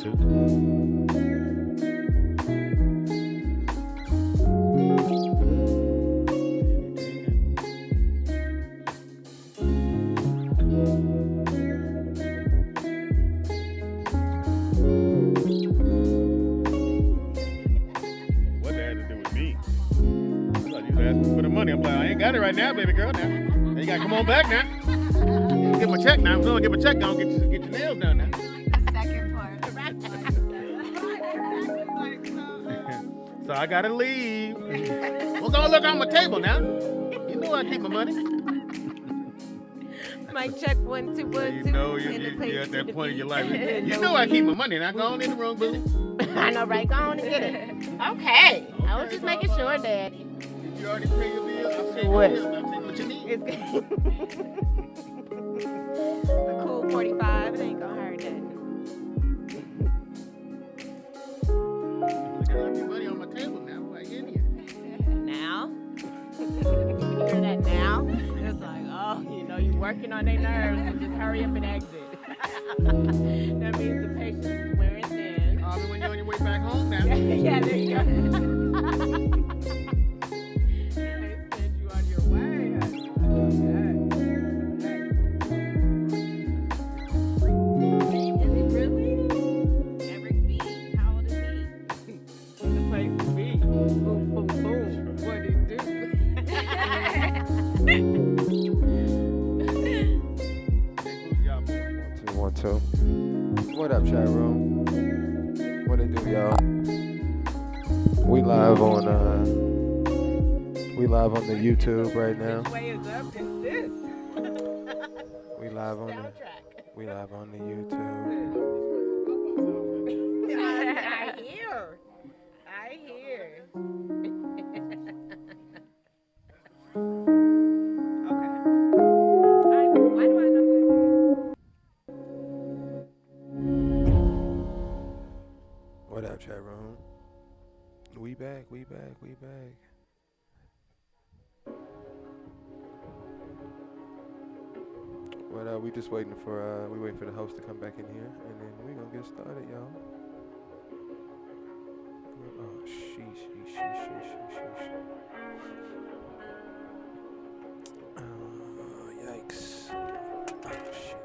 YouTube. What that had to do with me? I thought you was asking me for the money. I'm like, I ain't got it right now, baby girl. Now you gotta come on back now. Get my check now. I'm gonna get my check down. Get your nails done now. The second part. So I gotta leave. What's gonna look on my table now? You know I keep my money. Mic check 1 2 1 2. You know you're at that point in your life. You know I keep my money. Now go on in the room, boo. I know, right? Go on and get it. Okay. I was just making sure, Daddy. You already pay your bill. I'll pay What? your bill. I'll take what you need. It's a cool 45. It ain't gonna hurt nothing. I got your money on my table now. Like in here. Now? You hear that now? It's like, oh, you know, you're working on their nerves, so just hurry up and exit. That means the patience is wearing thin. When you're on your way back home now. Yeah, there you go. They send you on your way. Okay. Is he really? Eric B. How old is he? The place to be. Boom, boom, boom. What it do? One, two. What up, chat room? What it do, y'all? We live on the YouTube right now. Which way is up is this? We live on the YouTube. I hear. Okay. Why do I know? What up, chat room? We back. What we just waiting for the host to come back in here, and then we gonna get started, y'all. Oh, sheesh. Yikes. Oh, shit.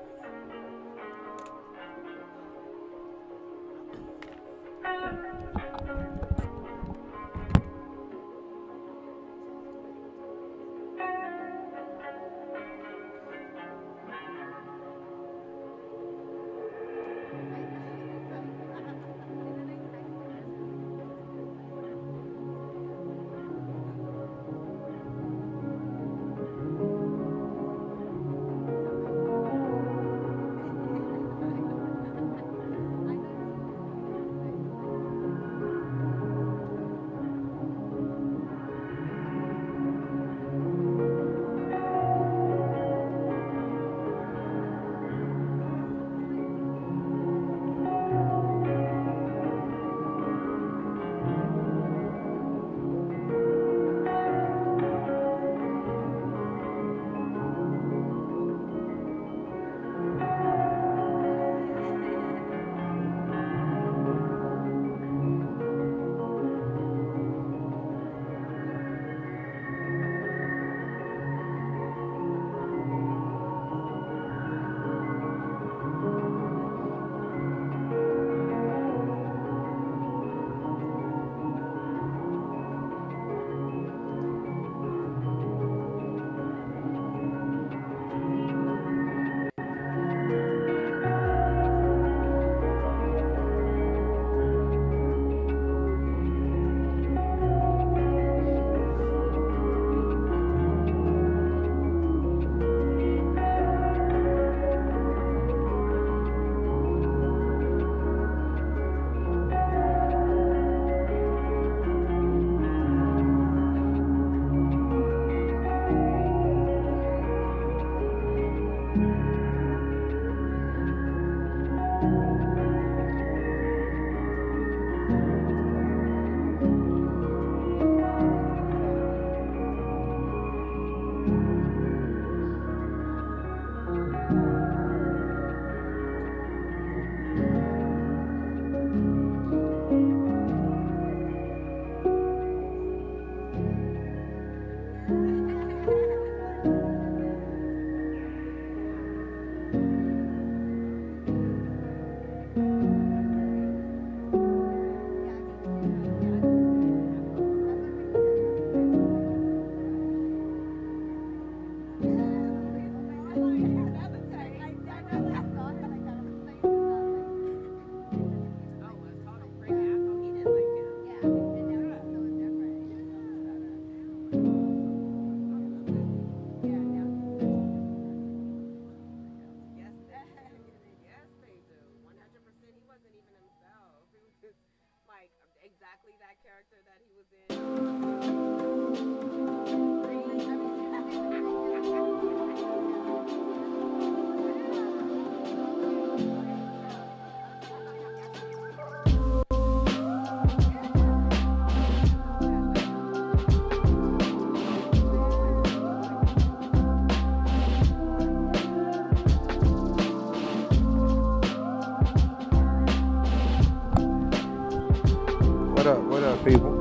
What up, people?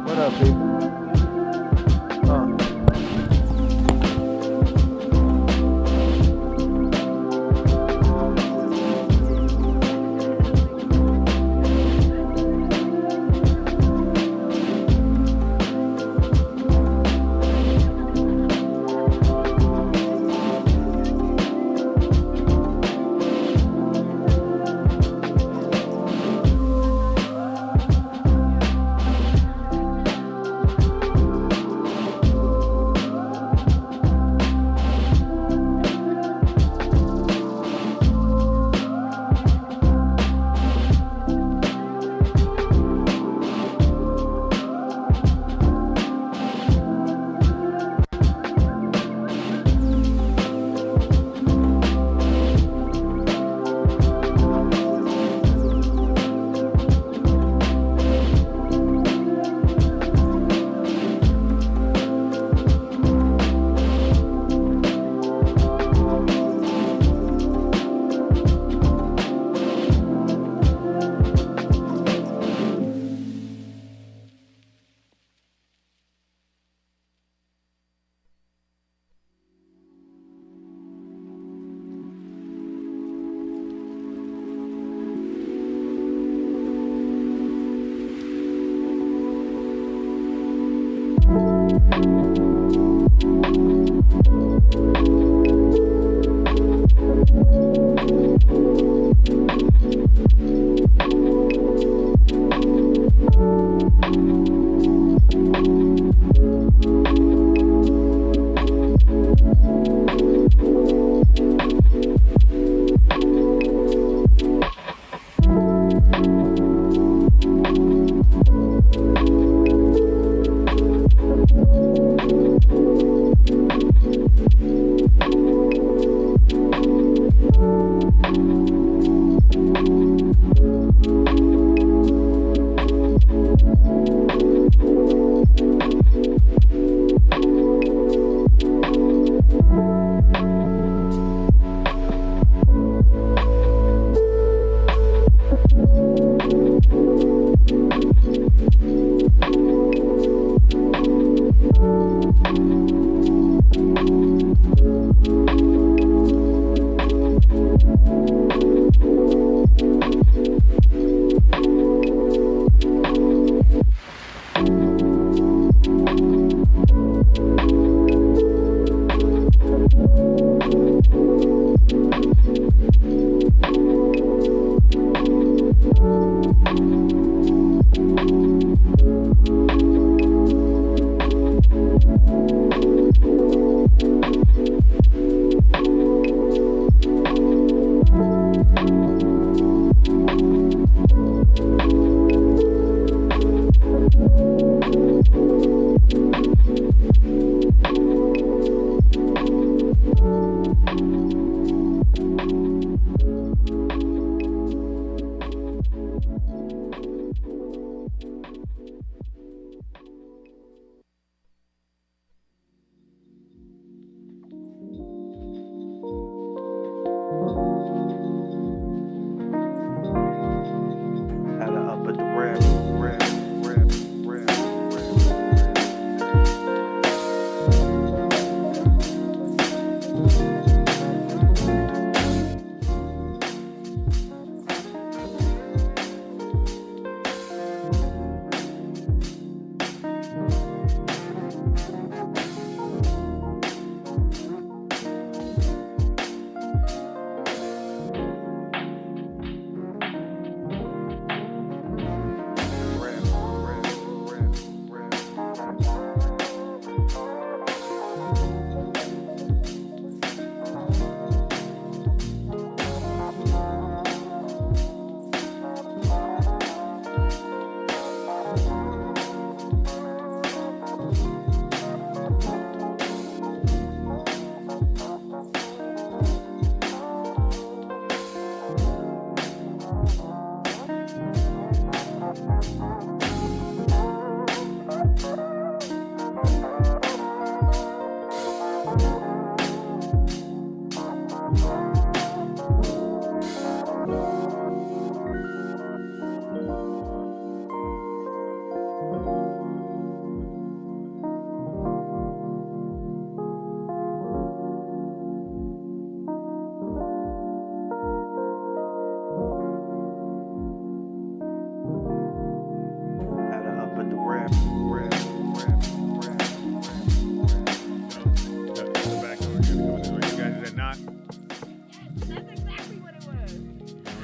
What up, people?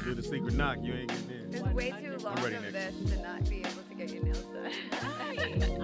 do the secret knock, you ain't getting in. It's way too long ready of next. this to not be able to get your nails done.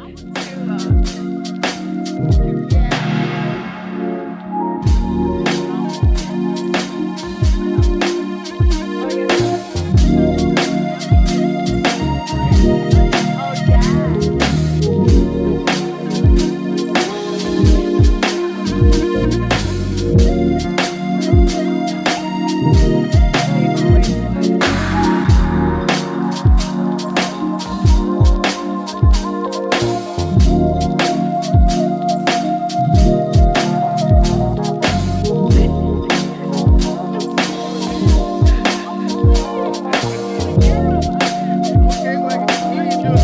Okay, well, you need to do it.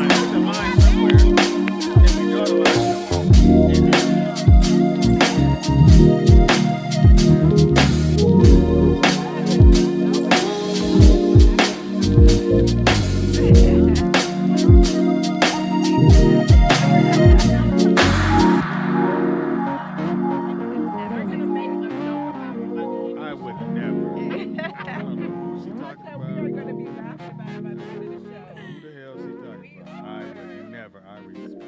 Put the line somewhere. Then we draw the line. I would never. I don't know who she talking about. We are going to be laughing about it by the end of the show. Who the hell is she talking about? I would never. I respect.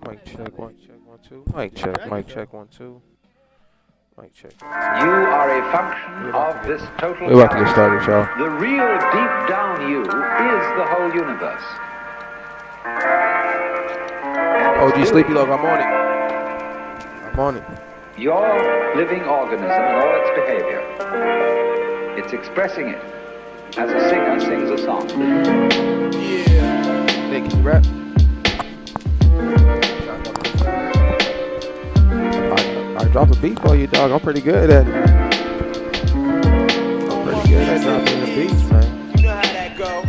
Mic check, one, check, 1, 2. Mic check, mic check, 1, 2. Mic check. You are a function of this total We're about to get character. started, y'all. The real deep down you is the whole universe. And it's OG you, Sleepy Log, I'm on it. I'm on it. your living organism and all its behavior. It's expressing it as a singer sings a song. Nick, can you rap? I drop a beat for you, dog. I'm pretty good at it. I'm pretty good at dropping the beats, man. You know how that go.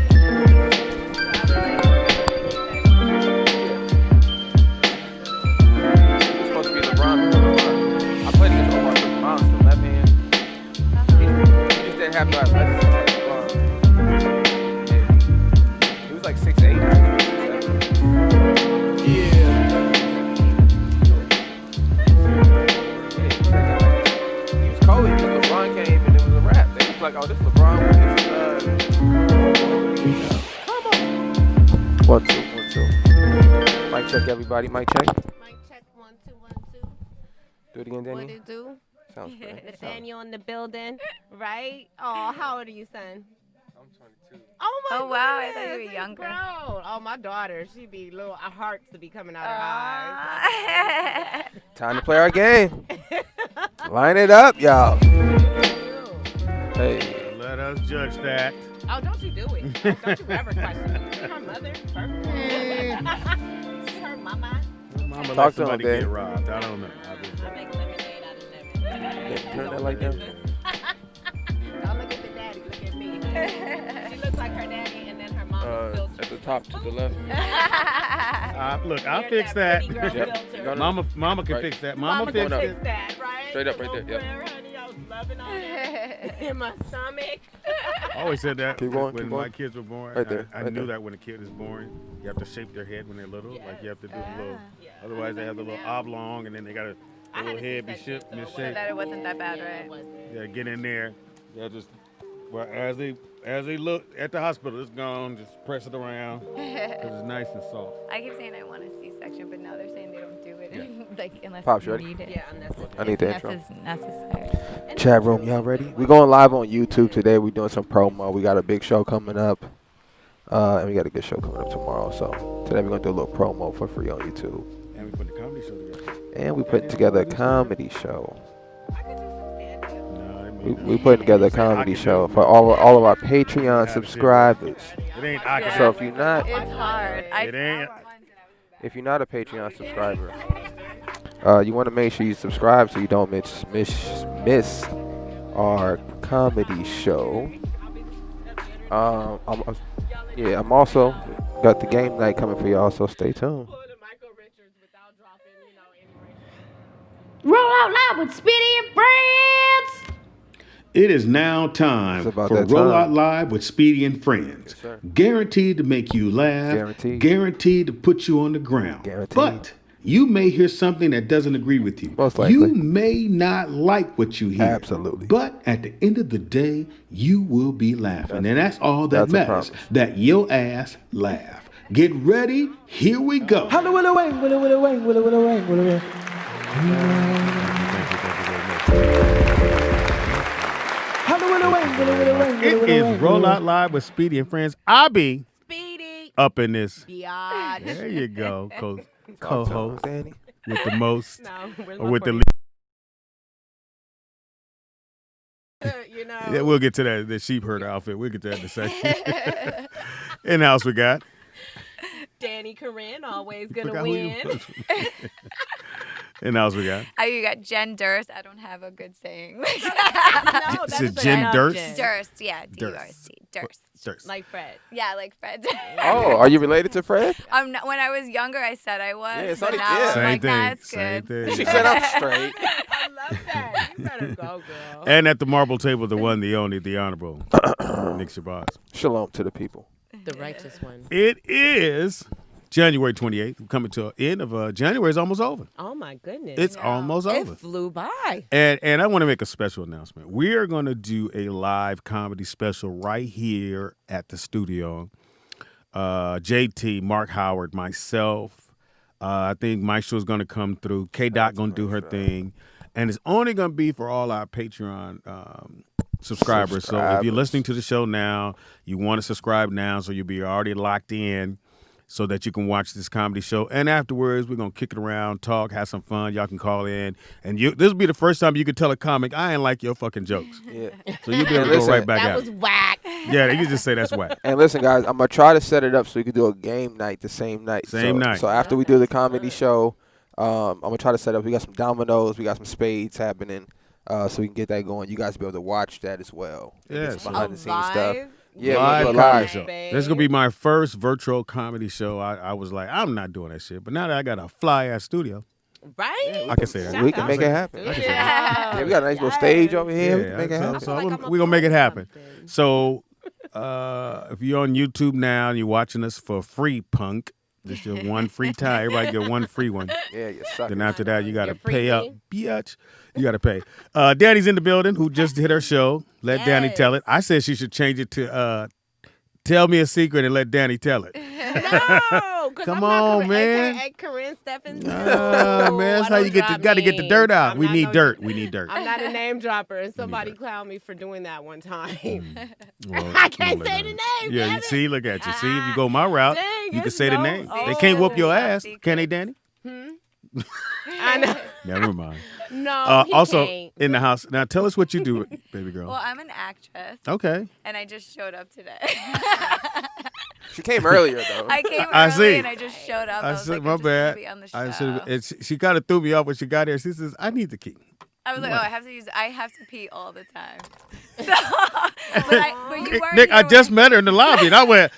It's supposed to be LeBron. I played against Omar Miles, the left hand. He just didn't have no athleticism like LeBron. Yeah. He was like 6'8". He was cold because LeBron came and it was a rap. They was like, oh, this LeBron. Come on. 1, 2, 1, 2. Mic check, everybody. Mic check. Mic check 1 2 1 2. Do it again, What Danny. it do? Sounds great. Nathaniel in the building, right? Oh, how old are you, son? I'm 22. Oh my Oh, wow, I thought you goodness, were he's younger. grown. Oh, my daughter, she be little hearts to be coming out her Time to play our game. Line it up, y'all. eyes. Hey. Let us judge that. Oh, don't you do it. Don't you ever question it. Her mother, her mama. Mama Talk let to him, somebody Dad. get robbed. I don't know. I make lemonade out of lemon. Turn that like that. Don't look at the daddy, look at me. She looks like her daddy and then her mama filter. At the top to the left. Look, I'll You're fix that that. pretty girl Yep. filter. Mama can Right. fix that. Mama Mama can fix fix it. that, right? Straight up right The there, little yep. prayer, honey, I was loving all that in my stomach. I always said that Keep going, when keep my going. kids were born. Right there, I right knew there. that when a kid is born, you have to shape their head when they're little. Like you have to do the little. Yeah. Otherwise, they have the little oblong, and then they got a I had little a head be C-section, shaped, so it misshaped. That it wasn't that bad, Yeah, right? it wasn't. Yeah, get in there. Yeah, just well as they look at the hospital, it's gone. Just press it around because it's nice and soft. I keep saying I want a C-section, but now they're saying they don't do it, like unless Pops, you ready? need it. Yeah, unnecessary. I need the intro. Necessary. Chat room, y'all ready? We're going live on YouTube today. We're doing some promo. We got a big show coming up. And we got a good show coming up tomorrow. So today we're going to do a little promo for free on YouTube. And we put the comedy show together. And we put together a comedy show. I could do some stand-up. No, I We mean, we putting together a comedy show for all of our Patreon subscribers. it ain't I can So if you're not It's hard. It ain't. if you're not a Patreon subscriber, you want to make sure you subscribe so you don't miss our comedy show. I'm also got the game night coming for y'all, so stay tuned. Pull the Michael Richards without dropping, any Roll out loud with Speedy and Friends. It is now time It's about for that Roll time. Out Live with Speedy and Friends. Yes, sir. Guaranteed to make you laugh. Guaranteed. Guaranteed to put you on the ground. Guaranteed. But You may hear something that doesn't agree with you. Most likely. You may not like what you hear. Absolutely. But at the end of the day, you will be laughing. And that's all that That's a matters. promise. That your ass laugh. Get ready. Here we go. It is Roll Out Live with Speedy and Friends. I'll be Speedy. up in this. Biatch. There you go, Talk to co-host him, Danny. with the most, No, where's or my with the 40? You know. Yeah, we'll get to that. The sheep herder outfit. We'll get to that in a second. In the house we got. Danny Corinne always gonna Forgot who you win. was. In the house we got. Oh, you got Jen Durst. I don't have a good saying. No, Is that it is Jen enough, Durst? Jen. Durst, yeah, D-U-R-S-T. Durst. Durst. Like Fred. Yeah, like Fred. Oh, are you related to Fred? When I was younger, I said I was. Yeah, it's but not- now yeah. I'm Same like, thing. nah, it's Same good. thing. She said I'm straight. I love that. You better go, girl. And at the marble table, the one, the only, the honorable Nick Shabazz. Shalom to the people. The righteous one. It is January 28th. We're coming to the end of January. Is almost over. Oh my goodness. It's almost it over. flew by. And I want to make a special announcement. We are going to do a live comedy special right here at the studio. JT, Mark Howard, myself. I think Maestro's going to come through. K-Dot going to do her thing. And it's only going to be for all our Patreon subscribers. So if you're listening to the show now, you want to subscribe now so you'll be already locked in so that you can watch this comedy show. And afterwards, we're going to kick it around, talk, have some fun. Y'all can call in. And this will be the first time you can tell a comic, I ain't like your fucking jokes. Yeah. So you'll be able to go Listen, right back That at was it. whack. Yeah, you can just say that's whack. And listen, guys, I'm gonna try to set it up so we can do a game night the same night. Same night. So after we do the comedy show, I'm gonna try to set up. We got some dominoes, we got some spades happening, so we can get that going. You guys be able to watch that as well. And get Yes. some A behind the scenes stuff. live? Yeah, Live we'll do a comedy live. show. Babe. This is going to be my first virtual comedy show. I was like, I'm not doing that shit. But now that I got a fly-ass studio, Right? I can say that. We can make it happen. I can say Yeah. Yeah, we got a nice little stage over here. We Yeah, can make it so- happen. so like we're I'm a going to make it part of happen. something. So if you're on YouTube now and you're watching us for free, punk, this is your one free time. Everybody get one free one. Yeah, you suck. Then after that, you got to You're free pay up. me? Bitch. You got to pay. Danny's in the building who just did her show. Let Danny tell it. I said she should change it to tell me a secret and let Danny tell it. No, because Come I'm not on, Corinne, man. AKA Corinne Stephens. Man, that's how you got to get the dirt out. We need dirt. We need dirt. I'm not a name dropper, and somebody clowned me for doing that one time. Well, I can't we'll let say them. the name. Yeah, damn you it. see, look at you. See, if you go my route, Dang, you can it's say the so name. They old. can't whoop your Top ass, secret. can they, Danny? I know. Never mind. No, he Also, can't. in the house. Now, tell us what you do, baby girl. Well, I'm an actress, Okay. and I just showed up today. She came earlier though. I came I early, see. and I just showed up. I I was said, like, my I just wanna bad. be on the show. I should. She kind of threw me off when she got here. She says, "I need the key." I was like, oh, I have to pee all the time. So, but you weren't Nick, here I just when- met her in the lobby, and I went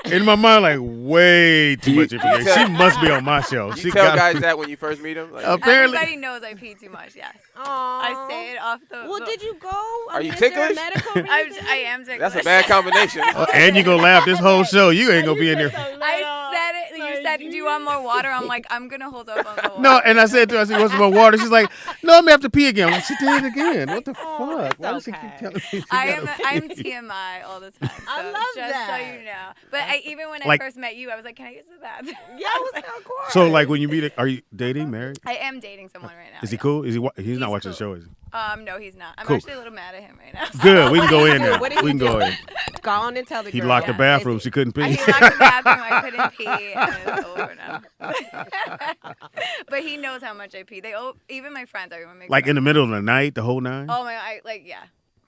in my mind like way too much information. She must be on my show. She You tell got guys that when you first meet them. Like, apparently. Everybody knows I pee too much. Yes, Aw. I say it off the. Well, did you go? Are you is there a ticklish? medical I reason? am ticklish. that's a bad combination. And you gonna laugh this whole show. You ain't gonna be in there. I said it. You said, "Do you want more water?" I'm like, I'm gonna hold up on the water. No, and I said to her, I said, "What's more water?" She's like, "No, I'm gonna have to pee again." I'm like, she did it again. What the fuck? Why does she keep okay. telling me? She I'm gotta pee? TMI all the time. So I love just that. so you know. But even when Like- I first met you, I was like, "Can I use the bathroom?" Yeah, of course. So, like, when you meet, are you dating, married? I am dating someone right now. Is he yeah. cool? Is he? He's not He's watching the cool. show, is he? No, he's not. I'm Cool. actually a little mad at him right now. Good. We can go in now. What did We he can go do? in. Go on and tell the He girl. locked the Yeah. bathroom. She couldn't He pee. locked the bathroom. I couldn't pee, and it's over now. But he knows how much I pee. Even my friends, everyone makes Like fun in the of me. middle of the night, the whole nine. Oh my! Yeah.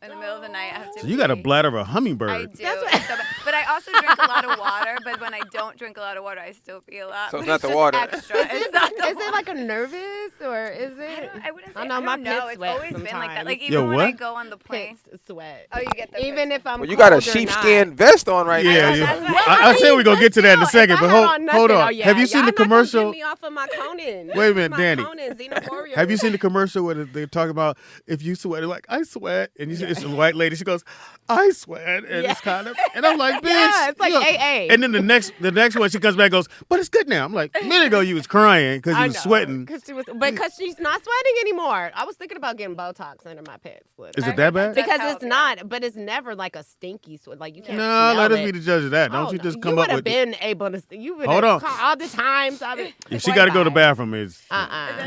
In the middle of the night, I have to. So you got a pee. bladder of a I hummingbird. do. It's so bad. But I also drink a lot of water. But when I don't drink a lot of water, I still pee a lot. So it's But not the just water. Extra. It's not the Is it like a nervous? this, or is it? I wouldn't say. I know my don't know. pits It's sweat always been like that. sometimes. Like even Yo, when I what? go on the plane. Pits sweat. Oh, you get the Even pits. if I'm Well, you got a cold or not. sheepskin vest on right Yeah, now. yeah. Well, I said we're gonna get to that in a still, second, if but I had hold on nothing, on. oh, yeah, Have you seen y'all the not gonna commercial? Get me off of my Conan. Wait a minute, My Danny. Conan, Xenophobia. Have you seen the commercial where they're talking about if you sweat? They're like, I sweat, and you see it's a white lady. She goes, I sweat, and it's kind of, and I'm like, bitch, Yeah, it's like you know. AA. And then the next one, she comes back and goes, but it's good now. I'm like, a minute ago you was crying because you was sweating. Because she's not sweating anymore. I was thinking about getting Botox under my pits. Is it that bad? That's Because how it's it not, but it's never like a stinky sweat. Like you can't No, smell let us it. be the judge of that. Don't Oh, you just no. come you up with would have been able to. You would Hold have on. all the times. if she got to go to the bathroom, it's You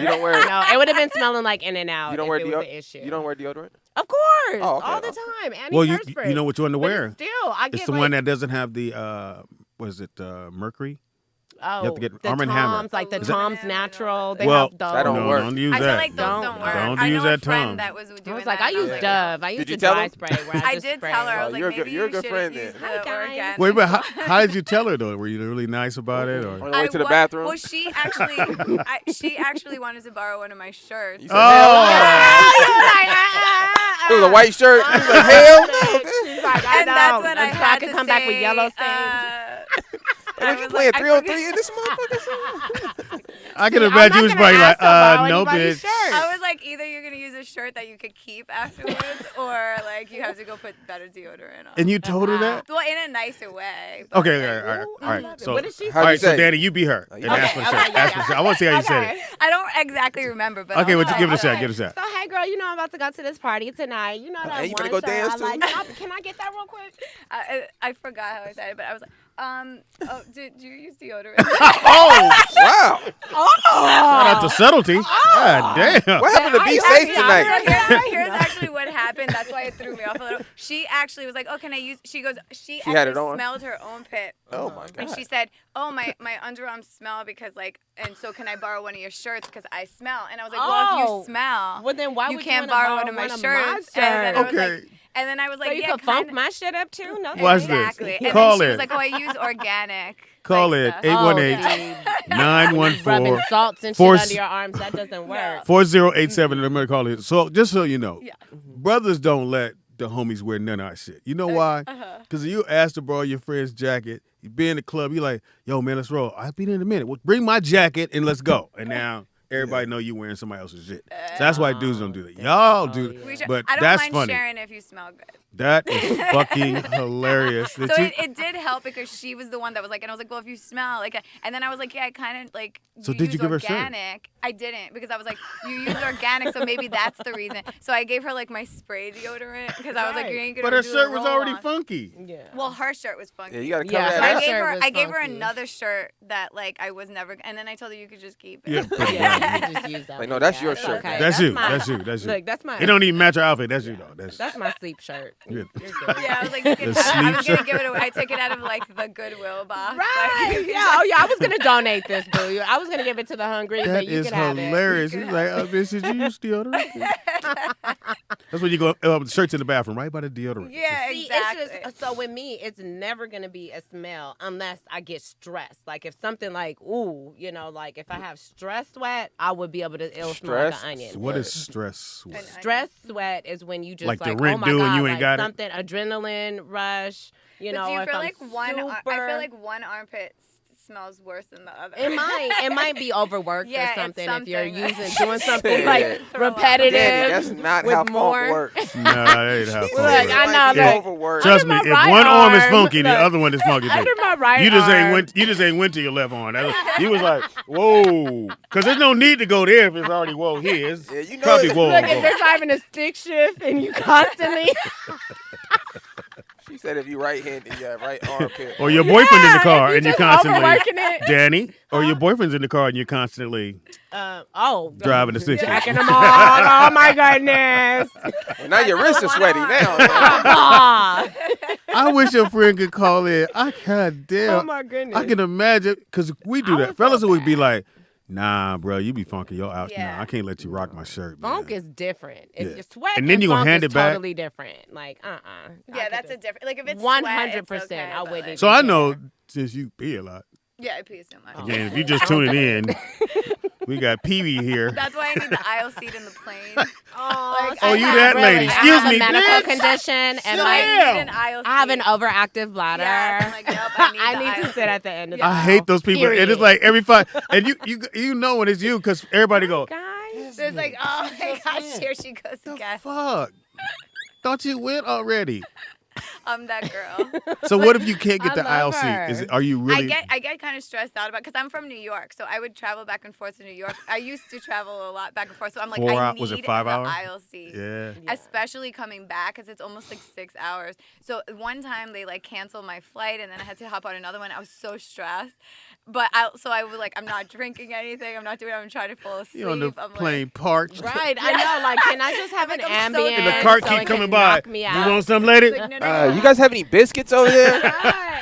don't wear. No, it would have been smelling like In and Out. You don't if wear it was deodorant. an issue. You don't wear deodorant. Of course, Oh, okay. all the time. well, you Antiperspirant. know which one to But wear. it's still, I It's get the like, one that doesn't have the was it Mercury? Oh, have to get the Arm & Hammer. Toms, like the Is that- Tom's Natural. They Well, have those. that don't no, work. don't use I that. feel like those Don't- don't work. don't I use know that a friend Tom. that was doing I was that. like, I and use like, Dove. I used Did you to tell dry them? spray where I I just did spray. tell her. I Oh, was like, you're a good- maybe you're a you good should friend use then. the Hi, guys. organic. Wait, but how did you tell her though? Were you really nice about it, or? On the way to the wa- bathroom. Well, she actually wanted to borrow one of my shirts. You said, it was a white shirt. You was like, hell no. She's like, I And know. that's when I And so had could to come back with say, yellow stains. What I you was playing like, 3-on-3 in this motherfucker? I can I'm imagine not you was gonna probably ask like, to borrow no, anybody's bitch. shirt. I was like, either you're gonna use a shirt that you could keep afterwards, or like you have to go put better deodorant on. And you told her that? Well, in a nicer way. but, Okay, like, all right, Ooh, all I right. love it. So, What did she all say? right, How'd you so say? Danny, you be her. And ask for a shirt. Ask for a shirt. I want to see how you said it. I don't exactly remember, but Okay, I'll well, try. give it a shot. Okay. Give it a shot. So hey girl, you know I'm about to go to this party tonight. You know that and you one finna go shirt dance I too? like. Can I get that real quick? I forgot how I said it, but I was like, oh, do you use deodorant? Oh, Wow. shout out to subtlety. God damn. What happened to be I- safe tonight? Here's actually what happened. That's why it threw me off a little. She actually was like, "Oh, can I use?" She goes, she had actually it on? smelled her own pit, Oh my and god. she said, "Oh, my underarms smell because like, and so can I borrow one of your shirts because I smell?" And I was like, "Well, if Oh. you smell, Well then why you would can't you wanna borrow one of my my shirts." And then I was Okay. like, and then I was like, So you "Yeah, can funk kinda." my shit up too? No, Watch this. Exactly. And Call then she it. was like, "Oh, I use organic." Call like, it stuff. 818-914. rubbing salts and shit Force- under your arms. That doesn't work. 4087 and I'm gonna call it. So just so you know, Yeah. brothers don't let the homies wear none of our shit. You know why? Because you ask to borrow your friend's jacket, you be in the club, you like, yo man, let's roll. I'll be there in a minute. Well, bring my jacket and let's go. And now everybody know you wearing somebody else's shit. So that's why dudes don't do that. Y'all do, yeah. We should- but I don't that's mind funny. sharing if you smell good. That is fucking hilarious. That So you- it did help because she was the one that was like, and I was like, well, if you smell like, and then I was like, yeah, I kind of like. So you did you use give her a shirt? organic? I didn't because I was like, you use organic, so maybe that's the reason. So I gave her like my spray deodorant because I was like, Right. you ain't gonna. but her do shirt a was already roll-on. funky. Yeah. Well, her shirt was funky. Yeah, you gotta cover Yeah, So that her up. shirt was I gave her funky. another shirt that like I was never, and then I told her you could just keep it. Yeah. Yeah, you just use that. Like, no, one. that's Yeah, your it's shirt. Okay. That's you. my- That's you. That's you. Look, that's my. It don't even match your outfit. That's you though. That's my sleep shirt. Yeah. You're good. Yeah, I was like, you can The have it. I was sleep gonna give it away. I took it out of like the Goodwill box. Right. Like, Yeah. Oh, yeah. I was gonna donate this, boo. I was gonna give it to the hungry, That but you is can have it. hilarious. He's like, bitch, did you use deodorant? That's when you go, shirts in the bathroom, right by the deodorant. Yeah, See, exactly. it's just so with me, it's never gonna be a smell unless I get stressed. Like if something like, ooh, you know, like if I have stress sweat, I would be able to. It'll smell like Stress an onion. So what is stress? And Stress sweat is when you just Like like, the rent oh my due and God, you ain't like got it? something adrenaline rush. You But know, do you if feel I'm like one? I super, feel like one armpit smells worse than the other. it might be overworked Yeah, or it's something if you're something. doing something Yeah. like Throw up. repetitive. Danny, that's not with how more. funk works. Nah, that ain't how She funk Look, said works. it I might know, be look. overworked. Trust me, Under if my one right arm is arm, funky, the look. other one is funky too. Under my right You just ain't arm. went. You just ain't went to your left arm. You was like, whoa, because there's no need to go there if it's already whoa here. It's Yeah, you know probably it. whoa. Look, if whoa. they're driving a stick shift and you constantly. She said if you right-handed, yeah, right armpit. Or your boyfriend in the Yeah, car if and you're just constantly, overworking it. Danny, or your boyfriend's in the car and you're constantly driving the stick shift. Jacking them all. Oh my goodness. Well, now your wrists are sweaty now. Ah. I wish your friend could call in. God damn. Oh my goodness. I can imagine because we do I that. would Fellas feel would be bad. like, nah, bro, you be funky. Yo, out. Yeah. Nah, I can't let you rock my shirt. Funk man. is different. If Yeah. you're sweat And then you gonna funk hand is it back? totally different. Like, Yeah, that's a different. Like if it's 100%, sweat, it's okay, I but, wouldn't like, So I know since you pee a lot. Yeah, I pee so much. Again, if you just tuning in, We got Pee Wee here. That's why I need the aisle seat in the plane. Oh, Oh, you that lady. Excuse I have me, a medical bitch. condition, and Sit like down. I need an aisle seat. I have an overactive bladder. Yes, I'm like, nope, I need, I the need aisle to sit at the end of the I aisle. hate those people. And it's Period. like every 5, and you know when it's you because everybody go, Guys, It's like, oh my gosh, here she goes again. fuck. Thought you went already. I'm that girl. So what if you can't get I the aisle love seat? her. Are you really? I get kind of stressed out about because I'm from New York, so I would travel back and forth to New York. I used to travel a lot back and forth, so I'm like, 4 I hours? need Was it 5 the hours? aisle seat. Yeah. Especially coming back because it's almost like 6 hours. So one time they like canceled my flight and then I had to hop on another one. I was so stressed. But I was like, I'm not drinking anything. I'm not doing it. I'm trying to fall asleep. You on the I'm plane parked. right? I know. Like, can I just have an Like, I'm so ambient? And the cart so keep it coming can by. knock me You out? want some, lady? like, no. You guys have any biscuits over there?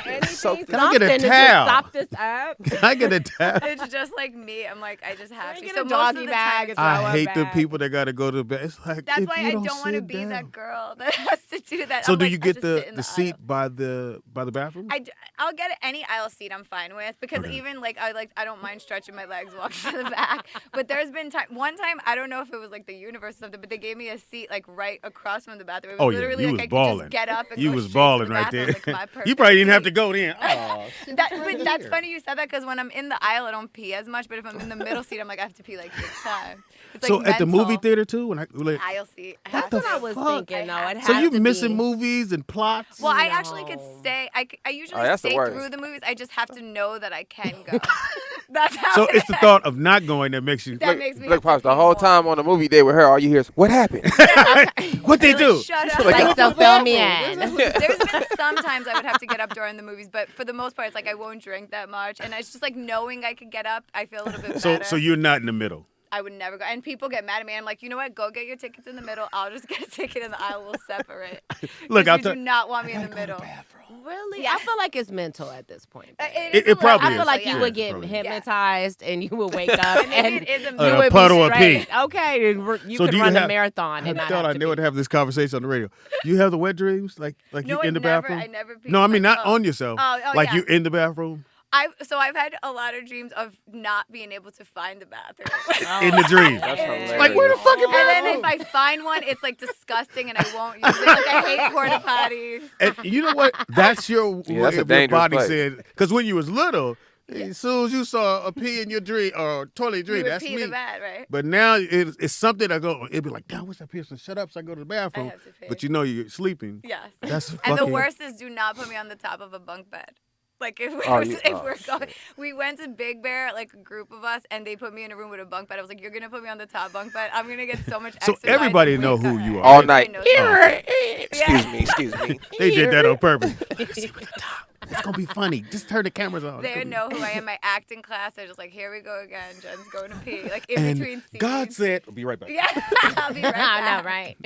Anything, So- Can I get a something to towel? just Stop this up. Can I get a towel? It's just like me. I'm like, I just have Can to. I get So a most doggy of the bag? time, It's I our hate the bag. people that got to go to bed. It's like that's if why you I don't want to sit be down. that girl that has to do that. So I'm do like, you I'll get just the sit in the seat aisle. by the bathroom? I'll get any aisle seat I'm fine with because Okay. even like I don't mind stretching my legs walking to the back. But there's been one time I don't know if it was like the universe or something, but they gave me a seat like right across from the bathroom. It was Oh, yeah, literally you like was I could balling. just get up and You go was straight to balling the right bathroom, there. like, my You perfect probably didn't have to seat. go then. Oh, But that's funny you said that because when I'm in the aisle I don't pee as much, but if I'm in the middle seat I'm like I have to pee like 6 times. It's so like at the movie mental. theater too, when like, Aisle seat. I What have the That's to. what I was fuck? thinking. though. It so has you to missing be. movies and plots? Well, I actually could No. stay. I usually that's the stay worst. through the movies. I just have to know that I can go. That's how. So it it's the is. thought of not going that makes you. That makes me. Look, have to Pops, the pee whole more. time on the movie day with her, all you hear is, what happened? What they do? Shut up. Like, so fill me in. There's been sometimes I would have to get up during the movies, but for the most part, it's like I won't drink that much, and it's just like knowing I could get up, I feel a little bit better. So you're not in the middle. I would never go, and people get mad at me. I'm like, you know what? Go get your tickets in the middle. I'll just get a ticket in the aisle. We'll separate. Look, 'Cause I'll you tell- do not want me in the middle. Really? Yes. I feel like it's mental at this point. babe. It is It a little probably I is. feel like yeah. you would get Probably. hypnotized and you would wake up And and it is a you A would puddle be of straight. pee. Okay, you So could do you run a have- marathon I and not thought I have to never would pee. have this conversation on the radio. You have the wet dreams, like No, you I in the never- bathroom. I never peed No, I mean not myself. on yourself. Oh, like yeah. you in the bathroom I've had a lot of dreams of not being able to find the bathroom. in the dream. That's And- hilarious. Like where the fucking And then bathroom? if I find one, it's like disgusting and I won't use it. Like I hate porta potties. And you know what? That's your Yeah, that's a your dangerous body place. said. Because when you was little, as soon as you saw a pee in your dream or toilet dream, You would that's pee me. the bed, right? But now it's something I go. It'd be like, damn, what's that person? Shut up, so I go to the bathroom. have to pee. But you know you're sleeping. Yes. That's And fucking. the worst is do not put me on the top of a bunk bed. Like if, Oh, we're going, we went to Big Bear, like a group of us, and they put me in a room with a bunk bed. I was like, "You're gonna put me on the top bunk bed? I'm gonna get so much So exercise." everybody and know wake who up." you are. All Everybody night. knows Excuse me. They did that on purpose. See with the top. It's gonna be funny. Just turn the cameras on. It's They gonna be- know who I am. My acting class, they're just like, "Here we go again. Jen's going to pee." Like in And between scenes. God said, "I'll be right back." "Yeah, I'll be right I back." know, right?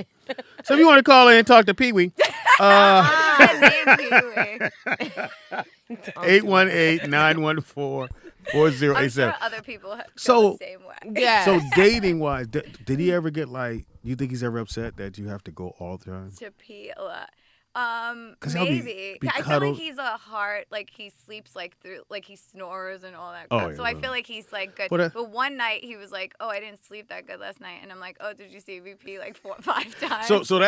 So if you want to call in and talk to Pee Wee, That name, Pee-wee. 818-914-4087. I'm sure other people feel So- the same way. Yeah. So dating wise, did he ever get like? You think he's ever upset that you have to go all the time? To pee a lot. 'Cause he'll be- Maybe. be I feel cuddled. like he's a heart, like he sleeps like through, like he snores and all that Oh, crap. yeah, So I well. feel like he's like good. What a- But one night he was like, "Oh, I didn't sleep that good last night," and I'm like, "Oh, did you see me pee like 4 or 5 times?" So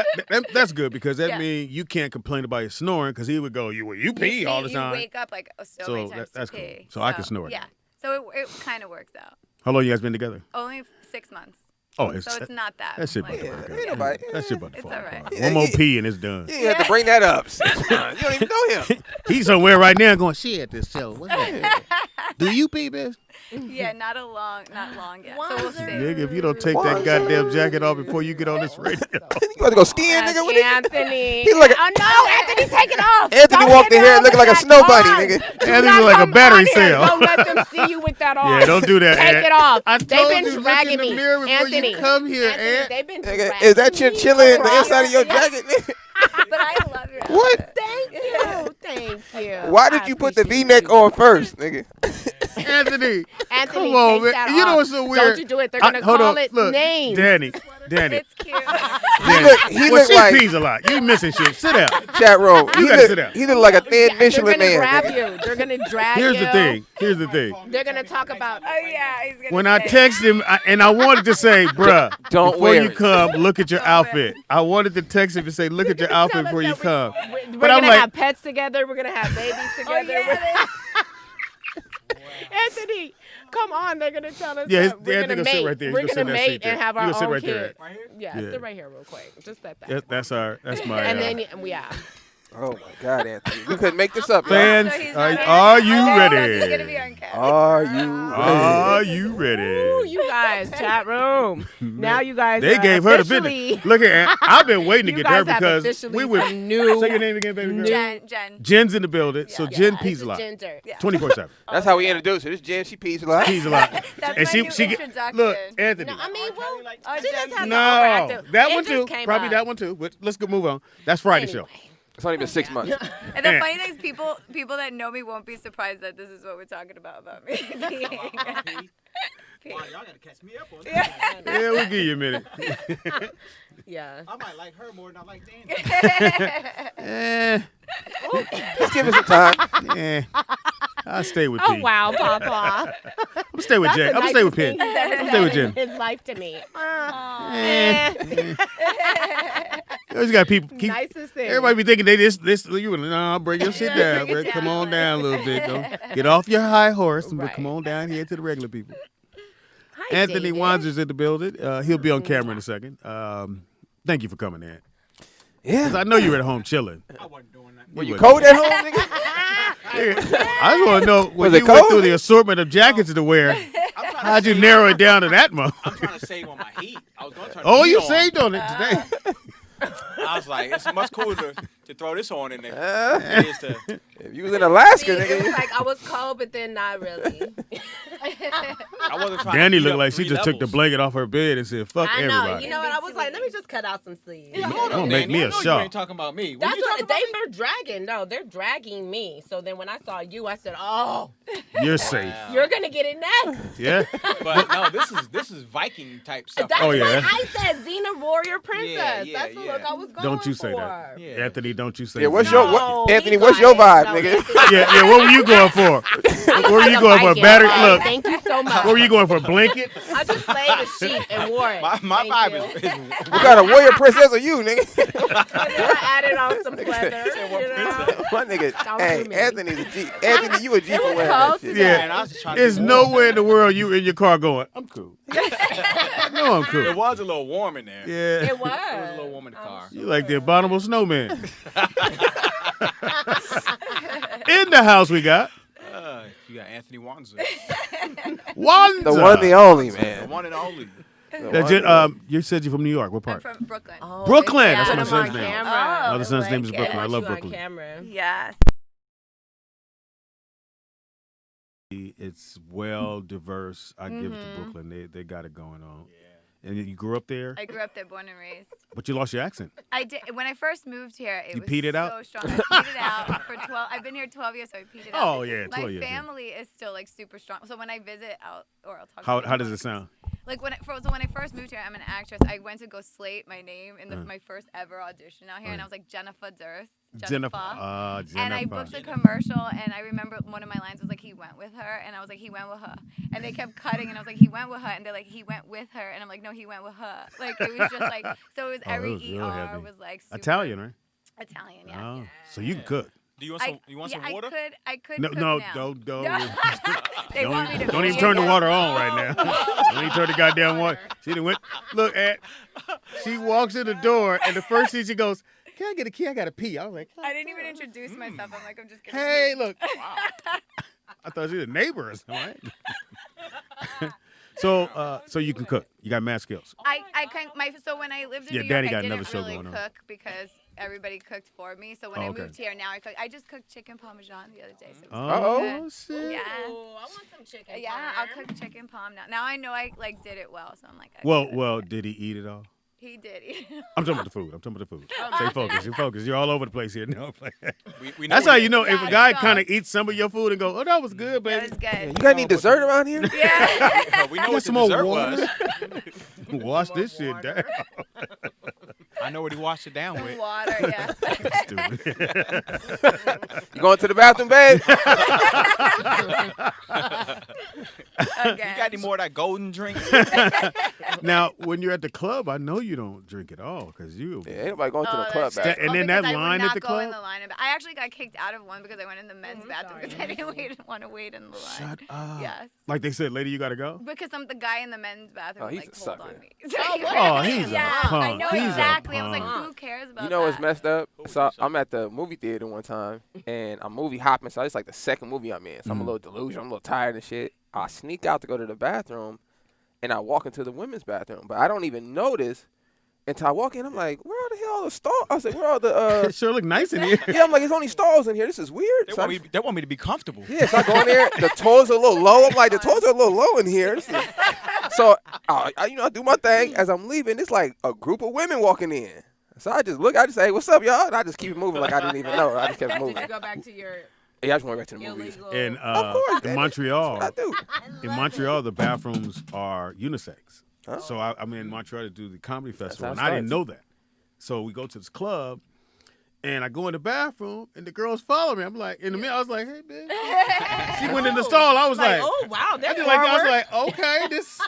that's good because that Yeah. means you can't complain about your snoring because he would go, you pee all the You time. wake up like so many times that's to cool. pee. So I can snore. Yeah. So it kind of works out. How long you guys been together? Only 6 months. Oh, it's So it's not that. that shit like, about to work out. ain't nobody- That shit about to It's fall all right. apart. One more pee and it's done. You didn't have to bring that up. You don't even know him. He's somewhere right now going, shit at this show. What's that? Do you pee, bitch? Yeah, not long yet. So we'll see. Nigga, if you don't take Why? that goddamn jacket off before you get on this radio. You about to go skiing, nigga? What is Anthony. He look like- Oh no, Anthony, take it off. Anthony Don't walked get in here it looking like a with snow that bunny, on. nigga. Do Anthony not look like a come battery on here. cell. Don't let them see you with that on. Yeah, don't do that, Take Ant. it off. I They've told been you, look in dragging the me. mirror before you Anthony, come here, Anthony, Ant. they've been Nigga, dragging is that your me chilling in the across. inside of your jacket, nigga? But I love your What? outfit. Thank you. Thank you. Why I did you put the appreciate V-neck you. on first, nigga? Anthony, Anthony, come on, take man. that You know off. what's so weird? Don't you do it. They're going to hold call on, it look, names. Danny. It's cute. Danny. He Well, look she like pees a lot. You missing shit. Sit down. chat room. You gotta sit down. He look like a thin They're Michelin going to man. grab nigga. you. They're going to drag you. Here's the thing. They're going to talk about. Oh yeah, he's gonna When I say it. text him, and I wanted to say, bruh, Don't before wear you it. come, look at your Don't wear outfit. I wanted to text him and say, look at your outfit Tell us before you that come. We're But I'm going to like- have pets together. We're going to have babies Oh together. yeah. Anthony, come on. They're going to tell us Yeah, that we're Anthony going to gonna sit mate. right there. He's We're gonna sit going in to that seat mate there. and have You our gonna sit own right there. kids. Yeah, Yeah. sit right here real quick. Just at that. That's my And then, yeah. Oh my God, Anthony, we couldn't make this up, fans. man. So he's Are, not in? are you Okay, ready? He's gonna be on camera. Are you Are ready? you ready? Ooh, you guys, chat room. Now you guys They gave her the officially- business. Look at I've been waiting to You get to her guys have because officially we were. some new- Say your name again, baby girl. Jen. Jen's in the building, so Jen Yeah, pees it's a lot. gender. Yeah. 24/7. That's how we introduce her. This Jen, she pees a lot. Pees a lot. That's and my she new she get introduction. look Anthony. No, I mean, well, Oh, she just Jen. has No, overactive. that It one just too. came Probably up. that one too. But let's go move on. That's Friday show. Anyway. It's only been 6 months. And the Yeah. funny thing is, people that know me won't be surprised that this is what we're talking about me. Wow, y'all gotta catch me up on that. Yeah, we'll give you a minute. Yeah. I might like her more than I like Danny. eh, Just give us some time. eh. I'll stay with Oh P. wow, Papa. I'm gonna stay with That's Jen. the I'm gonna stay with nicest Pen. thing he's ever I'm stay with said Jen. in his life to me. You always got people keep. Nicest thing. Everybody be thinking they this. You no, bring your shit down. Bring it Come down on a down a little little bit. Don't get off your high horse and Right. come on down here to the regular people. Hi, Anthony David. Wanzer's in the building. He'll be on camera in a second. Thank you for coming in. 'Cause Yeah. I know you were at home chilling. I wasn't doing that. Were you wasn't. cold at home, nigga? I just want to know when Was it you went cold? through the assortment of jackets to wear. I'm trying How'd to you save- narrow it down to that much? I'm trying to save on my heat. I was gonna turn. Oh, the heat you on. saved on it today. I was like, it's much cooler to throw this on in there. Than it is to, If you was in Alaska, See, it was nigga. like I was cold, but then not really. I wasn't trying. Danny to heat looked up like she 3 just took the levels. blanket off her bed and said, "Fuck I know. everybody." You know what? I was like, let me just cut out some sleeves. Yeah, hold Don't on, make Danny. me I a know shaw. You ain't talking about me. That's you what talking they about me? were dragging. No, they're dragging me. So then when I saw you, I said, "Oh, You're safe. you're gonna get it next." Yeah. But no, this is Viking type stuff. That's Oh, yeah, what that's- I said. Xena Warrior Princess. yeah, That's the yeah. look I was going Don't you say for. that, Yeah. Anthony. Don't you say Yeah, what's that. your No, Anthony? he What's got your it. vibe, No, nigga? Yeah. What were you going for? What were you going for? Viking. Battery? Okay, Look. Thank you so much. What were you going for? A blanket? I just slayed a sheep and wore it. My Thank vibe you. is What kind of warrior princess are you, nigga? And then I added on some pleather. You know? My nigga. Don't Hey, do me. Anthony's a G. Anthony, you a G It for was wearing cold that shit. today. Yeah. Man, I was just trying to There's be warm. nowhere in the world you in your car going, I'm cool. No, I'm It cool. was a little warm in there. Yeah. It was. It was a little warm in the car. You like the abominable snowman. In the house we got You got Anthony Wanzer, Wanza. The one, the only, the man. one and only. The one- You said you're from New York. What I'm part? from Brooklyn. Oh, Brooklyn, they that's got my him son's on name. camera. Oh, My other son's I name is like Brooklyn. I Want love you on Brooklyn. camera. Yes. It's well diverse. I give it to Brooklyn. They got it going on. And you grew up there, I grew up there, born and raised. but you lost your accent. I did when I first moved here. It You was peed it so out? strong. I peed it out for 12. I've been here 12 years, so I peed it out. Oh, yeah, 12 My years, yeah. family is still like super strong. So when I visit out, or I'll talk. How about does it sound? Like when I first moved here, I'm an actress. I went to go slate my name in my first ever audition out here, and I was like Jennifer Durst. Jennifer. And I booked a commercial, and I remember one of my lines was like, he went with her, and I was like, he went with her. And they kept cutting, and I was like, he went with her, and they're like, he went with her, and I'm like, no, he went with her. Like, it was just like, so it was Oh, every it was real ER heavy. was like super Italian, right? Italian, yes. Oh, so you can cook. Do you want some? You want some water? I could No, cook no, now. don't. They want me to Don't be even turn the in water there. on right now. Don't even turn the goddamn water. She done went. Look at. She walks in the door, and the first thing she goes, "Can I get a key? I gotta pee." I was like, I didn't even introduce myself. I'm like, I'm just gonna "Hey, pee. look." I thought you were a neighbor or something, right? So you can cook. You got mad skills. I can so when I lived in Yeah, New Daddy York, got I another didn't show really going on. cook because everybody cooked for me. So when Oh, I okay. moved here, now I cook. I just cooked chicken parmesan the other day. So it was Oh good. shit. Yeah. Oh, I want some chicken. Yeah, I'll cook chicken palm now. Now I know I like did it well, so I'm like. Well, did he eat it all? He did. Eat it. I'm talking about the food. I'm talking about the food. Stay focused. You focus. You're all over the place here. No, play. We know That's how what- you know if Yeah, a guy it's kind of eats some of your food and go, "Oh, that was good, That baby." was good. You got any dessert around here? Yeah. We know Got what some the more dessert water? was. Wash this shit down. I know what he washed it down Some with. water, yeah. Stupid. You going to the bathroom, babe? You got any more of that golden drink? Now, when you're at the club, I know you don't drink at all because you. Yeah, ain't nobody going to the Oh, club that's bathroom. And then because that I would line at not the go in club? the line. I actually got kicked out of one because I went in the men's bathroom because I didn't want to wait in the line. Shut up. Yes. Like they said, lady, you gotta go. Because the guy in the men's bathroom Oh, he's like a pulled sucker. on me. Oh, he's a yeah, I punk. know He's a exactly. I was like, punk. who cares about You know what's that? messed up? So I'm at the movie theater one time, and I'm movie hopping. So it's like the second movie I'm in. So I'm a little delusional. I'm a little tired and shit. I sneak out to go to the bathroom, and I walk into the women's bathroom. But I don't even notice until I walk in. I'm like, where are the hell all the stalls? I was like, where are the? It sure look nice in here. Yeah, I'm like, there's only stalls in here. This is weird. They So I want me to be comfortable. Yeah, so I go in there. The toilets are a little low. I'm like, the toilets are a little low in here. So, I do my thing. As I'm leaving, it's like a group of women walking in. So I just look. I just say, "What's up, y'all?" And I just keep it moving like I didn't even know. I just kept moving. Did you go back to your Yeah, I just went back to the movies. illegal? In course, in baby. Montreal, I do. in Montreal, the bathrooms are unisex. Oh. So I'm in Montreal to do the comedy festival, how and it I didn't starts. know that. So we go to this club, and I go in the bathroom, and the girls follow me. I'm like, in the middle, I was like, "Hey, bitch." She went in the stall. I was like, oh wow, I that's just like, I was like, okay, this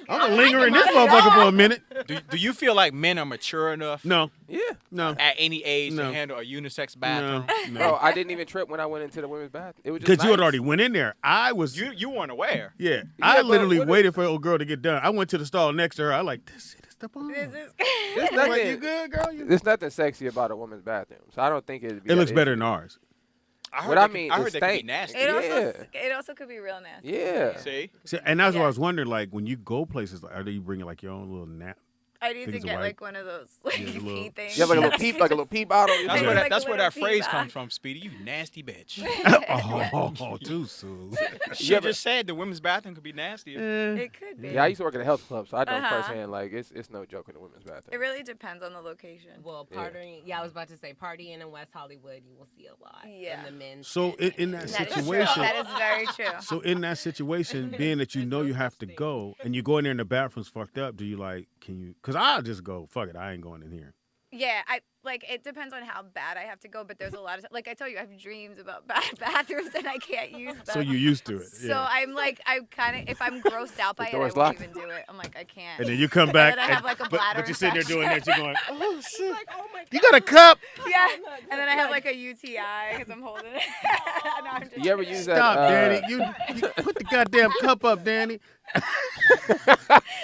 I'm gonna linger in this motherfucker for a minute. Do you feel like men are mature enough No, Yeah. no, at any age No. to handle a unisex no, bathroom? Bro, no. I didn't even trip when I went into the women's bathroom. It was just Because you had nice. already went in there. I was, You weren't aware. yeah. I but literally what waited for a girl to get done. I went to the stall next to her. I like, this shit is the bomb. This is There's I'm like, nothing. you good, girl? You There's nothing sexy about a woman's bathroom, so I don't think it'd be. It that looks better issue. than ours. What I they mean, could- I it heard they could be stank. nasty. it also could be real nasty. Yeah. See, See, and that's what I Yeah. was wondering. Like when you go places, like, are you bringing like your own little nap? I need Think to it's a get white- like one of those like Yeah, the little- pee things. You have like a little pee bottle. that's Yeah. where Like a that's where that little phrase feedback. comes from, Speedy. You nasty bitch. Oh, too soon. She just said the women's bathroom could be nasty. It could be. Yeah, I used to work at a health club, so I know Uh-huh. firsthand. Like it's no joke in the women's bathroom. It really depends on the location. Well, partying. Yeah, I was about to say partying in West Hollywood, you will see a lot. Yeah. In the men's. So in that That is true. situation, That is very true. so in that situation, being that you know you have to go and you go in there and the bathroom's fucked up, do you like? Can you? Because I'll just go. Fuck it, I ain't going in here. Yeah, it depends on how bad I have to go, but there's a lot of like I tell you, I have dreams about bad bathrums and I can't use them. So you're used to it. So Yeah. I'm like, I kind of, if I'm grossed out by it, I door's won't locked. even do it. I'm like, I can't. And then you come back, then I have, like, a but bladder you're sitting there doing that. infection. You're going, oh shit! Like, oh my God. You got a cup? Yeah, and then I have like a UTI because I'm holding it. No, I'm just You ever kidding. use that? Stop, Danny. You put the goddamn cup up, Danny.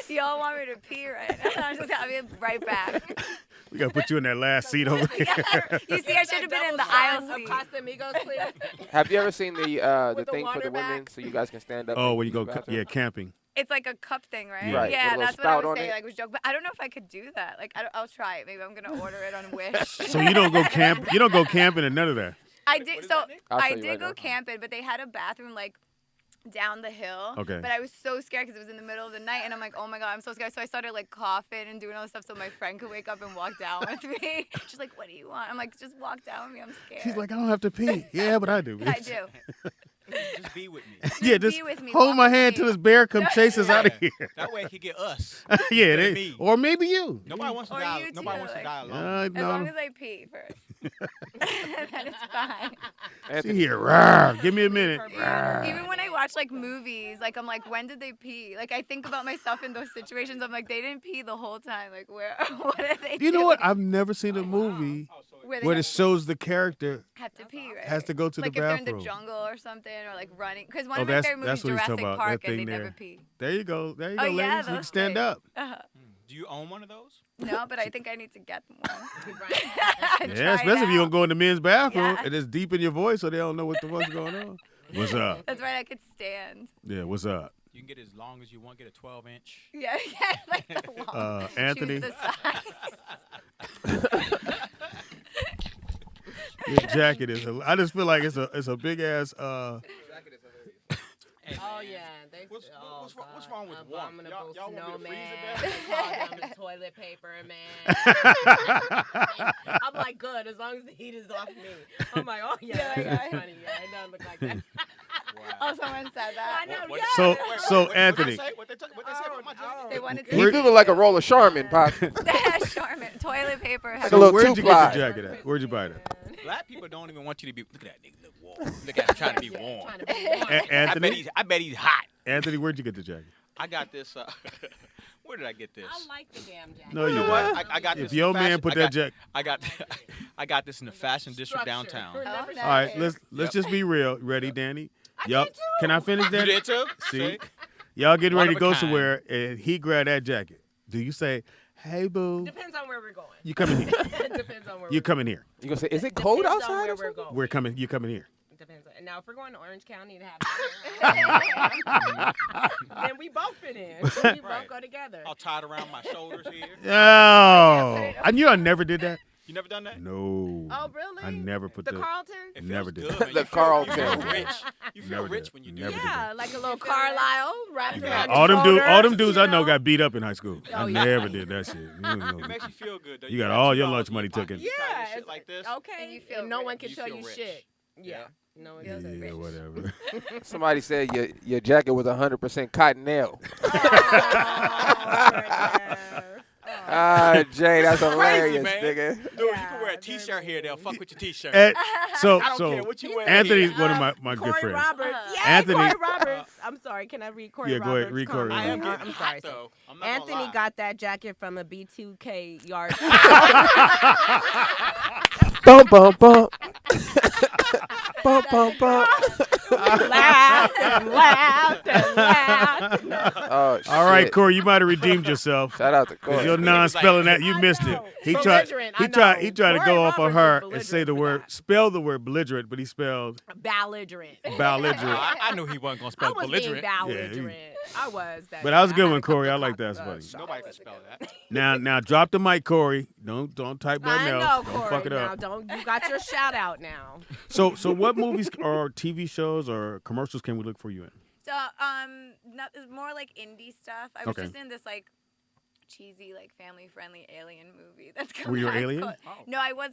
Y'all want me to pee right now? I'm just, I'll be right back. We gotta put you in that last seat over there. You see, I should have been in the aisle seat. Casamigos, please. Have you ever seen the With the thing for water the women back? so you guys can stand up? Oh, and when you use go, the bathroom? yeah, camping. It's like a cup thing, right? Right, Yeah, with a little that's what I spout was on saying. it. Like, was joke, but I don't know if I could do that. Like, I'll try it. Maybe I'm gonna order it on Wish. So you don't go camp. You don't go camping and none of that. I did. So I'll show I you did right go now. camping, but they had a bathroom like down the hill. Okay. But I was so scared because it was in the middle of the night, and I'm like, oh my god, I'm so scared. So I started like coughing and doing all this stuff so my friend could wake up and walk down with me. She's like, what do you want? I'm like, just walk down with me. I'm scared. She's like, I don't have to pee. Yeah, but I do. I do. Just be with me. Yeah, Be just with me, hold walk my with hand me. till this bear come chase us out of here. That way he could get us. Yeah, Than they, me. or maybe you. Nobody wants to Or die. you Nobody too, wants to like- die alone. As long No. as I pee first. Then it's fine. She Anthony, here. Rawr, give me a minute. Even when I watch like movies, like I'm like, when did they pee? Like I think about myself in those situations. I'm like, they didn't pee the whole time. Like where? What are they? You know doing? what? I've never seen a movie Where where they it shows the character have to pee, right? has to go to like the if they're bathroom. in the jungle or something, or like running. Because one Oh, of my that's- favorite that's movies, what he's talking Jurassic about, Park, that and they thing never there. pee. There you go. There you go, Oh, yeah, ladies. You can that's stand great. up. Do you own one of those? No, but I think I need to get one. And Yeah, try it especially if you don't out. go in the men's bathroom Yeah. and it's deep in your voice so they don't know what the fuck's going on. What's up? That's right. I could stand. Yeah, what's up? You can get as long as you want. Get a 12-inch. Yeah, yeah, like the long. Anthony, Choose the size. your jacket is. I just feel like it's a big ass. Oh yeah, they They What's oh, what's God, wrong with warm? abominable Y'all want me to freeze snowman. to death? They call them the toilet paper man. I'm like, good, as long as the heat is off me. I'm like, oh yeah, that's funny. Yeah, it doesn't look like that. Oh, someone said that. I know. What- Yeah. So Anthony, What they say about my jacket? They wanted to. You feel like a roll of Charmin, Pop. Charmin. Toilet paper. Like a little where'd you get the two-ply. jacket at? Where'd you buy that? Black people don't even want you to be. Look at that nigga. Look warm. Look at him trying to be warm. Trying to be warm. Anthony, I bet he's hot. Anthony, where'd you get the jacket? I got this. Where did I get this? I like the damn jacket. No, you You know what? didn't. I got If this. your in man fashion- put I that got- jacket. I got this in the fashion district Structure. downtown. Never nice. All right, knows. let's just be real. Ready, Danny? Yup. did too. Can I finish, You Danny? did too? See? Y'all getting One ready to of a go kind. somewhere, and he grabbed that jacket. Do you say, "Hey, boo, Depends on where we're going. you coming here? Depends on where You we're coming here? You gonna say, is it cold Depends on outside? where or we're something? going. We're coming. You coming here? Depends. Now, if we're going to Orange County to have, then we both fit in. We both Right. go together. All tied around my shoulders here. Oh, I knew I never did that. You never done that? No. Oh, really? I never put The the. Carlton? It Never feels did. good, man. The You feel Carlton. rich. You feel Never rich did. when you do Never that. did that. Yeah, like a little Carlisle wrapped Yeah. around All your them dudes, all them shoulders, dudes you I know got beat up in high school. Oh, I yeah. never did that shit. It makes you feel good. Though. You got got all $2 your in lunch your money pocket, taken. you Yeah, try your shit it's- like this. Okay, And you feel and no one rich. can You tell feel you rich. shit. Yeah. No one Yeah, can tell you whatever. Somebody said your jacket was 100% cottonelle. Ah, Jay, that's Crazy, hilarious, man. nigga. Dude, you Yeah, can wear a very t-shirt here. They'll fuck with your t-shirt. And so I don't so care what you wear. Anthony's here. one of my good Corey friends. Roberts. Yeah, Anthony- Corey Roberts. I'm sorry. Can I read Corey Yeah, Roberts? go ahead, read Corey comment? I am Roberts. getting I'm hot, sorry. though. I'm not gonna Anthony lie. got that jacket from a B2K yard. Bum, bum, bum. Bum, bum, bum. laughed and laughed and laughed. Oh, shit. All right, Corey, you might have redeemed yourself. Shout out to 'Cause Corey. your non-spelling that you I missed it. know. He tried. Belligerent, He I tried. know. He tried to Corey go off on Roberts her is and say the belligerent word, for spell the word belligerent, but he spelled Belligerent. belligerent. I knew he wasn't gonna I spell was being belligerent. belligerent. I was. That But that was a day. good I one, had a couple Corey. I of like that. That's cock- funny. Nobody can spell that. Now, drop the mic, Corey. Don't type I nothing know, else. Corey. Don't fuck it now, up. don't you got your shout out now? So what movies or TV shows or commercials can we look for you in? So, it's more like indie stuff. I was Okay. just in this like cheesy, like family-friendly alien movie that's Were coming you out. an It's alien? called- No, I was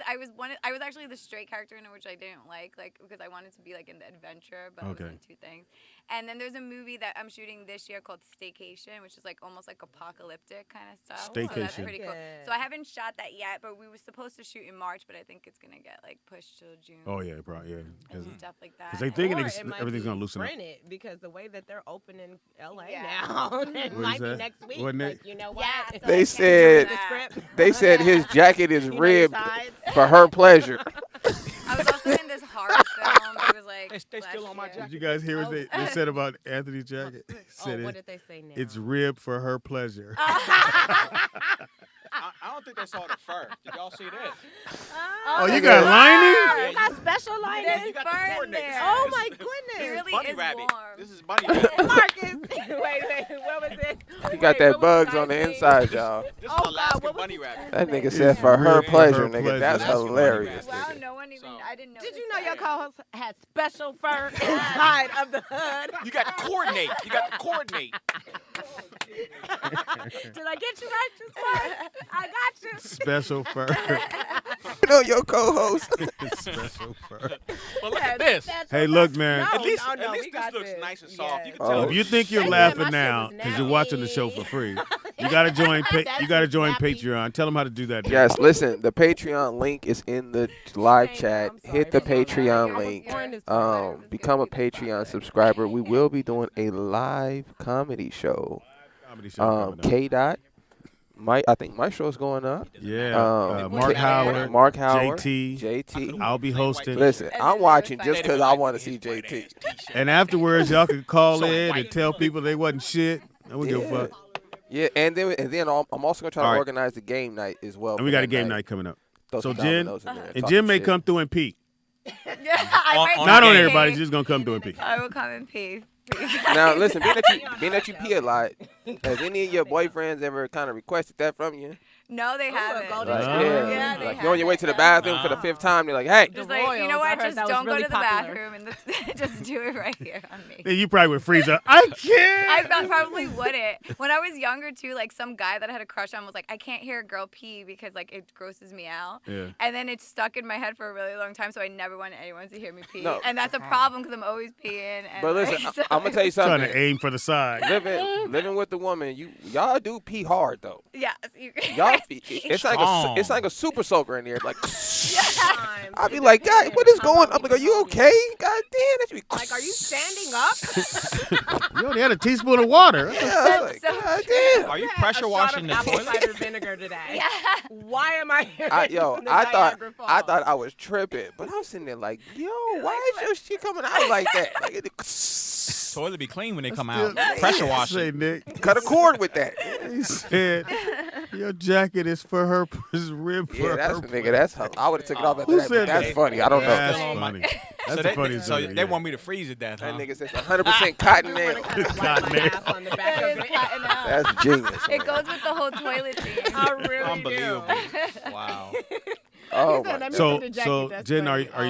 actually the straight character in it, which I didn't like because I wanted to be like in the adventure, but I was Okay. in two things. And then there's a movie that I'm shooting this year called Staycation, which is like almost like apocalyptic kind of stuff. So that's Staycation. pretty cool. So I haven't shot that yet, but we were supposed to shoot in March, but I think it's gonna get like pushed till June. Oh yeah, probably yeah. And stuff like that. Because they thinking Or it's- it might everything's be gonna loosen up. Rented, because the way that they're opening LA Yeah. now, it What might is be that? next week. Wasn't it? Like, you know what? Yeah, so They I can't said- do the that. script. They said his jacket is You know your ribbed sides. for her pleasure. I was also in this horror film. It was like They still last on my year. Did you guys hear what they said about Anthony's jacket? They Oh, said what did they say now? it's ribbed for her pleasure. I don't think they saw it first. Did y'all see that? Oh, you you got got- lining? You got special lining. Yeah, you got the burn coordinates. there. Oh This my is- It goodness. really Bunny is rabbit. warm. This is bunny rabbit. Marcus. wait, what was it? He got Wait, that what was bugs the on the guy's name? inside, y'all. This is Oh, God, Alaskan what was bunny his rabbit. That nigga It's said for her ribbed for pleasure, her nigga. pleasure. That's That's what hilarious. Wow, nigga. no one even. So- I didn't know. Did this you know your that. co-host had special fur inside of the hood? You got to coordinate. You got to coordinate. Did I get you right this time? I got you. Special fur. You know your co-host. Special fur. But look at this. Hey, look, man. No, At least, no, at no, least we this got looks this. nice and soft. You can Oh. tell. If you think you're They said laughing my shit now was because you're watching the show for nappy. free, you gotta join. That's You gotta join nappy. Patreon. Tell them how to do that. Yes, listen, the Patreon link is in the live Thank you, chat. I'm sorry Hit the for that. Patreon I was link. born this Become a Patreon subscriber. We will be doing a live comedy show. Comedy show coming up. K Dot. I think my show's going up. Yeah. Mark K- Howard. Mark Howard. JT. JT. I'll be hosting. Listen, And I'm then watching they just would because I want to see JT. And afterwards, y'all can call So in white. and tell people they wasn't shit. I don't give a fuck. Yeah, and then I'm also gonna try All to right. organize the game night as well. And we got a game night coming up. Throw So some Jen, dominoes in there and talk Jim some may shit. come through and pee. Yeah, I might On Not the on game. everybody, just gonna come through and pee. I will come and pee. Now listen, being that you pee a lot, has any of your boyfriends ever kind of requested that from you? No, they haven't. golden Like, shower. Yeah, they like you're on your way to the haven't. bathroom for the 5th time. They're like, hey, Just The like, you Royals, know I what? heard Just that was don't go really to the popular. bathroom and just do it right here on me. Then you probably would freeze up. I can't. I probably wouldn't. When I was younger too, like some guy that I had a crush on was like, I can't hear a girl pee because like it grosses me out. Yeah. And then it stuck in my head for a really long time, so I never wanted anyone to hear me pee. No. And that's a problem because I'm always peeing. And but listen, like, so I'm gonna tell you Trying something. to aim for the side. Living with the woman, y'all do pee hard though. Yeah. Y'all pee. It's like a super soaker in there. Like, Sometimes. I'd be like, God, what is going? I'm like, are you okay? God damn, that should be. Like, are you standing up? You only had a teaspoon of water. Yeah, I was like, so God damn. Are you I had pressure a washing the shot of apple toilet? cider vinegar today. Yeah. Why am I here? I Niagara Falls? thought I was tripping, but I was sitting there like, yo, why is your shit coming out like that? Like, Toilet be clean when they come out. Pressure Say, washing. Nick. cut a cord with that. He said, your jacket is for her rib for Yeah, that's her. nigga. That's how I would have took it off after Who that. said But that's that? funny. I don't know. That's Still on my- funny. That's So the funniest so thing. they want me to freeze to death, huh? That nigga says 100% cotton You wanna nail. kinda wipe Cotton my nail. ass on the back That of is it. cotton out. That's genius. It goes with the whole toilet thing. I really Unbelievable. do. Wow. Oh He said, my "Let me God. put the jacket." So That's Jen, funny. are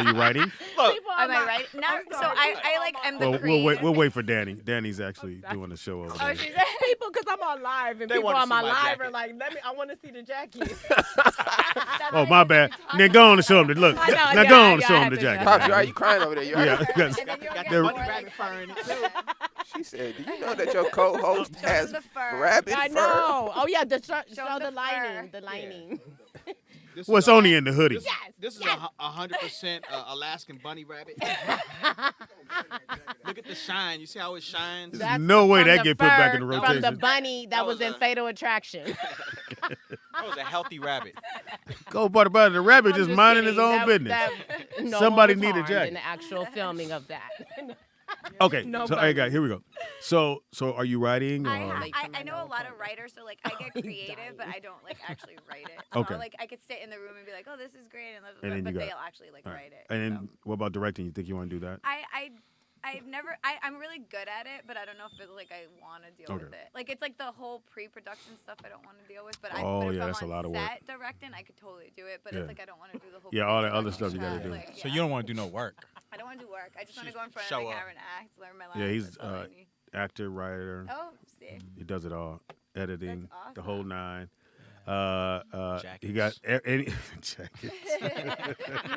you writing? Look, People Am are I like, right? No. I'm So sorry. I like am the Well, creative. we'll wait for Danny. Danny's actually doing the show over Oh, there. she's People, because I'm on live, and They people wanna on my see my live jacket. are like, I want to see the jacket. Oh, my bad. Then go on and show him the look. I know, Now yeah, go on and yeah, show I him had the to jacket. Pops, you are you crying over there? You all Yeah, right? because And then you'll get they're- more bunny like rabbit fur in it too. She said, "Do you know that your co-host has the fur. rabbit I fur?" know. Oh yeah, show Show the the lining. fur. The lining. This well, is it's a- only in the hoodie. This is 100% Alaskan bunny rabbit. Look at the shine. You see how it shines? There's no way from that the get put back in the fur From the rotation. bunny that was in was a- Fatal Attraction. That was a healthy rabbit. Go part about it. The rabbit I'm just minding his kidding. own That- business. no Somebody one was need a harmed jacket. in the actual filming of that. Okay, No so hey guys, here we go. So are you writing? I, Or? I know a lot of writers, so like I get creative, but I don't like actually write it. Okay. So, like I could sit in the room and be like, oh, this is great, and And then but you got- they'll actually like All right. write it. And so. then what about directing? You think you want to do that? I've never. I'm really good at it, but I don't know if it's like I want to deal Okay. with it. Like it's like the whole pre-production stuff I don't want to deal with. But Oh, but if yeah, I'm that's a on lot of work. set directing, I could totally do it. But Yeah. it's like I don't want to do the whole. Yeah, all that other pre-production stuff you gotta stuff, do. like, So yeah. you don't want to do no work. I don't want to do work. I just want to Just go in front show of the up. camera and act, learn my lines. Yeah, he's That's all I need. actor, writer. Oh, see. He does it all. Editing, That's the whole awesome. nine. He got any jackets.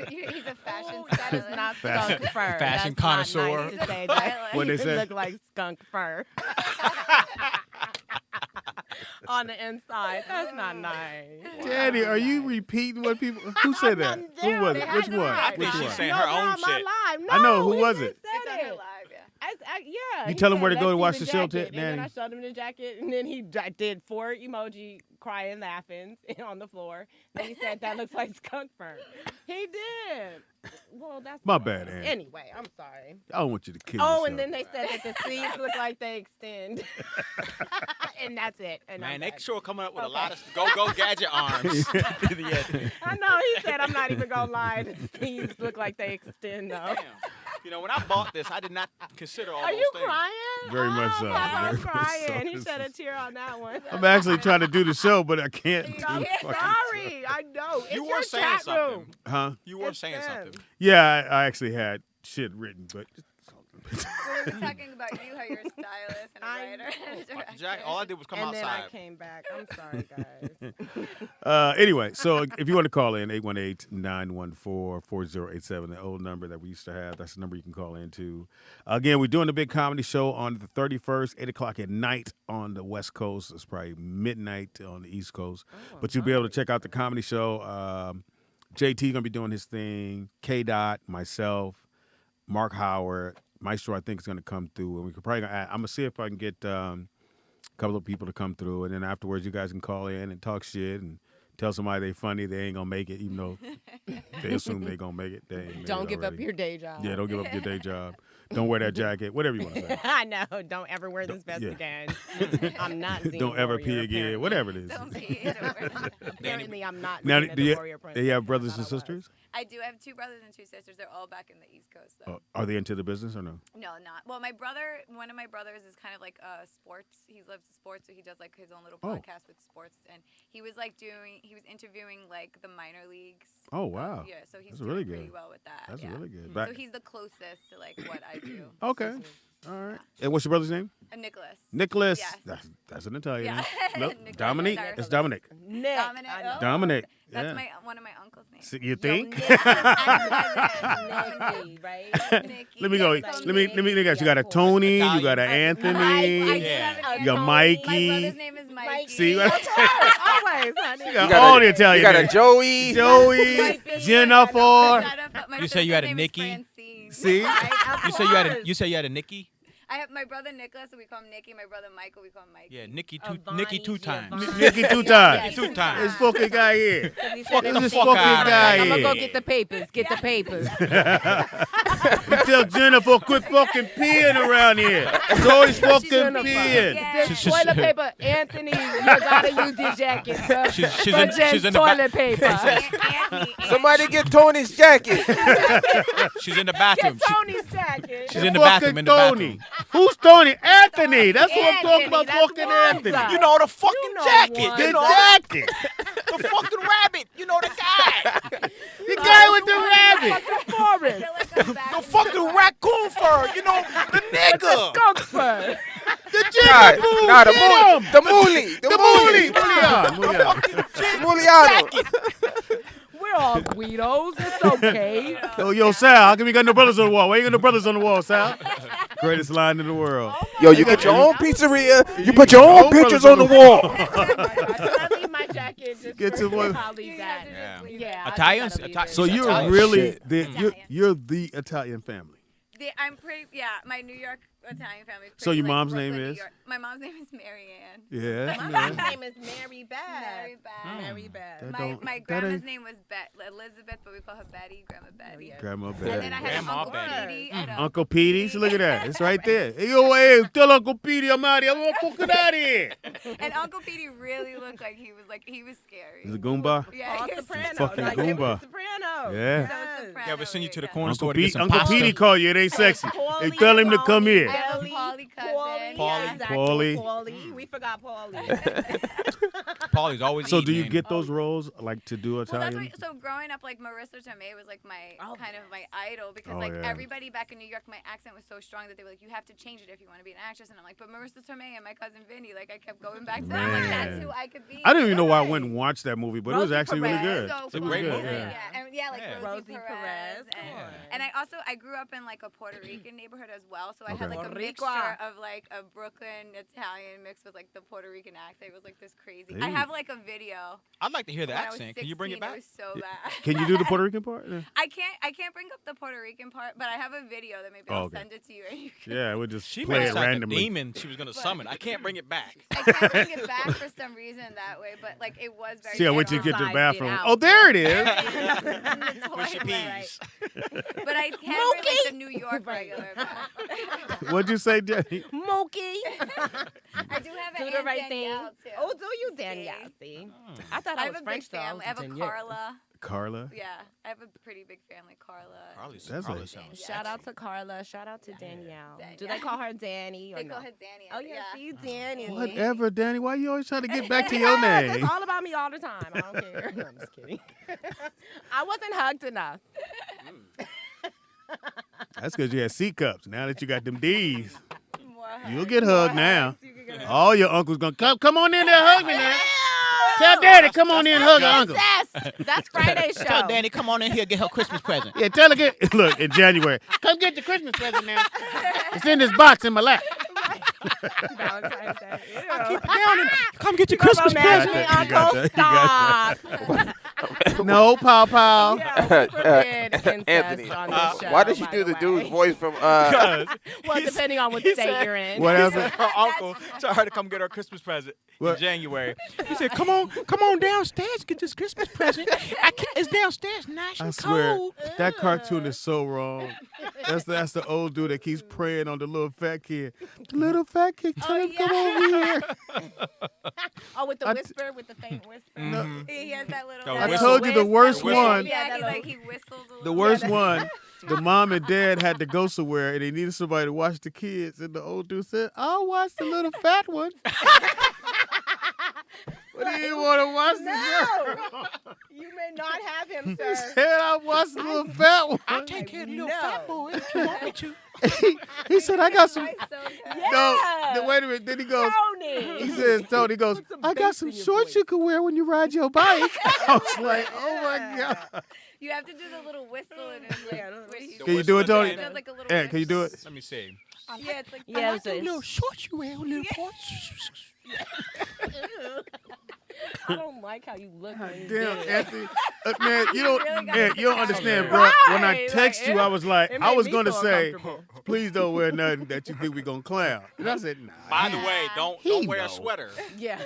He's a fashion That is stylist. not Fashion- skunk fur. fashion That's not connoisseur. nice to say that. What'd they It say? look like skunk fur. On the inside. That's not nice. Danny, are you repeating what people? Who said that? Who was it? Which one? I Which think she's one? saying No, her they're own on my shit. live. I know, No, who he was just it? said It's on her it. live, yeah. Yeah. You he tell him said, where to go "Let's to see watch the show, jacket." Danny? And then I showed him the jacket, and then he did 4 emoji crying, laughing on the floor. And he said, "That looks like skunk fur." He did. Well, that's My not bad, nice. Ann. Anyway, I'm sorry. I don't want you to kill Oh, yourself. and then they said that the sleeves look like they extend. And that's it. And Man, I'm they done. sure coming up with a Okay. lot of go gadget arms. Yeah. I know. He said, I'm not even going to lie. The sleeves look like they extend, though. Damn. You know, when I bought this, I did not consider all Are those you things. crying? Very much so. Papa, I'm Very much so. crying. He This shed a is- tear on that one. I'm actually trying to do the show, but I can't do I'm the fucking sorry. I know. It's You your were saying chat something. room. show. Huh? You were It's saying them. something. Yeah, I actually had shit written, but We were talking about you, how you're a stylist and a I writer. and a Jack, director. all I did was come And then I outside. came back. I'm sorry, guys. Anyway, so if you want to call in, 818-914-4087, the old number that we used to have. That's the number you can call in to. Again, we're doing the big comedy show on the 31st, 8 o'clock at night on the West Coast. It's probably midnight on the East Coast. But you'll be able to check out the comedy show. JT going to be doing his thing. K-Dot, myself, Mark Howard, Maestro, I think is going to come through. And we could probably, I'm going to see if I can get a couple of people to come through. And then afterwards, you guys can call in and talk shit and tell somebody they funny, they ain't gonna make it, even though they assume they gonna make it. They ain't made Don't it give up already. your day job. Yeah, don't give up your day job. Don't wear that jacket. Whatever you want to say. I know. Don't ever wear this vest yeah. again. I'm not Xena Don't ever Warrior, pee again. apparently. Whatever it is. Don't be. Don't worry. Apparently, I'm not Now, Xena do the you, Warrior Princess. they have I brothers thought and I was. sisters? I do have 2 brothers and 2 sisters. They're all back in the East Coast, though. Are they into the business or no? No, not. Well, one of my brothers is kind of like sports. He loves sports, so he does like his own little podcast with sports. And he was like he was interviewing like the minor leagues. Oh, wow. Yeah, so he's That's doing really pretty good. well with that. That's yeah. really good. So Back, he's the closest to like what I do. okay. All right. And what's your brother's name? Nicholas. Nicholas. Yes. That's an Italian Yeah. name. Nope. Nicholas Dominique. Nicholas. It's Dominic. Nick. Dominic. I know. Oh, Dominic. That's Yeah. one of my uncle's names. So you think? Nicky, right? Nicky. Let me go. Yeah, Let we me call let me guess. You got a Tony. You got an I Anthony. do Yeah. have an You got Anthony. Mikey. My brother's name is Mikey. See, Always, honey. you got got all a- the Italian You got a names. Joey. Joey, My sister- Jennifer. My You say you had a sister's name is Nikki? Francine. See? You say you had a Nikki? I have my brother Nicholas, so we call him Nicky. My brother Michael, we call him Mikey. Yeah, Nikki Avani, 2 times. Giovanni. Nicky 2 times. Yeah, Two times. This fucking guy here. Fuck this fucking guy I'm gonna go here. get the papers. Get the papers. You tell Jennifer quit fucking peeing around here. She's always fucking Jennifer. peeing. Yeah. This toilet paper, Anthony, you gotta use your jacket. She's in the toilet paper. Anthony. Somebody get Tony's jacket. She's in the bathroom. Get Tony's jacket. She's in the Fucking bathroom. In the Tony. bathroom. Who's Tony? Anthony. That's what I'm talking Anthony, about. that's Fucking Wanza. Anthony. You know the fucking You know jacket. one. The You know jacket. the fucking rabbit. You know the guy. The guy with the rabbit. Forest. The fucking raccoon fur. You know the nigga. Skunk fur. The Nah, jigaboo. nah, the Get him. Mooly. The Mooly. Mulian. Muliano. We're all Guidos. It's okay. Yo, Sal, how come you got no brothers on the wall? Why you got no brothers on the wall, Sal? Greatest line in the world. Yo, you get your own pizzeria. You put your own pictures on the wall. I leave my jacket. Just Get to one. I'll leave that. Yeah. Yeah. I just Italians- gotta leave Ita- it. So you're Italian really shit. you're the Italian family. I'm pretty, my New York Italian family. So your mom's name is? My mom's name is Mary Ann. Yeah. My yeah. mom's name is Mary Beth. Mary Beth. Mary Beth. That My don't- grandma's ain't- name was Elizabeth, but we call her Betty, Grandma Betty. yeah. Grandma And then I Betty. had Grandma Uncle Betty. Petey. I had Uncle Petey. So look at that. It's right there. Hey, yo, hey, tell Uncle Petey I'm out here. I'm fucking out of here. And Uncle Petey really looked like he was scary. Is it Goomba? Yeah, All he was soprano. fucking like, it was Goomba. soprano. Yeah. so soprano, You ever send you to the yeah. corner Uncle, store to get some Uncle pasta? Petey call you. It ain't sexy. Hey, tell him to come here. I have a Paulie cousin. Paulie. Exactly. Paulie. Paulie. We forgot Paulie. Paulie's always So eating, do you man. get those roles like to do Well, that's Italian? why, so growing up, like Marissa Tomei was like my kind of my idol because Oh, like yeah. everybody back in New York, my accent was so strong that they were like, you have to change it if you want to be an actress. And I'm like, but Marissa Tomei and my cousin Vinny, like I kept going back to that. I'm like, that's Man. who I could be. I didn't even know why I went and watched that movie, but it was Rosie actually really Perez. good. So It was great good. movie. Yeah. Like Yeah. Rosie Rosie Perez. Perez. And I grew up in like a Puerto Rican neighborhood as well, so I had Okay. like a Boricua. mixture of like a Brooklyn Italian mixed with like the Puerto Rican accent. It was like this crazy. I Hey. have like a video. I'd like to hear the when I was accent. Can you bring it 16, back? It was so bad. Can you do the Puerto Rican part? Yeah. I can't bring up the Puerto Rican part, but I have a video that maybe I'll okay. send it to you and you can. Yeah, we'll just She play makes it like randomly. a demon she was gonna summon. I can't bring it back. I can't bring it back for some reason that way, but like it was very. See, I went to get to the Exercised it bathroom. out. Oh, there it is. When she pees. But I can't bring like the New York Right. regular back. What'd you say, Jenny? Mookie. I do have Do an the Aunt right thing. Danielle too. Oh, do you, Danielle? See? I thought I I have was a French, big though. I family. was I have a Virginia. Carla. Carla. Yeah, I have a pretty big family, Carla. Carly's That's Carly a- sounds Shout out to Carla. Shout out to Danielle. Dan- Do they call her Danny or They no? call her Danny. Oh, yeah, see, Danny. Whatever, Danny. Why you always trying to get back to your Yes, name? it's all about me all the time. I don't care. No, I'm just kidding. I wasn't hugged enough. That's because you had C cups. Now that you got them D's, More you'll get hugged now. You can get All your uncles gonna come on in there, hug me now. Tell Daddy, come on in and hug her uncle. Incest. That's Friday's show. Tell Danny, come on in here, get her Christmas present. Yeah, tell her get look in January. Come get your Christmas present now. It's in this box in my lap. Valentine's Day. Come get your Come Christmas on, present. me, You got Uncle. that, you got Stop. No, Pow Pow. Yeah, we forget incest Anthony, on this show. why did you by do the way. dude's voice from? Well, depending on what state you're in. What happened? Her uncle told her to come get her Christmas present What? in January. He said, come on downstairs and get this Christmas present. It's downstairs, nice I and swear, cold. that cartoon is so wrong. That's the old dude that keeps praying on the little fat kid. The little fat kid, tell him come over here. Oh, with the I- whisper, with the faint whisper. He has that little. The I whistle. told you the worst whistle. one. Yeah, Yeah, he whistles a little. The worst one. The mom and dad had to go somewhere and they needed somebody to watch the kids. And the old dude said, I'll watch the little fat one. But he didn't want to watch the girl. You may not have him, He sir. said, I'll watch the little fat one. I'll take care of the little fat boy if you want me to. He said, I got some. So good. No, wait a minute. Then he goes, Tony. he says, Tony goes, Put some I got bass some in your shorts voice. you can wear when you ride your bike. I was like, oh my God. You have to do the little whistle and it's like, when he Can you do it, Tony? He does like a little. Ed, can you do it? Let me see. Yeah, it's like. Yeah, it's shorts you wear, little boy. I don't like how you look when you Damn, did it. Anthony. Man, you don't, really gotta Ed, you don't get understand, out. bro. When I Right, text like, you, I was like, it I made was me going to feel say, uncomfortable. please don't wear nothing that you think we're going to clown. And I said, nah. By the way, don't wear know. a sweater. Yeah.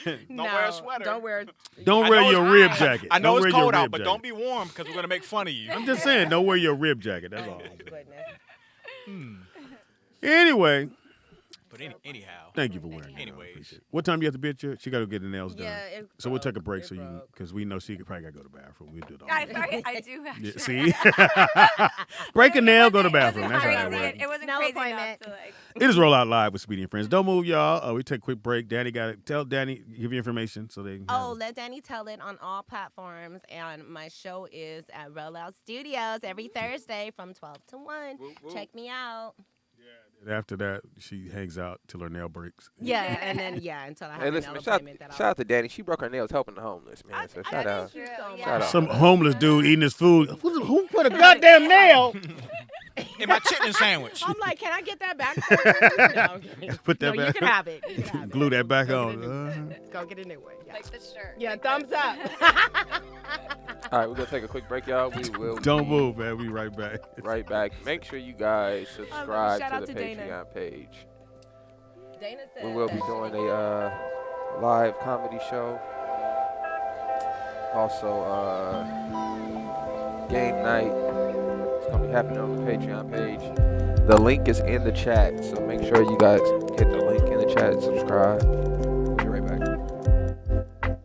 Don't wear a sweater. Don't wear. Don't I wear know your it's- rib jacket. I know Don't it's wear your cold out, rib but jacket. don't be warm because we're going to make fun of you. I'm just saying, don't wear your rib jacket. That's all. Goodness. Anyway, But anyhow. thank you for wearing it. I Anyways. appreciate it. What time you have to be at church? She got to get the nails done. Yeah, it So we'll take a broke. break It so you broke. because we know she could probably got to go to the bathroom. We'll do it all. I do actually. Yeah, see? Break a nail, go to the bathroom. That's how that crazy. works. It wasn't Nail crazy appointment. enough to like. It is Roll Out Live with Speedy and Friends. Don't move, y'all. We take a quick break. Danny got it. Tell Danny, give you information so they can. Oh, let Danny tell it on all platforms. And my show is at Rollout Studios every Thursday from 12 to 1. Check me out. And after that, she hangs out till her nail breaks. Yeah, and then, until I have Hey, a listen, nail man, shout appointment that shout out to Danny. She broke her nails helping the homeless, man. So shout out. True, so yeah. Shout out. Some homeless dude eating his food. Who put a goddamn nail? In my chicken sandwich. I'm like, can I get that back? For you? No, I'm kidding. Put that No, back. you can have it. You can have it. Glue that back Go on. get a new one. Go get a new one. Yeah, Like the shirt. yeah like thumbs this. up. All right, we're gonna take a quick break, y'all. We will Don't be move, man. We right back. right back. Make sure you guys subscribe shout to out the to Dana. Patreon page. Dana said We will be that doing a live comedy show. Also, game night. It's gonna be happening on the Patreon page. The link is in the chat, so make sure you guys hit the link in the chat and subscribe. We'll be right back.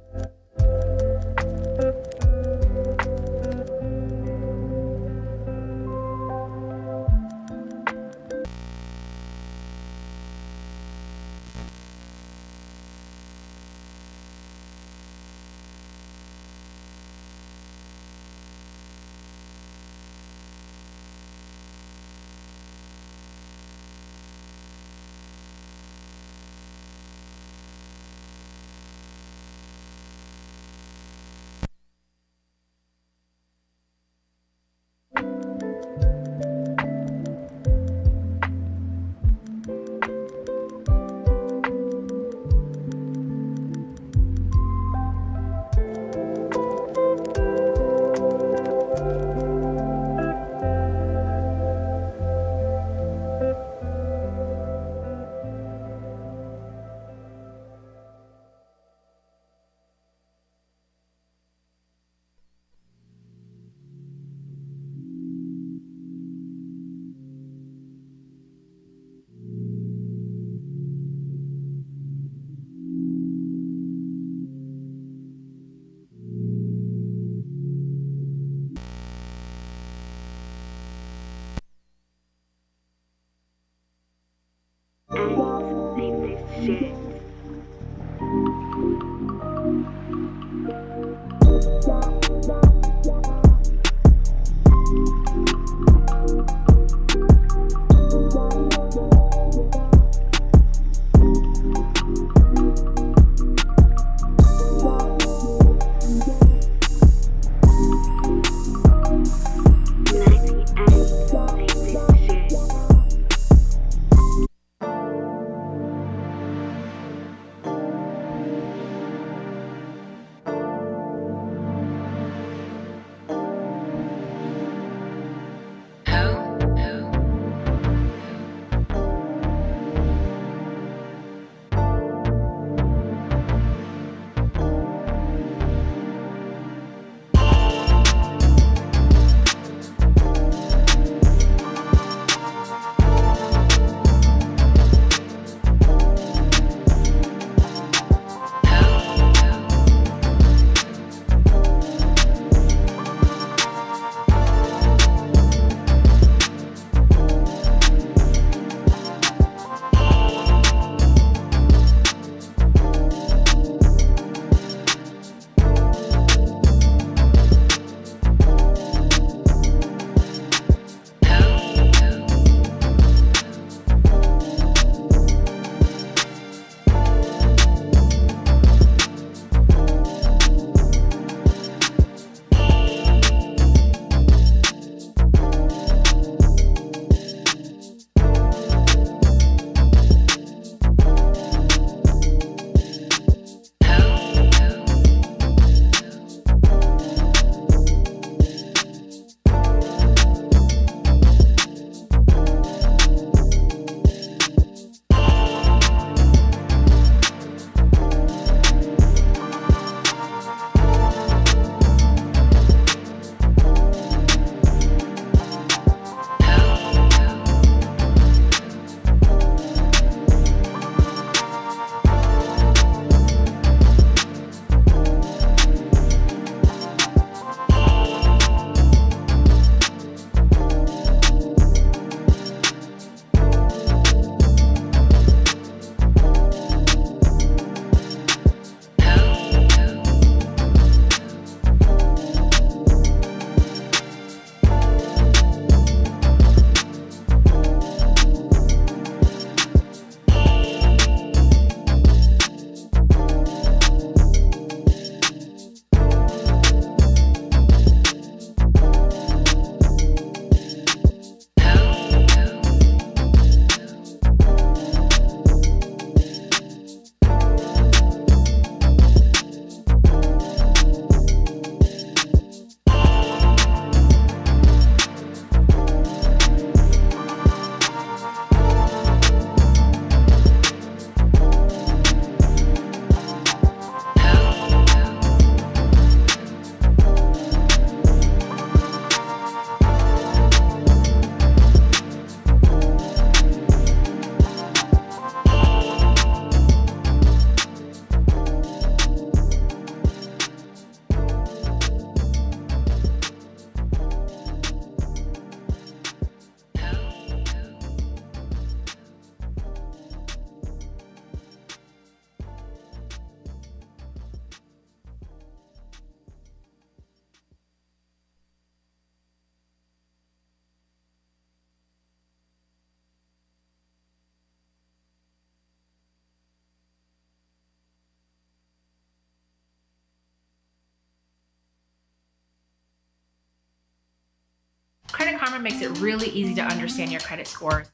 Karma makes it really easy to understand your credit score.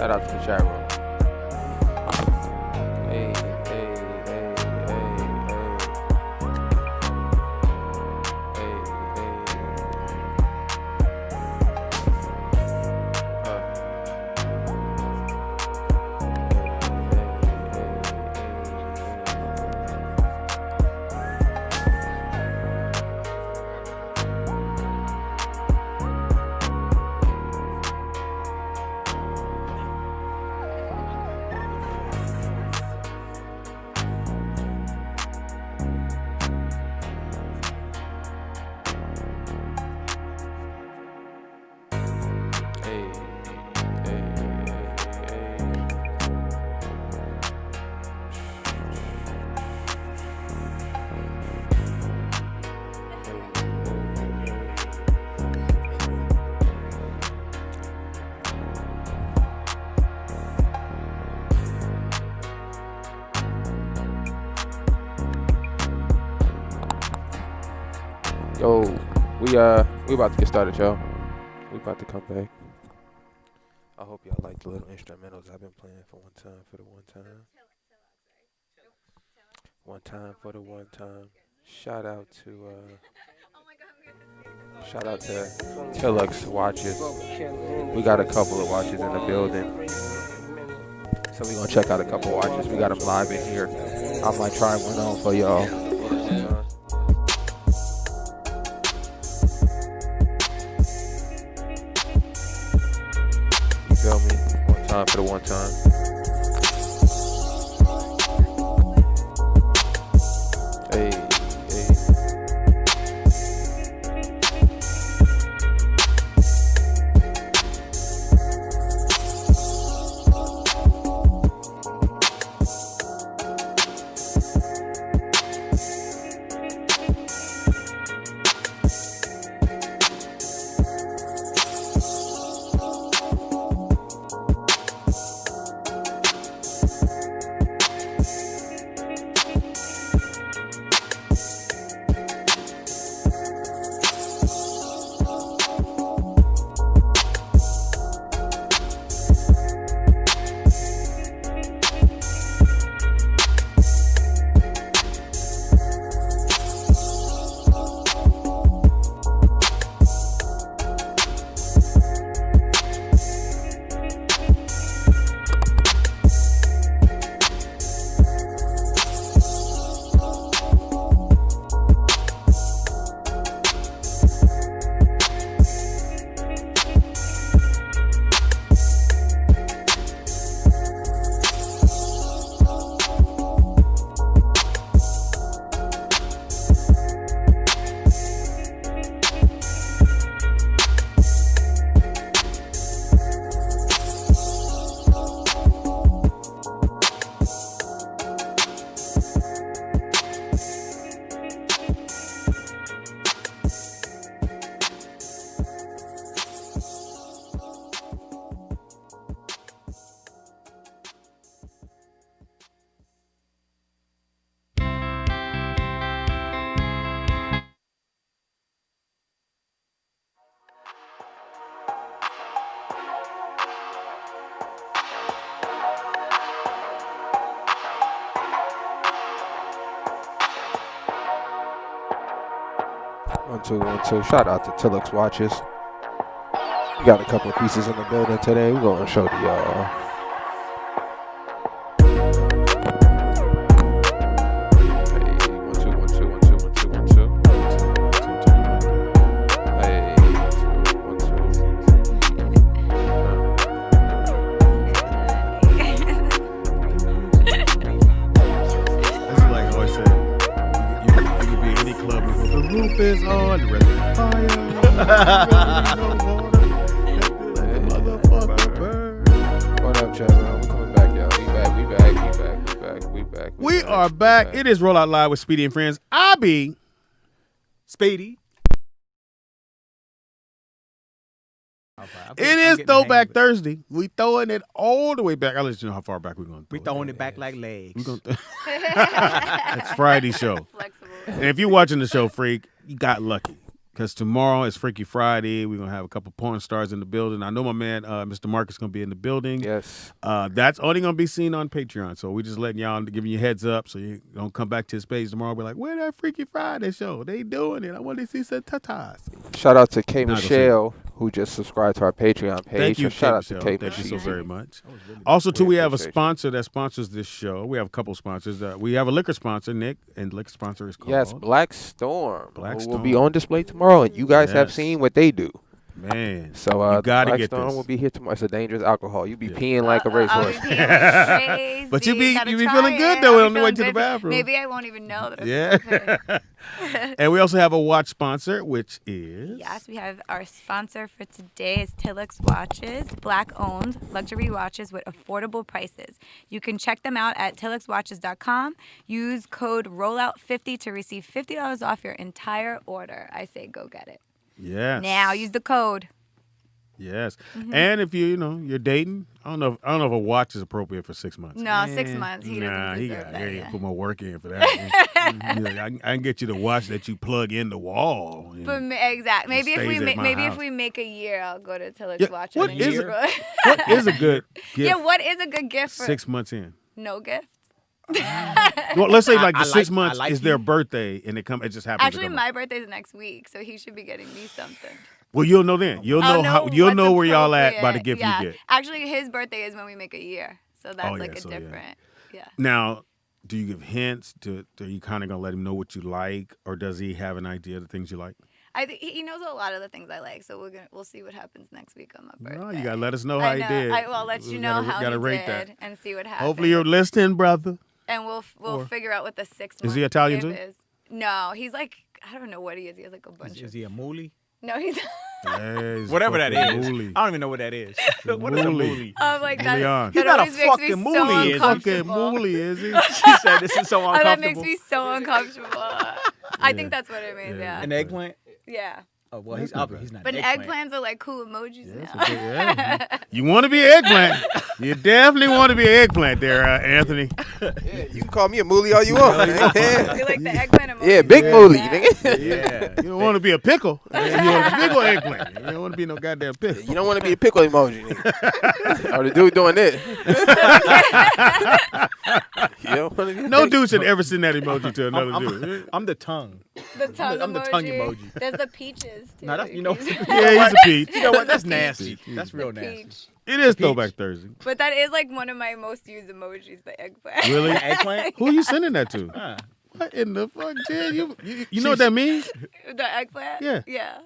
Shout out to the chat room. Hey, hey, hey, Yo, we about to get started, y'all. We about to come back. I hope y'all like the little instrumentals I've been playing for one time for the one time. One time for the one time. Shout out to Tillux watches. We got a couple of watches in the building. So we gonna check out a couple of watches. We got them live in here. I might try one on for y'all. You feel me? One time for the one time. Hey, hey. One, two. Shout out to Tillux watches. We got a couple of pieces in the building today. We're gonna show to y'all. Is on the rest of fire. What up, Trevor? We coming back, y'all. We back. We are back. It is Roll Out Live with Speedy and Friends. I be Speedy. It is Throwback Thursday. We throwing it all the way back. I'll let you know how far back we're going. We throwing it back like legs. It's Friday show. Flexible. And if you're watching the show, freak, you got lucky. because tomorrow is Freaky Friday. We're going to have a couple porn stars in the building. I know my man, Mr. Marcus, going to be in the building. Yes. That's only going to be seen on Patreon. So we're just letting y'all, giving you heads up so you don't come back to his page tomorrow and be like, where that Freaky Friday show? They doing it. I want to see some tatas. Shout out to K. Not gonna Michelle, who just subscribed to our Patreon page. Thank you, So shout out Kate to K. Michelle. Thank you so Michelle. very much. Also, too, we have a appreciate you. sponsor that sponsors this show. We have a couple sponsors. We have a liquor sponsor, Nick, and the liquor sponsor is called Yes, Black Storm. Black who Storm. will be on display tomorrow, and you guys have Yes. seen what they do. Man. So you gotta Black get Storm this. will be here tomorrow. It's a dangerous alcohol. You be Yeah. peeing like a I'll be racehorse. peeing crazy. But you be Gotta feeling try good it. though I'll on be the way to feeling the good. bathroom. Maybe I won't even know that it's Yeah. okay. And we also have a watch sponsor, which is Yes, we have our sponsor for today is Tilex Watches, black-owned luxury watches with affordable prices. You can check them out at tilexwatches.com. Use code ROLLOUT50 to receive $50 off your entire order. I say go get it. Yes. Now use the code. Yes. Mm-hmm. And if you're dating, I don't know if a watch is appropriate for 6 months. No, 6 months. He Nah, doesn't he deserve got that. to Yeah. put more work in for that. I can get you the watch that you plug in the wall. you know. But exactly. Maybe if stays we at my maybe house. if we make a year, I'll go to Tilex Yeah, Watches. what and is use it? it? What is a good gift? Yeah, what is a good gift for 6 months in. no gift? Well, let's say like the I 6 like- months I like is their you. birthday, and it just happens. Actually, to come my up. birthday's next week, so he should be getting me something. Well, you'll know then. You'll I'll know you'll what's know where y'all at by the appropriate. gift Yeah. you get. Actually, his birthday is when we make a year, so that's Oh, like yeah, a so, yeah. different. Yeah. Now, do you give hints? Are you kind of gonna let him know what you like, or does he have an idea of the things you like? I think he knows a lot of the things I like, so we'll see what happens next week on my birthday. No, you gotta let us know how I he know. did. I'll let you We know how gotta he rate did that. and see what happens. Hopefully you're listening, brother. And we'll Or- figure out what the 6 Is month he Italian gift too? is. No, he's like I don't know what he is. He has like a bunch Is of. he a moolie? No, he's. Yes, Whatever that fucking is. moolie. I don't even know what that is. What is a Moolie. moolie? I'm like that. Leon. He's That not a always makes me fucking so moolie, is he? Fucking uncomfortable. moolie, is he? She said this is so Oh, that makes uncomfortable. me so uncomfortable. I think that's what it means. Yeah. Yeah. An eggplant? Yeah. Oh, well, That's he's not obviously he's not But an eggplants are like cool emojis Yeah, now. that's a good- yeah. You want to be an eggplant? You definitely want to be an eggplant, there, Anthony. Yeah, you can call me a moolie all you want. man. You like the eggplant emojis? Yeah, big Yeah. moolie, Yeah. nigga. Yeah. You don't want to be a pickle. You want a pickle eggplant. You don't want to be no goddamn pickle. You don't want to be a pickle emoji, nigga. Or the dude doing this. You don't want to be No dude should ever send that emoji to another dude. I'm the tongue. The tongue I'm the emoji. tongue emoji. There's the peaches too. No, that's you know. Yeah, he's a peach. You know what? That's Peach. nasty. Peach. That's real The nasty. peach. It is Peach. Throwback Thursday. But that is like one of my most used emojis, the eggplant. Really? Eggplant? Who you sending that to? Huh. What in the fuck, Jen? You know what that means? The eggplant? Yeah. Yeah.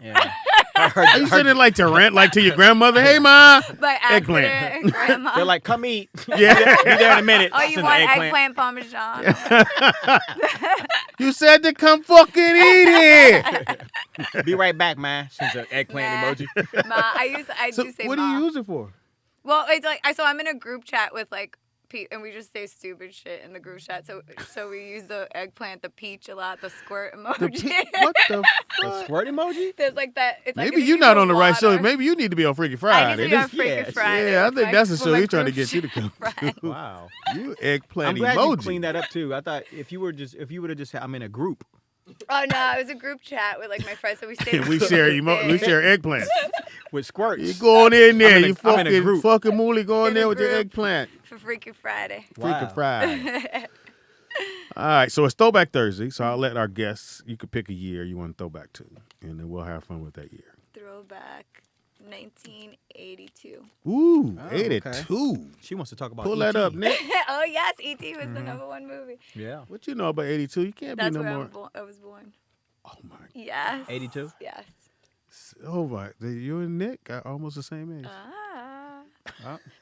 Yeah. Are you sending it like to rent, like to your grandmother? Hey, ma. By Eggplant. accident, grandma. They're like, come eat. Yeah. Be there in a minute. oh, you Send the want eggplant parmesan? You said to come fucking eat it. Be right back, man. Sends an eggplant Nah. emoji. Ma, I So do say what do ma. you use it for? Well, it's like so I'm in a group chat with like and we just say stupid shit in the group chat. So we use the eggplant, the peach a lot, the squirt emoji. What the A fuck? squirt emoji? There's like that. It's like Maybe if you're you not use on the right show. water- Maybe you need to be on Freaky I Friday. need to be on This- Freaky yes, Friday. yeah, I with think my- that's the with show my he's trying to group get you to come friends. to. Wow. You eggplant I'm glad emoji. you cleaned that up too. I thought if you would have just said I'm in a group. Oh no, it was a group chat with like my friends, so we stayed. And we share eggplants. With squirts. You going in there, I'm in you a- I'm in a fucking group. fucking moolie going In there a with your group. eggplant. for Freaky Friday. Freaking Wow. fried. All right, so it's Throwback Thursday. So I'll let our guests. You could pick a year you want to throw back to, and then we'll have fun with that year. Throwback, 1982. Ooh, Oh, 82. She wants to talk about Pull that E.T. up, Nick. Oh yes, E.T. was the #1 movie. Yeah. What you know about 82? You can't That's be no where more. I was born. Oh my. Yes. 82? Yes. Oh my. You and Nick are almost the same age. Oh.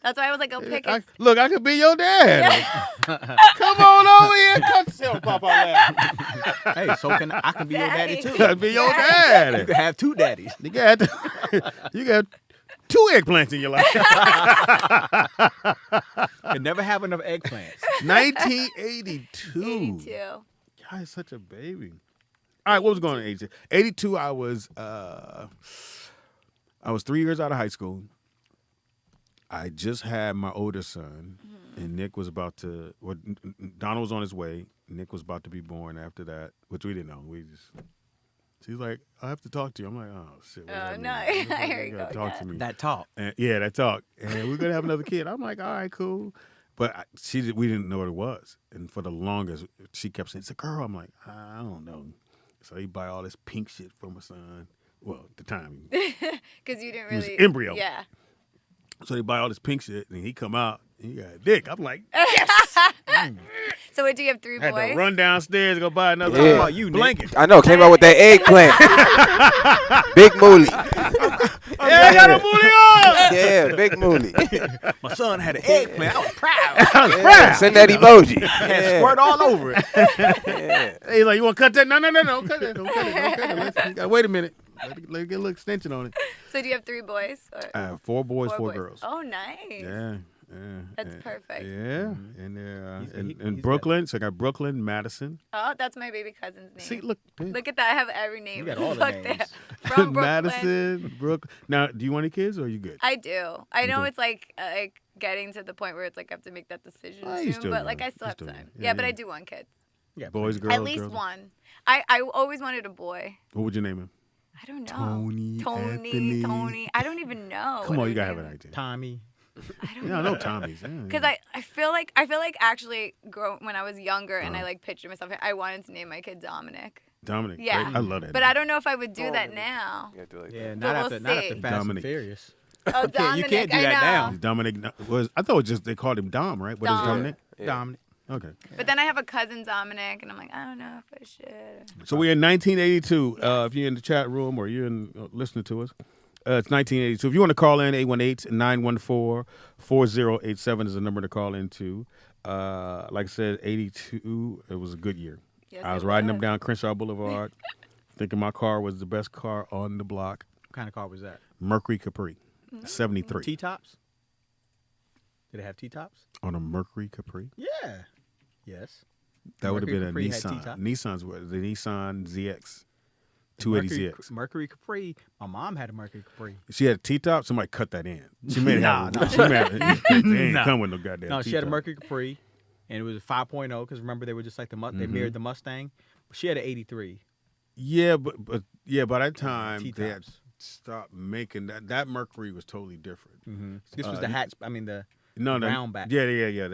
That's why I was like, I'll pick it. Look, I could be your dad. Come on over here. Cut yourself, Papa. Laugh. Hey, so I can be your daddy too. I could be your You dad. can have two daddies. You got two eggplants in your life. Can never have enough eggplants. 1982. 82. God, such a baby. All right, what was going on in 82? 82, I was 3 years out of high school. I just had my older son, and Nick was about to. Well, Donald was on his way. Nick was about to be born after that, which we didn't know. We just She's like, I have to talk to you. I'm like, oh shit. what does Oh, that no. mean? Here you gotta go, talk yeah. to me. That talk. And, yeah, that talk. And we're gonna have another kid. I'm like, all right, cool. But we didn't know what it was. And for the longest, she kept saying, it's a girl. I'm like, I don't know. So he buy all this pink shit for my son. Well, at the time. Because you didn't He was really. embryo. Yeah. So they buy all this pink shit, and he come out, and he got a dick. I'm like, So what, do you have 3 I had boys? to run downstairs and go buy another Yeah. blanket. I know. Came out with that eggplant. Big moolie. Yeah, I got a booty on. Yeah, big moolie. My son had an eggplant. I was proud. Yeah, send that emoji. Had Yeah. squirt all over it. Yeah. He's like, you want to cut that? No, don't cut it. Don't cut it. Don't cut it. Wait a minute. Let it get a little extension on it. So do you have 3 boys? Or? I have 4 boys, 4 boys. girls. Oh, nice. Yeah. That's perfect. Yeah, and He's in got Brooklyn, so I got Brooklyn, Madison. Oh, that's my baby cousin's name. See, look, Look at that. I have every name. You got all the Look names. there. From Brooklyn. Madison, Brooklyn. Now, do you want any kids or are you good? I do. I You know do? it's like getting to the point where it's like I have to make that decision Oh, you soon, still but young. like I still You have still time. young. Yeah, Yeah, but yeah. I do want kids. Yeah, Boys, girls, At least girls? one. I always wanted a boy. What would you name him? I don't know. Tony, Anthony. Tony. I don't even know. Come What on, do you we gotta have name an him? idea. Tommy. I don't Yeah, I know. know Tommy's. Yeah, Because yeah. I feel like actually when I was younger and I like pictured myself, I wanted to name my kid Dominic. Dominic. Yeah. great. I love that. But name. I don't know if I would do that now. Yeah, do like Yeah, that. not we'll after not see. after Fast Dominic. and Furious. Oh, You Dominic. can't do I that know. now. Dominic was. I thought it just they called him Dom, right? What is Dom. Dominic? Yeah. Dominic. Okay. But then I have a cousin Dominic, and I'm like, I don't know if I should. So we're in 1982. If you're in the chat room or you're listening to us, it's 1982. If you want to call in, 818-914-4087 is the number to call into. Like I said, 82, it was a good year. Yes, I was it riding was. up down Crenshaw Boulevard, thinking my car was the best car on the block. What kind of car was that? Mercury Capri, 73. T-tops? Did it have T-tops? On a Mercury Capri? Yeah. Yes. That would have Mercury been a Capri had Nissan. T-top. Nissan's what? The Nissan ZX. 280ZX. Mercury Capri. My mom had a Mercury Capri. She had a T-top. Somebody cut that in. She made it Nah, have nah. She made it. They ain't Nah. come with no goddamn No, she had a T-top. Mercury Capri, and it was a 5.0 because remember they were just like they mirrored the Mustang. But she had an 83. Yeah, but by that time they had T-tops. stopped making that. That Mercury was totally different. This was the hatch. I mean the No, round back. Yeah.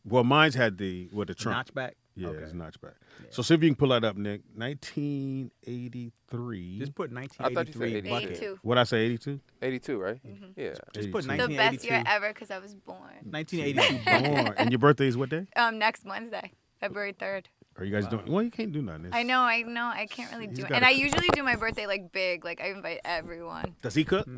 Well, mine's had the trunk. notchback. Yeah, Okay. it's notchback. So see if you can pull that up, Nick. 1983. Just put I thought you said 1983 82. bucket. 82. What I say, 82? 82, right? Yeah. Just put 82. The 1982. best year ever because I was born. 1982 bucket. Born. And your birthday is what day? Next Wednesday, February 3rd. Are you guys doing? Well, you can't do nothing. I know. I can't really He's do it. gotta And I cook. usually do my birthday like big. Like I invite everyone. Does he cook?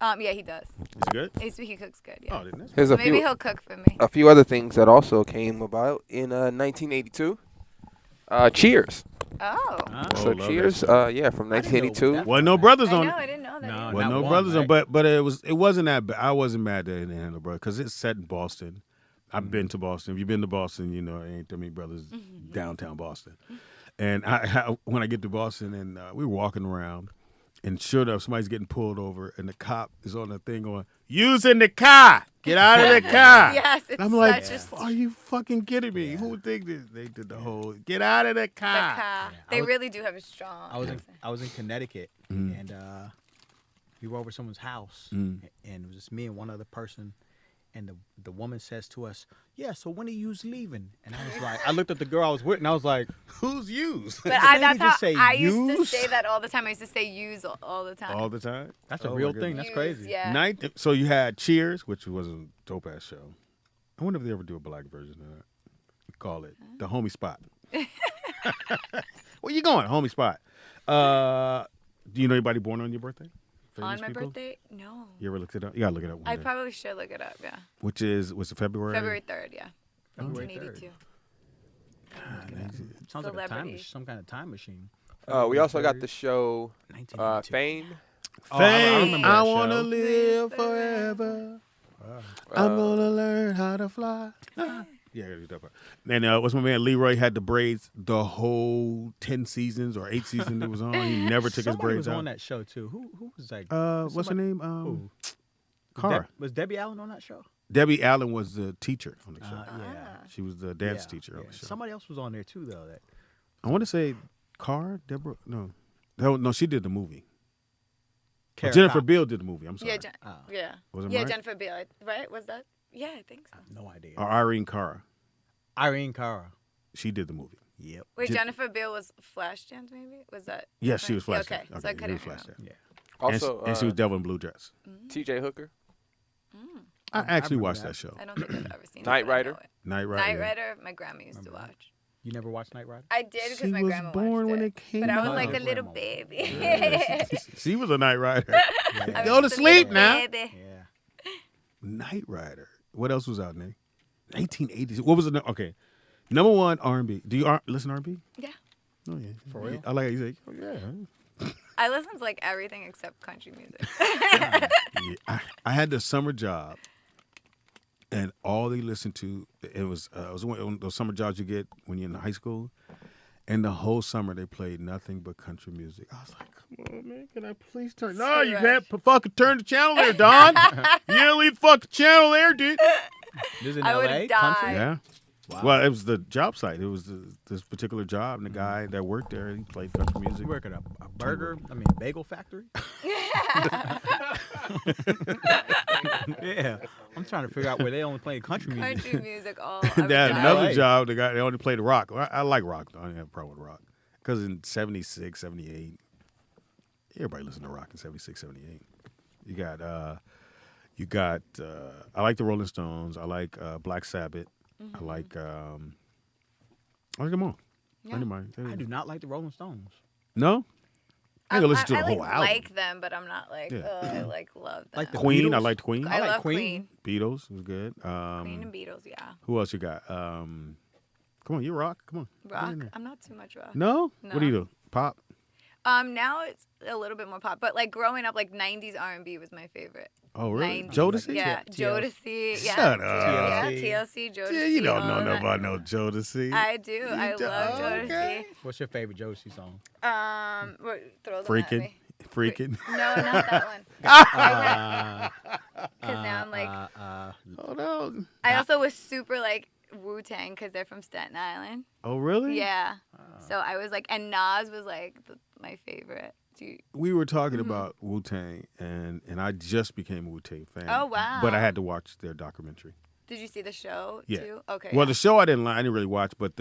Yeah, he does. Is it good? He cooks good. Yeah. Oh, didn't Here's a Maybe few he'll cook for me. other things that also came about in 1982. Cheers. Oh. So love Cheers, that yeah, from I didn't know 1982. that. Wasn't no brothers I on know. it. I didn't know that. No, either. Wasn't not no one, brothers on, right? but it wasn't that bad. I wasn't mad that it didn't have no brothers because it's set in Boston. I've been to Boston. If you've been to Boston, you know it ain't that many brothers downtown Boston. And I when I get to Boston and we were walking around, and sure enough, somebody's getting pulled over, and the cop is on the thing going, "Using the car, get out of the car." Yes, it's And I'm like, such a "Are you fucking kidding me? Who would think this?" They did the whole "get out of the the car." car. I They was- really do have a strong. I was in Connecticut, and we were over someone's house, and it was just me and one other person. And the woman says to us, "Yeah, so when are you leaving?" And I was like, I looked at the girl I was with, and I was like, Who's used? But Did that's lady how just say I used to use? say that all the time. I used to say use all the time. All the time. "That's a Oh, real my thing. goodness. That's crazy." Yeah. So you had Cheers, which was a dope ass show. I wonder if they ever do a black version of that. Call it the Homie Spot. Where you going, Homie Spot? Do you know anybody born on your birthday? On Famous my people? birthday? No. You ever looked it up? You gotta look it up. One I day. probably should look it up. Yeah. Which is what's it, February? February 3rd. Yeah. February 1982. Sounds like a Celebrity. some kind of time machine. We also got the show 1982. Fame. Oh, I remember Fame. that I show. wanna live forever. I'm gonna learn how to fly. Yeah, I gotta do that part. And what's my man Leroy had the braids the whole 10 seasons or 8 seasons it was on. He never took his Somebody braids was out. on that show too. Who was that? What's her name? Who? Cara. Was Debbie Allen on that show? Debbie Allen was the teacher on the show. Yeah. She was the dance Yeah, teacher on yeah. the show. Somebody else was on there too, though. That I want to say Cara, Deborah. No, No, she did the movie. Carrot Jennifer Top. Beal did the movie. I'm sorry. Yeah, yeah. Was it Yeah, right? Jennifer Beal, right? Was that? Yeah, I think so. I have no idea. Or Irene Cara. Irene Cara. She did the movie. Yep. Wait, Jen- Jennifer Beal was Flashdance, maybe? Was that? Yes, she was Yeah, Flashdance. okay, so I it couldn't was Flashdance. Yeah. Also, and she was Devil in Blue Dress. T.J. Hooker, I actually remember watched that. that show. I don't think I've ever seen it. Knight but I know Rider? it. Night Rider. Knight Rider, my grandma used to watch. You never watched Knight Rider? I did because She my was grandma born watched when it. it came But I was out. like a Oh, little grandma. baby. She was a Night Rider. I Go to was a sleep little now. baby. Yeah. Night Rider. What else was out, Nick? 1980s. What was it? Okay. Number one, R&B. Do you listen to R&B? Yeah. Oh, yeah. For real? I like it. He's like, oh, yeah. I listen to like everything except country music. Yeah, I had the summer job, and all they listened to it was one of those summer jobs you get when you're in high school, and the whole summer they played nothing but country music. I was like, come on, man, can I please turn? No, you can't fucking turn the channel there, Don. You can't leave the fucking channel there, dude. This is in I LA? would've died. Country? Yeah. Wow. Well, it was the job site. It was this particular job, and the guy that worked there, he played country music. You work at a burger, bagel factory? Yeah. I'm trying to figure out where they only play country music. Country music all. They had in another LA. job. The guy they only played rock. I like rock. Though. I didn't have a problem with rock because in 76, 78, everybody listened to rock in 76, 78. You got. I like the Rolling Stones. I like Black Sabbath. I like them all. Yeah. I do not like the Rolling Stones. No, I ain't gonna listen to the I whole like, album. like them, but I'm not like, Yeah. oh, I like love them. Like the Queen. I Beatles? liked Queen. I like love Queen. Queen. Beatles was good. Queen and Beatles, yeah. Who else you got? Come on, you rock. Come on. Get Rock. in there. I'm not too much rock. No? What do you No. do? Pop? Now it's a little bit more pop, but like growing up, like 90s R&B was my favorite. Oh, really? 90s. Jodeci? Yeah, TLC. Jodeci. Yeah. Shut up. Yeah, TLC. TLC, Jodeci. Yeah, you don't know all that. nobody know Jodeci. I do. I do- love okay. What's your favorite Josie song? Jodeci. Throw them at Freaking. me. Freaking. No, not that one. Uh, Because now I'm like, Hold on. I also was super like Wu-Tang because they're from Staten Island. Oh, really? Yeah. So I was like, and Nas was like my favorite. We were talking about Wu-Tang, and I just became a Wu-Tang fan. Oh, wow. But I had to watch their documentary. Did you see the show Yeah. too? Okay. Well, yeah. the show I didn't really watch, but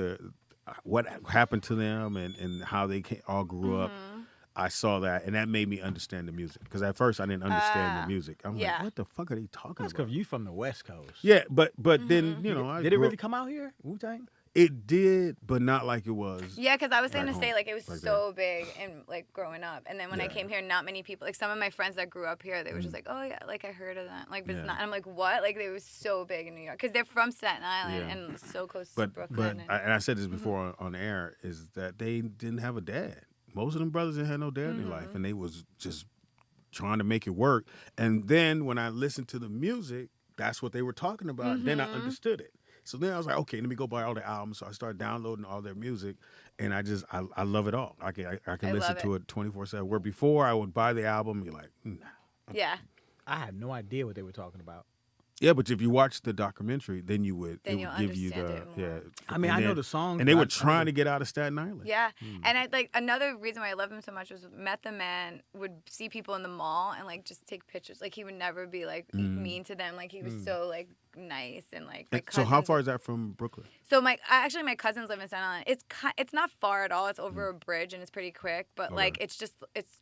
what happened to them and how they all grew up, Mm-hmm. I saw that, and that made me understand the music. Because at first I didn't understand the music. I'm yeah. like, what the fuck are they talking That's about? because you from the West Coast. Yeah, but Mm-hmm. then, you know, I Did it grew really up- come out here, Wu-Tang? It did, but not like it was. Yeah, because I was going Back to say home, like it was like so big and like growing up, and then when I Yeah. came here, not many people. Like some of my friends that grew up here, they were just like, "Oh yeah, like I heard of that." Like, but Yeah. it's not. I'm like, "What?" Like they was so big in New York because they're from Staten Island Yeah. and so close to But Brooklyn. I said this before on air, is that they didn't have a dad. Most of them brothers didn't have no dad in their life, and they was just trying to make it work. And then when I listened to the music, that's what they were talking about. Then I understood it. So then I was like, okay, let me go buy all the albums. So I started downloading all their music, and I love it all. I can I listen love to it 24/7. Where before I would buy the album and be like, nah. yeah. I had no idea what they were talking about. Yeah, but if you watch the documentary, then you would Then it you'll would give you the understand it more. I mean, and I know then- the songs. and they but were I trying to never- get out of Staten Island. Yeah, and I like another reason why I love him so much was Method Man would see people in the mall and like just take pictures. Like he would never be like mean to them. Like he was so like nice and like. My So how cousins- far is that from Brooklyn? So my cousins live in Staten Island. It's not far at all. It's over a bridge and it's pretty quick. But like it's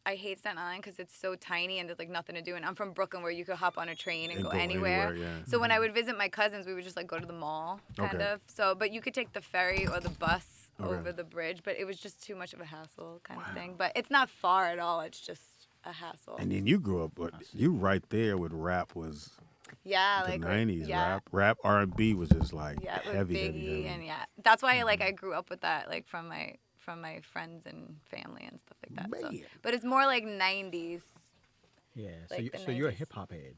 I hate Staten Island because it's so tiny and there's like nothing to do. And I'm from Brooklyn where you could hop on a train and go anywhere. yeah. So when I would visit my cousins, we would just like go to the mall kind Okay. of. So but you could take the ferry or the bus Okay. over the bridge. But it was just too much of a hassle kind of thing. But it's not far at all. It's just a hassle. And then you grew up, but you right there with rap was yeah, the like 90s. yeah. Rap R&B was just like Yeah, with heavy, Biggie heavy, heavy. and yeah, that's why like I grew up with that like from my friends and family and stuff like that. So. Man. But it's more like 90s. Yeah, like the so you're a 90s. hip hop head.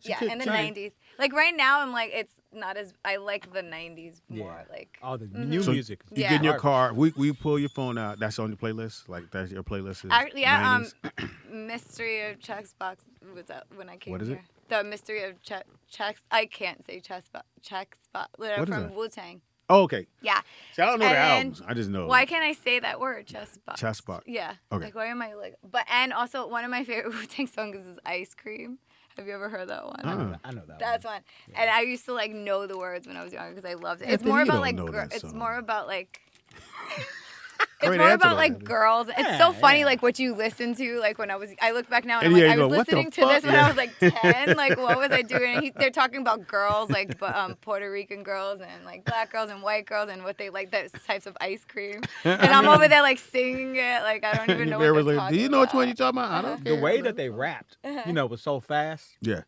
Yeah, in the try- 90s. Like right now, I'm like it's not as I like the 90s more. Yeah. Like All the new So music. You Yeah. get in your car. We pull your phone out. That's on your playlist. Like that's your playlist. Is actually, yeah, 90s? Mystery of Checks Box was that when I came What is it? here. The Mystery of Checks. I can't say Checks Box. Whatever What is from that? Wu Tang. Oh, okay. Yeah. See, I don't know And the then- albums. I just know. Why can't I say that word? Chest box. Chest box. Yeah. Okay. Like, why am I like? But and also one of my favorite Wu-Tang songs is Ice Cream. Have you ever heard that one? I know that. That's one. And I used to like know the words when I was younger because I loved it. It's Anthony, more you about don't like know that it's song. more about like it's Great more answer, about though, like Anthony. girls. It's so funny like what you listen to like when I look back now and And I'm yeah, like you I go, was "What the listening to fuck?" this when Yeah. I was like 10. Like what was I doing? And they're talking about girls like Puerto Rican girls and like black girls and white girls and what they like those types of ice cream. And I'm over there like singing it like I don't even know Bear what was they're like, talking do you know which about. one you're talking about? I don't The care. way that they rapped, was so fast. Yeah.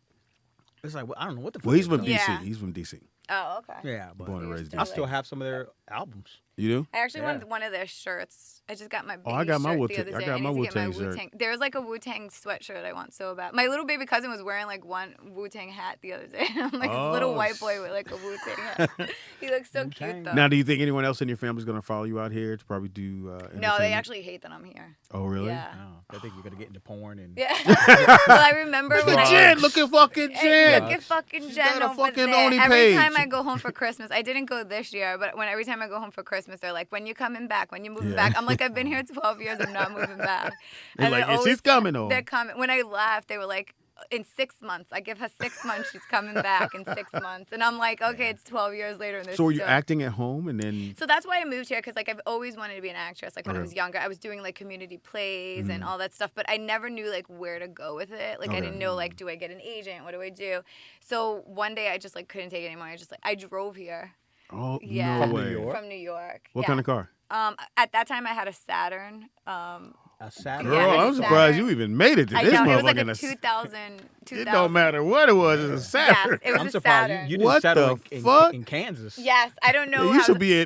It's like, well, I don't know what the fuck. Well, he's they're from talking DC. Yeah. He's from DC. Oh, okay. about. Yeah, but Born and raised I DC. still have some of their albums. You do? I actually Yeah. wanted one of their shirts. I just got my Oh, I Biggie got my shirt Wu-Tang- the other I day. got my need to get my Wu-Tang shirt. Wu-Tang. There was like a Wu-Tang sweatshirt I want so bad. My little baby cousin was wearing like one Wu-Tang hat the other day. I'm like this little Oh, white boy with like a Wu-Tang hat. He looks so Wu-Tang. cute though. Now, do you think anyone else in your family is going to follow you out here to probably do No, they entertainment? actually hate that I'm here. Oh, really? Yeah. Oh, I think you're gonna get into porn and Yeah. Well, I remember Look when at I Jen. Look at fucking Hey, Jen. look at fucking She's Jen got a over fucking there. Oni Every page. time I go home for Christmas, I didn't go this year, but every time I go home for Christmas, they're like, "When you coming back? When you moving back?" I'm like, "I've been here 12 years. I'm not moving back." They're like, they're "Yeah, she's coming on." They're coming. When I left, they were like, "In 6 months, I give her 6 months. She's coming back in 6 months." And I'm like, "Okay, it's 12 years later." And they're So were you still... acting at home and then? So that's why I moved here because like I've always wanted to be an actress. Like when I Okay. was younger, I was doing like community plays and all that stuff, but I never knew like where to go with it. Like I Okay. didn't know like do I get an agent? What do I do? So one day I just like couldn't take it anymore. I drove here. Oh, Yeah, no From New way. York? From New York. What yeah. kind of car? At that time I had a Saturn. a Saturday. Girl, Yeah, I'm Saturn. surprised you even made it to I this know it was motherfucker. like in a a 2000. It don't matter what it was. It's a Saturn. Yes, it was I'm a surprised Saturn. you didn't What settle the in, fuck? in Kansas. Yes, I don't know. Yeah, you how should be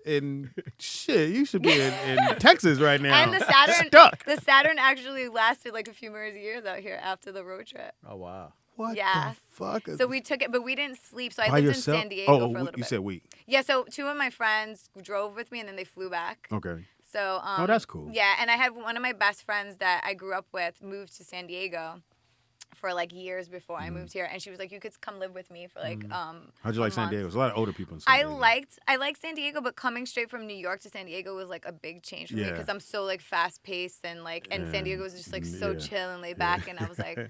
in shit. You should be in Texas right now. And the Saturn, stuck. the Saturn actually lasted like a few more years out here after the road trip. Oh wow. What Yes. the fuck? So we took it, but we didn't sleep. So I By lived yourself? in San Diego Oh, for a little you bit. said we. Yeah, so two of my friends drove with me and then they flew back. Okay. So Oh, that's cool. Yeah, and I had one of my best friends that I grew up with moved to San Diego for like years before I moved here, and she was like, "You could come live with me for like How'd you like a San month." Diego? There's a lot of older people in San Diego. I liked San Diego, but coming straight from New York to San Diego was like a big change for me Yeah. because I'm so like fast paced and like and San Diego was just like so Yeah. chill and laid back, and I was like, Yeah,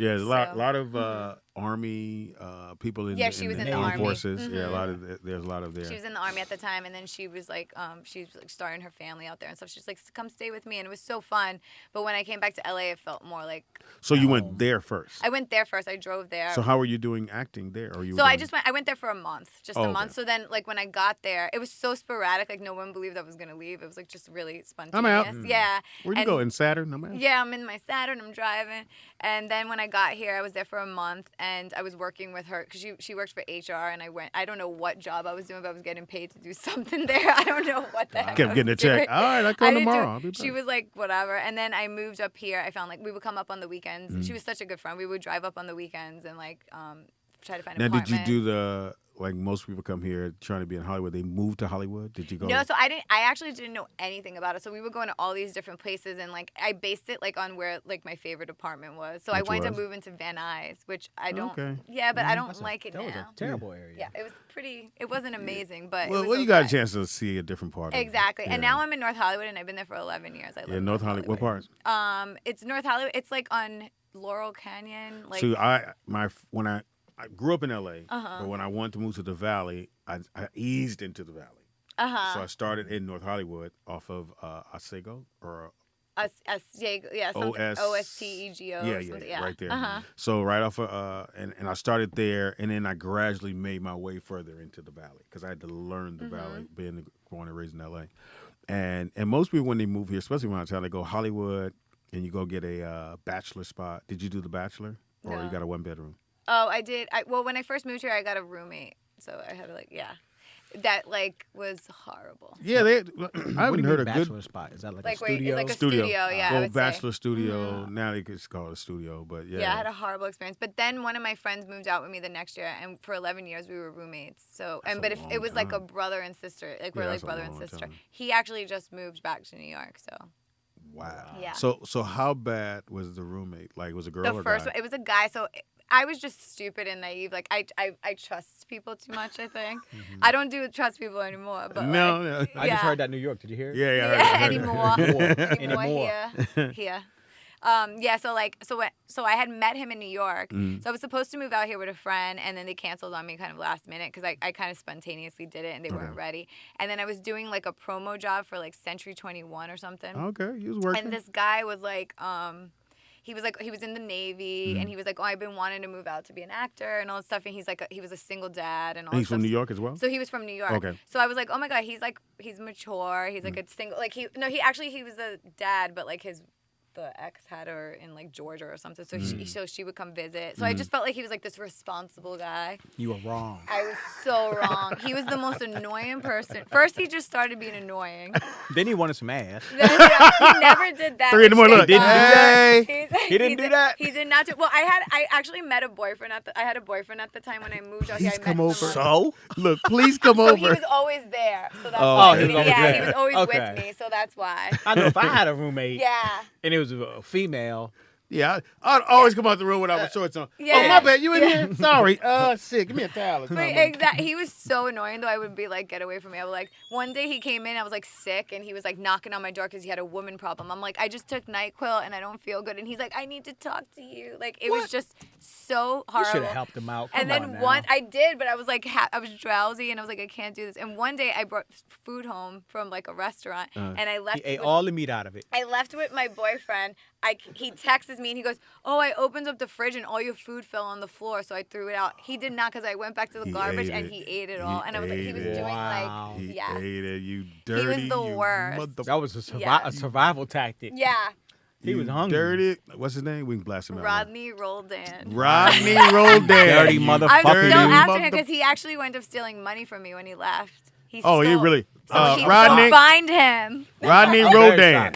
there's a lot, So- lot of Army people in, Yeah, she was in the armed Army. forces. Yeah, a Mhm. lot of there's a lot of there. she was in the Army at the time, and then she was like starting her family out there and stuff. She's like, "Come stay with me," and it was so fun. But when I came back to LA, it felt more like So you went there first. I went there first. I drove there. So how were you doing acting there? Or you? So were I doing- just went there for a month, just Oh, a okay. month. So then, like when I got there, it was so sporadic. Like no one believed I was gonna leave. It was like just really spontaneous. I'm out. Yeah. Where'd you and- go? In Saturn? I'm out. Yeah, I'm in my Saturn. I'm driving, and then when I got here, I was there for a month, and I was working with her because she worked for HR, and I went. I don't know what job I was doing, but I was getting paid to do something there. I don't know what the heck. Kept I getting a was doing. check. All right, I'll I come didn't do tomorrow. it. I'll be She back. was like, whatever. And then I moved up here. I found like we would come up on the weekends. Mm. She was such a good friend. We would drive up on the weekends and like try to find Now, an did you apartment. do the like most people come here trying to be in Hollywood? They move to Hollywood. Did you go? No, so I didn't. I actually didn't know anything about it. So we were going to all these different places, and like I based it like on where like my favorite apartment was. So I Which wanted was? to move into Van Nuys, which I don't. Okay. Yeah, but I don't like it That was now. a terrible area. Yeah, it was pretty. It wasn't amazing, but Well, it was you got a okay. chance to see a different part. of it. Exactly, and Yeah. now I'm in North Hollywood, and I've been there for 11 years. I live Yeah, in North Hollywood. What part? It's North Hollywood. It's like on Laurel Canyon. Like So when I grew up in LA, but when I wanted to move to the Valley, I eased into the Valley. So I started in North Hollywood off of Oswego or yeah, something. OSTEGO. Yeah, or something. right there. Uh-huh. So right off of and I started there, and then I gradually made my way further into the Valley because I had to learn the Valley, being born and raised in LA. And most people when they move here, especially when I tell they go Hollywood and you go get a bachelor spot. Did you do the Bachelor or No. you got a 1-bedroom? Oh, I did. Well, when I first moved here, I got a roommate, so I had to that like was horrible. Yeah, I What do haven't you heard mean a bachelor good spot? Is that like, Like a where it's studio? like a studio, yeah, I well, would say. bachelor studio. Now they just call it a studio, but yeah. Yeah, I had a horrible experience. But then one of my friends moved out with me the next year, and for 11 years we were roommates. So, That's a but if long it was like a time. brother and sister, like we're Yeah, like that's a brother and long sister. time. He actually just moved back to New York, so Wow. Yeah. So how bad was the roommate? Like, was it a girl the or first guy? one, it was a guy. So I was just stupid and naive. Like I trust people too much. I think I don't trust people anymore. But No. I just heard that in New York. Did you hear it? Yeah, I heard that. Anymore here. So I had met him in New York. So I was supposed to move out here with a friend, and then they canceled on me kind of last minute because I kind of spontaneously did it and they weren't ready. And then I was doing like a promo job for like Century 21 or something. Okay, you was working. And this guy was like, he was in the Navy, and he was like, oh, I've been wanting to move out to be an actor and all this stuff. And he's like, he was a single dad and all. And he's this from stuff. New York as well. So he was from New York. Okay. So I was like, oh my God, he's mature. He's like a single, like he was a dad, but like the ex had her in like Georgia or something, so she would come visit. So I just felt like he was like this responsible guy. You were wrong. I was so wrong. He was the most annoying person. First, he just started being annoying. Then he wanted some ass. Then he never did that. 3 in the morning. Look, Didn't do that? He didn't do that? He did not do. Well, I actually met a boyfriend I had a boyfriend at the time when I moved out here. Please I come met over. someone. So? Look, please come So over. he was always there. So that's Oh, why. he was always Yeah, there. he was always Okay. with me. So that's why. I know if I had a roommate Yeah. and it was a female, Yeah, I'd always come out the room without my shorts on. Yeah. Oh, my bad. You in here? Sorry. Shit. Give me a towel or But something. exactly, he was so annoying though. I would be like, get away from me. I was like, one day he came in, I was like sick, and he was like knocking on my door because he had a woman problem. I'm like, I just took NyQuil and I don't feel good, and he's like, I need to talk to you. Like it was just so you horrible. should have helped him out. Come And then on now. one, I did, but I was like, I was drowsy, and I was like, I can't do this. And one day I brought food home from like a restaurant, and I left. He ate with- all the meat out of it. I left with my boyfriend. He texts me and he goes, oh, I opened up the fridge and all your food fell on the floor, so I threw it out. He did not, because I went back to the He garbage ate and it. he ate it He all. And I was like, he ate was it. doing Wow. like, He yes. ate it. You dirty. the you worst. mother- That was a Yeah. survival tactic. Yeah. He was you hungry. Dirty. What's his name? We can blast him out. Rodney Roldan. Rodney Roldan. Dirty You motherfucker. I'm dirty still after him mother- because he actually wound up stealing money from me when he left. He Oh, he stole- really. So Rodney. find him. Rodney Very Roldan. sorry.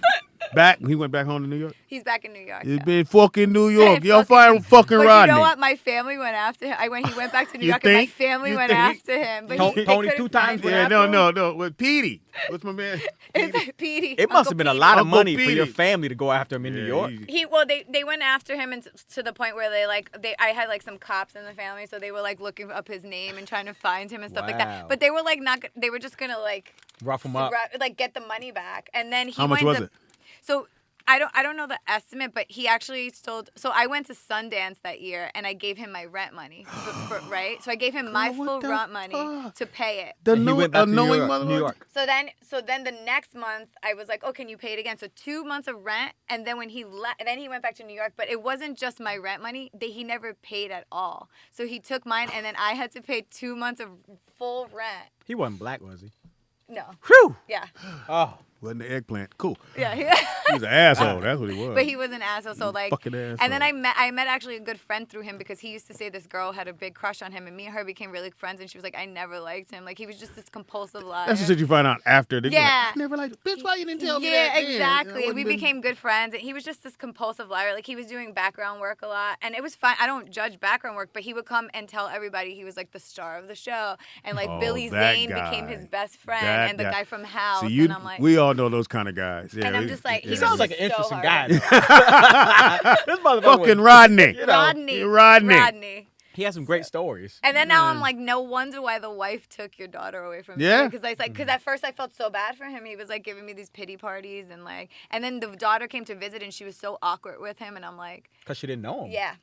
Back. He went back home to New York. He's back in New York. He's yeah. been fucking New York. Hey, Y'all find fucking But Rodney. you know what? My family went after him. He went back to New You York, and my think? family You went think? after him. But they Tony couldn't 2 times find went him. Yeah, after no. With Petey. What's my man? It's Petey. It must have been a lot of Uncle money for your Petey. family to go after him in New Yeah, York. They went after him and to the point where I had like some cops in the family, so they were like looking up his name and trying to find him and stuff like Wow. that. But they were like they were just gonna like Rough him up. like get the money back, and then he How much winds was up- it? So I don't know the estimate, but he actually stole. So I went to Sundance that year, and I gave him my rent money, right? So I gave him my what full the rent money fuck? to pay it. The And he went back to New annoying York. mother. New York. So then the next month I was like, oh, can you pay it again? So 2 months of rent, and then when he then he went back to New York. But it wasn't just my rent money; he never paid at all. So he took mine, and then I had to pay 2 months of full rent. He wasn't black, was he? No. Whew. Yeah. Oh. Wasn't the eggplant. Cool. Yeah. He was an asshole. That's what he was. But he was an asshole. So like, Fucking asshole. and then I met actually a good friend through him because he used to say this girl had a big crush on him, and me and her became really good friends. And she was like, I never liked him. Like he was just this compulsive liar. That's the shit you find out after. They be like, Yeah. I never liked it. Bitch, why you didn't tell me that? Yeah, then? exactly. I We wouldn't been- became good friends, and he was just this compulsive liar. Like he was doing background work a lot, and it was fine. I don't judge background work, but he would come and tell everybody he was like the star of the show, and like Oh, Billy that Zane became guy. his best friend, That and the guy. guy from House. So you, and I'm like, we all know those kind of guys. Yeah, and I'm just like, he He was sounds like just an so interesting hard. guy. This motherfucker fucking was- Rodney. You know, Rodney. Rodney. He has some great stories. And then now I'm like, no wonder why the wife took your daughter away from Yeah? me. Because at first I felt so bad for him. He was like giving me these pity parties and then the daughter came to visit and she was so awkward with him, and I'm like, Because she didn't know him. yeah.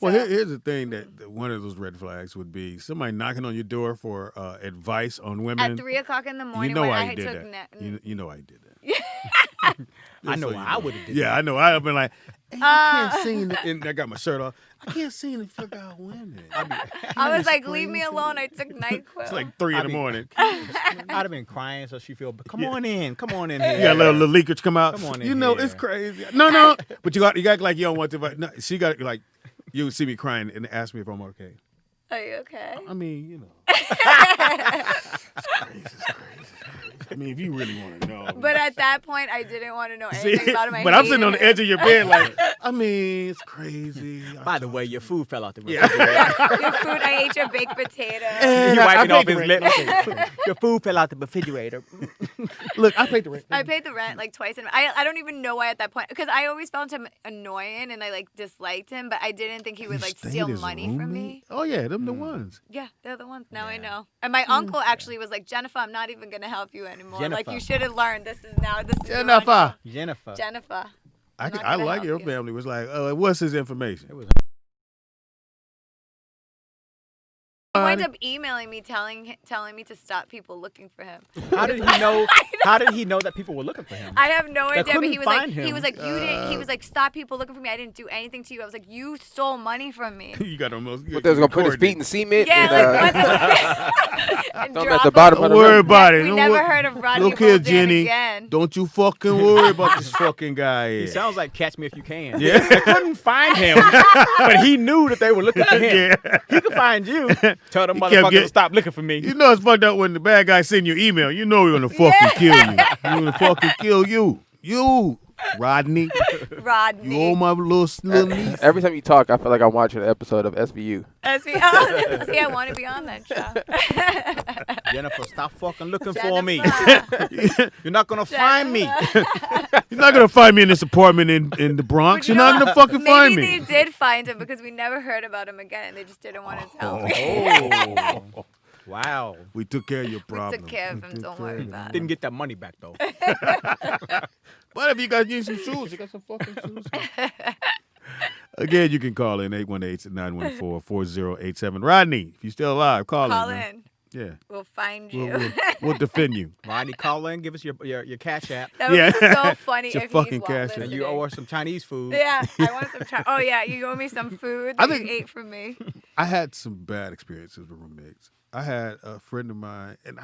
Well, So- here's the thing that one of those red flags would be somebody knocking on your door for advice on women. At 3 o'clock in the morning you know when why I he had did took that. You know why he did that. I know So you I would have did Yeah, that. I know. I've been like, hey, I can't seem to, and I got my shirt off. I can't seem to figure out women. I was like, leave me alone. I took NyQuil. It's like 3 in the morning. I'd have been crying so she feel, come on in here. You got a little leakage come out. Come on in You know, here. it's crazy. No. But you got like you don't want to. But no, she got like, you would see me crying and ask me if I'm okay. Are you okay? I mean, you know. I mean, if you really want to know. But at that point, I didn't want to know See, anything about him. I but I'm sitting hated on the him. edge of your bed like, I mean, it's crazy. By the way, your food fell out the Yeah. refrigerator. Your food, I ate your baked potato. He wiping I off paid his the lips. rent. Your food fell out the refrigerator. Look, I paid the rent. I paid the rent like twice, and I don't even know why at that point, because I always found him annoying and I like disliked him, but I didn't think he would like stayed steal as money from me. roommate? Oh, yeah, them the ones. Yeah, they're the ones. Now I know. And my uncle actually was like, Jennifer, I'm not even gonna help you anymore. Like Jennifer. you should have learned. This is Jennifer. Jennifer. Jennifer. I'm not I gonna like help your you. family. Was like, oh, what's his information? It was He wound up emailing me, telling me to stop people looking for him. How did he know? How did he know that people were looking for him? I have no They idea, but he couldn't was like, find you didn't. He was like, stop people looking for me. I didn't do anything to you. I was like, you stole money from me. You got almost. But they was gonna put his feet in cement. Yeah, and, and throw him drop at the bottom Don't of the worry river. about it. We Don't never wor- heard of Rodney Look here, Bolden Jenny. again. Don't you fucking worry about this fucking guy He here. sounds like Catch Me If You Can. Yeah. They couldn't find him, but he knew that they were looking for him. Yeah. He could find you. Tell them He kept motherfuckers getting- to stop looking for me. You know it's fucked up when the bad guy send you email. You know he's gonna fucking kill you. He's gonna fucking kill you. You, Rodney. Rodney. You owe my little niece. Every time you talk, I feel like I'm watching an episode of SVU. See, I want to be on that show. Jennifer, stop fucking looking for me. Jennifer. You're not gonna find me. You're not gonna find me in this apartment in the Bronx. But you You're not know gonna fucking Maybe find they me. did find him because we never heard about him again. They just didn't want to tell me. Oh. Wow. We took care of your We problem. took care of him. Don't worry about it. Didn't get that money back though. What if you guys need some shoes? You got some fucking shoes. Again, you can call in 818-914-4087. Rodney, if you're still alive, call Call in. Man. in. Yeah. We'll find you. We'll defend you. Rodney, call in, give us your cash app. That would Yeah. be so funny It's your if fucking he's cash app. And you owe us some Chinese food. Yeah, I want some. Oh yeah, you owe me some food I that think- you ate from me. I had some bad experiences with roommates. I had a friend of mine, and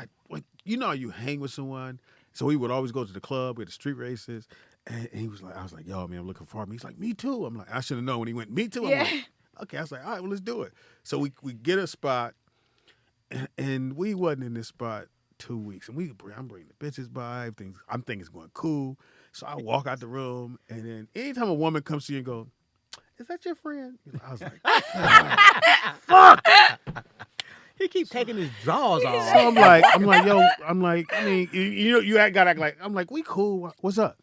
you know how you hang with someone, so we would always go to the club with the street races, and he was like, I was like, yo, man, I'm looking for him. He's like, me too. I'm like, I should have known when he went, me too. I'm Yeah. like, okay. I was like, all right, well, let's do it. So we get a spot, and we wasn't in this spot 2 weeks, and I'm bringing the bitches by. I'm thinking it's going cool. So I walk out the room, and then anytime a woman comes to you and go, is that your friend? I was like, He keeps taking his drawers off. so I'm like, yo, I mean, you gotta act like, I'm like, we cool. What's up?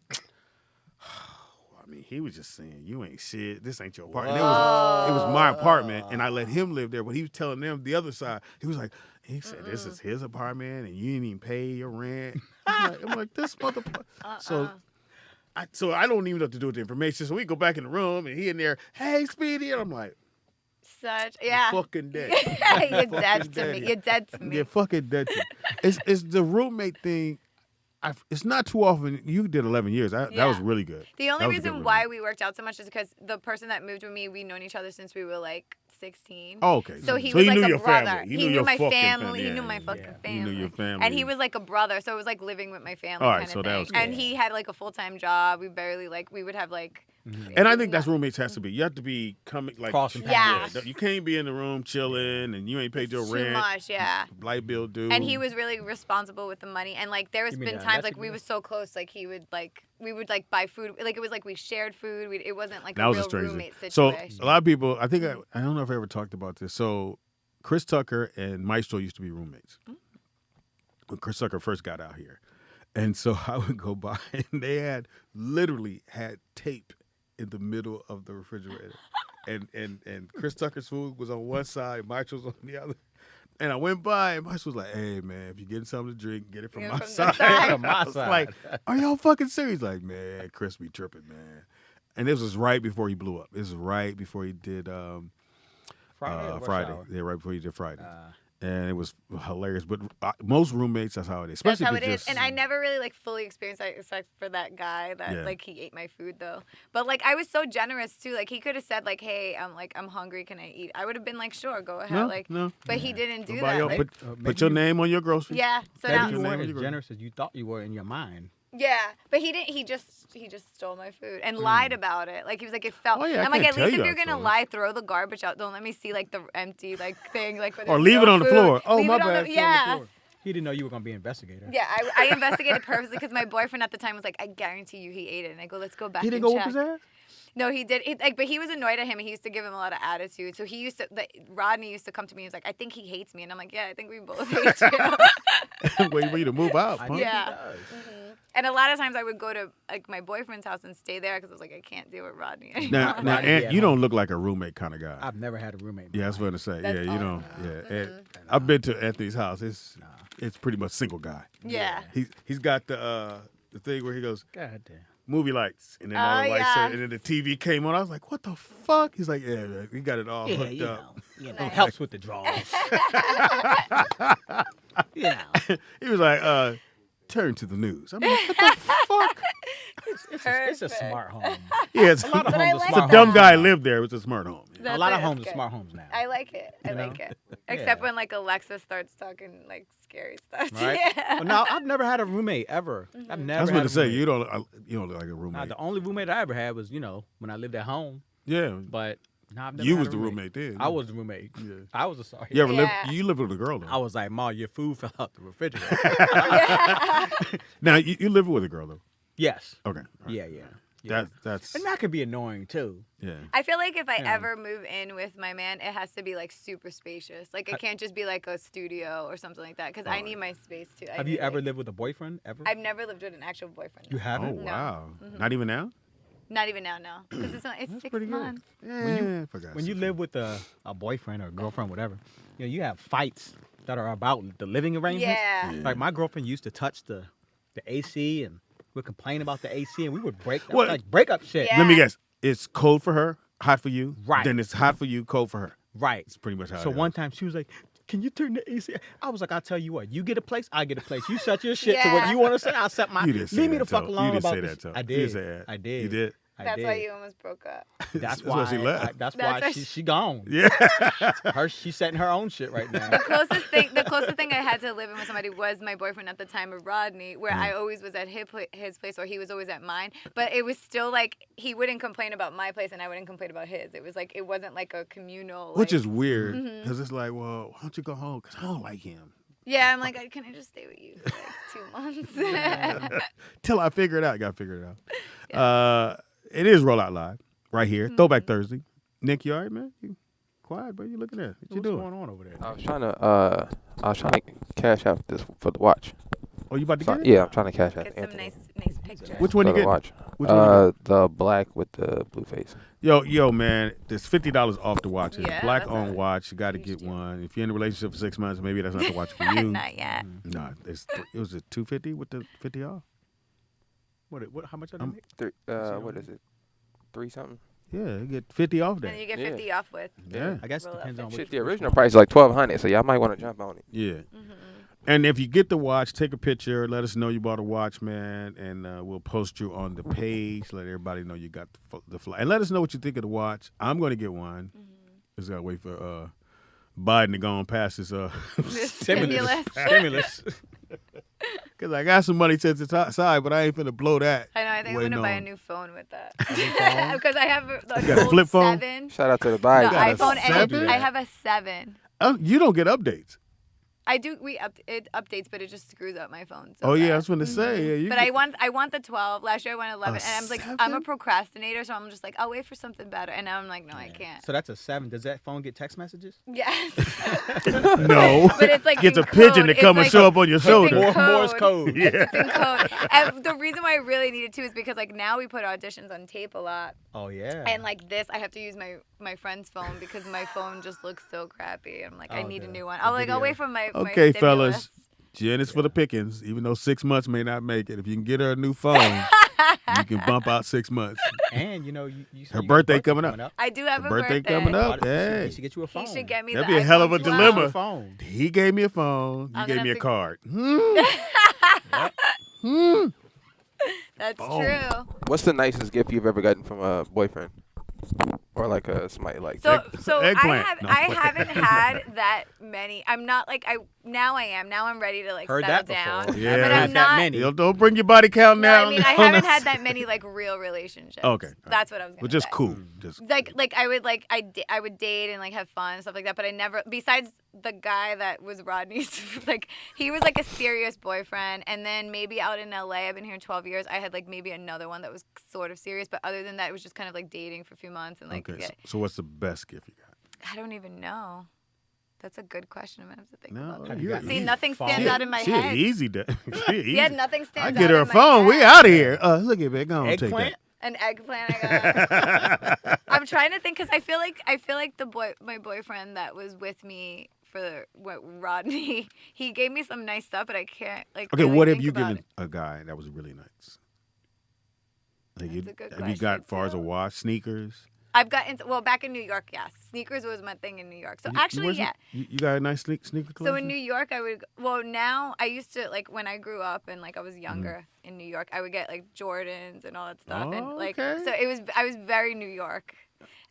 I mean, he was just saying, you ain't shit. This ain't your apartment. It was my apartment, and I let him live there. But he was telling them the other side. He was like, he said, this is his apartment, and you didn't even pay your rent. I'm like this motherfucker. So I don't even know what to do with the information. So we go back in the room, and he in there, hey, Speedy, and I'm like, Yeah. fucking dead. You're dead to me. You're dead to me. You're fucking dead to me. It's the roommate thing. It's not too often. You did 11 years. That was really good. The only That was a good reason why roommate. we worked out so much is because the person that moved with me, we've known each other since we were like 16. Oh, okay. So he So was he like knew a your brother. family. He He knew knew your my fucking family. family. He Yeah, knew my yeah, fucking yeah. family. He knew your family. And he was like a brother, so it was like living with my family. All right, kind so of that thing. was And good. he had like a full-time job. We barely we would have like. And I think that's roommates has to be. You have to be coming like Crossing paths. Yeah, you can't be in the room chilling and you ain't paid your Too rent. much, yeah. Light bill due. And he was really responsible with the money. And like there was You mean been that times like Mexican we guy? were so close, like we would like buy food. Like it was like we shared food. It wasn't like that a was real just crazy. roommate So situation. a lot of people, I think I don't know if I ever talked about this. So Chris Tucker and Maestro used to be roommates when Chris Tucker first got out here, and so I would go by and they literally had tape in the middle of the refrigerator, and Chris Tucker's food was on one side, Maestro's on the other. And I went by, and Maestro was like, "Hey man, if you getting something to drink, get it from Get it my from the side." side. From my I was side. like, "Are y'all fucking serious?" Like, man, Chris be tripping, man. And this was right before he blew up. This was right before he did Friday. or Rush Friday. Hour? Yeah, right before he did Friday. And it was hilarious. But most roommates, that's how it is. That's Especially how if it it's is. And I never really like fully experienced that except for that guy that Yeah. like he ate my food though. But like I was so generous too. Like he could have said like, "Hey, I'm hungry. Can I eat?" I would have been like, "Sure, go ahead." No, like, no. but he didn't do Nobody that. else Like, put maybe your you- name on your groceries. yeah. So Maybe now you your weren't name as was generous as you thought you were in your mind. Yeah, but he didn't. He just stole my food and lied about it. Like he was like, it felt. Oh, yeah, I I'm like, can't at tell least you if I you're gonna stole it. lie, throw the garbage out. Don't let me see like the empty like thing like. where Or there's leave no it on the food. floor. Oh, Leave my it on bad. the- Throw it on the yeah. floor. He didn't know you were gonna be an investigator. Yeah, I investigated purposely because my boyfriend at the time was like, I guarantee you he ate it, and I go, let's go back. He didn't and go check. whoop his ass? No, he did. But he was annoyed at him, and he used to give him a lot of attitude. So he used to. Rodney used to come to me. He was like, I think he hates me, and I'm like, yeah, I think we both hate you. Wait for you to move out. I Punk. think Yeah. he does. And a lot of times I would go to like my boyfriend's house and stay there because I was like, I can't deal with Rodney anymore. Now, Rodney, Ant, yeah. you don't look like a roommate kind of guy. I've never had a roommate. Yeah, that's what I'm saying. That's Yeah, you know. awesome. Yeah, I've been to Anthony's house. It's pretty much single guy. Yeah. He's got the thing where he goes God damn. movie lights, and then all the Oh, lights, yeah. and then the TV came on. I was like, what the fuck? He's like, yeah, man, we got it all Yeah, hooked you up. know, Nice. helps with the draws. you know. He was like, turn to the news. I'm like, what the fuck? It's a smart home. Yeah, it's, A lot of But I homes are like it's a smart dumb homes guy now. lived there. It was a smart home. That's A lot of that's homes are good. smart homes now. I like it. I You know? like it. Except Yeah. when like Alexa starts talking like scary stuff. Right? Yeah. Well, no, I've never had a roommate ever. I've I never. was had going a to say, roommate. you don't look like a Nah, roommate. the only roommate I ever had was, when I lived at home. Yeah. But no, I've never You had was a the roommate then. I was the roommate. Yeah. I was a sorry. You ever Yeah. you lived with a girl, though? I was like, Ma, your food fell out the refrigerator. Now, you live with a girl, though? Yes. Okay. all right. Yeah, yeah. That's, And that could be annoying too. yeah. I feel like if I Yeah. ever move in with my man, it has to be like super spacious. Like it can't just be like a studio or something like that because I need my space too. I Have you need, ever like- lived with a boyfriend ever? I've never lived with an actual boyfriend. You Oh, haven't? No. wow. Mhm. Not even now? Not even now, no. Because it's That's 6 pretty good. months. Yeah, forgot When you something. live with a boyfriend or a girlfriend, whatever, you have fights that are about the living arrangements. Yeah. Yeah. Like my girlfriend used to touch the AC and would complain about the AC and we would break What? break up shit. Yeah. Let me guess. It's cold for her, hot for you. Right. Then it's hot for you, cold for her. Right. It's pretty much how So it one is. time she was like, "Can you turn the AC?" I was like, "I'll tell you what. You get a place, I get a place. You set your shit to what Yeah. you want to say. I'll set my. You didn't say Leave me that, the fuck Toe. alone You didn't about say this. that, Toe. I You did. didn't say that. I did. You did? I That's did. why you almost broke up. That's That's why she left. That's That's why why she gone. Yeah. She's setting her own shit right now. The closest thing I had to living with somebody was my boyfriend at the time of Rodney, where I always was at his place or he was always at mine. But it was still like he wouldn't complain about my place and I wouldn't complain about his. It was like it wasn't like a communal. Which like- is weird because it's like, well, why don't you go home? Because I don't like him. Yeah, I'm like, can I just stay with you for like 2 months? Till I figure it out. Got to figure it out. It is Rollout Live right here. Throwback Thursday. Nick, you all right, man? You quiet, bro. You looking at? What you What's doing? going on over there? I was trying to cash out this for the watch. Oh, you about to So, get it? yeah, I'm trying to cash out Get some Anthony nice pictures. Which one for you the get? watch. Which one you The black with the blue face. Yo, man, there's $50 off the watch. It's Yeah, black that's on a watch. You got to huge get deal. one. If you're in a relationship for 6 months, maybe that's not the watch for you. Not yet. Nah, it was a $250 with the 50 off. What? How much are they? Um, make? What is it? 3 something? Yeah, you get 50 off And that. you get Yeah. 50 off with. Yeah, I guess it Roll depends up on the which. Shit, the original price is like $1,200, so y'all might want to jump on it. yeah. Mm-hmm. And if you get the watch, take a picture. Let us know you bought a watch, man, and we'll post you on the page. Let everybody know you got the flight, and let us know what you think of the watch. I'm going to get one. Just gotta wait for Biden to go on past his The stimulus. Stimulus. because I got some money set to the side, but I ain't finna blow that. I know. I think I'm waiting gonna buy a on- new phone with that because I have a got a old flip phone? 7. Shout out to the The buyer. got a iPhone, and 7? I have a 7. Oh, you don't get updates. I do. It updates, but it just screws up my phone. So Oh yeah, I bad. was gonna say. Yeah, you But get- I want the 12. Last year I wanted 11, and I'm like, I'm a 7? procrastinator, so I'm just like, I'll wait for something better. And now I'm like, no, I can't. So that's a 7. Does that phone get text messages? Yes. no. But it's like Gets in a pigeon code. to It's come and like- show up on your it's in shoulder. Morse code. code. Yeah. It's in code. And the reason why I really need it too is because like now we put auditions on tape a lot, Oh yeah. and like this, I have to use my friend's phone because my phone just looks so crappy. I'm like, I Oh, need a the- new one. the I'll video. wait for my Okay, my fellas. stimulus. Jen is for the pickings, even though 6 months may not make it. If you can get her a new phone, you can bump out 6 months. And you said Her you got a birthday coming up. I do have Her a birthday coming up. He Hey, should get you a phone. He should get me That'd the be a hell of a iPhone 12. dilemma. phone. he gave me a phone. You I'm gave gonna me a have to- card. That's Phone. true. What's the nicest gift you've ever gotten from a boyfriend? Or like somebody like So eggplant. I haven't had that many. I'm not like now I am. Now I'm ready to like Heard settle that before. down. Yeah. But Not I'm that not. many. Don't bring your body count No, now. I mean I haven't had that many like real relationships. Okay. That's what I was gonna But just say. cool. Just Like I would I would date and like have fun and stuff like that. But I never. Besides the guy that was Rodney's, like he was like a serious boyfriend. And then maybe out in LA, I've been here 12 years. I had like maybe another one that was sort of serious. But other than that, it was just kind of like dating for a few months and like. okay. Yeah. So what's the best gift you got? I don't even know. That's a good question. I'm gonna have to think No, about you're that. See, easy. nothing stands out in my She head. easy. She easy. Yeah, nothing stands I out. get her a in my phone. We head. out of here. Look at me. Go on, take Eggplant? An eggplant. I got. I'm trying to think because I feel like my boyfriend that was with me for Rodney, he gave me some nice stuff, but I can't like. Okay, really what have think you about given it. a guy that was really nice? Like That's a good have you got question, far as a too. watch sneakers? I've gotten back in New York. Yes, sneakers was my thing in New York. So actually, Where's it? yeah. You got a nice sneaker collection? So in New York, I would. Well, now I used to like when I grew up and like I was younger in New York, I would get like Jordans and all that stuff, and like okay. so I was very New York,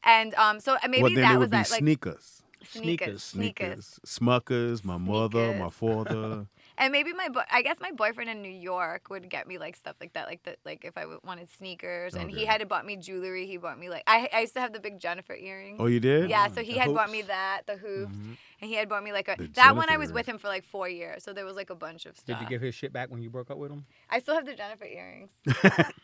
and so maybe well, then that it was would be that like sneakers. sneakers. Smuckers, my mother, my Sneakers. father. And maybe I guess my boyfriend in New York would get me like stuff like that, like if I wanted sneakers, and he Okay. had bought me jewelry. He bought me like I used to have the big Jennifer earrings. Oh, you did? Yeah, so he The had bought me hoops. that, the hoops, and he had bought me like The that one. Jennifer I was with earrings. him for like 4 years, so there was like a bunch of stuff. Did you give his shit back when you broke up with him? I still have the Jennifer earrings.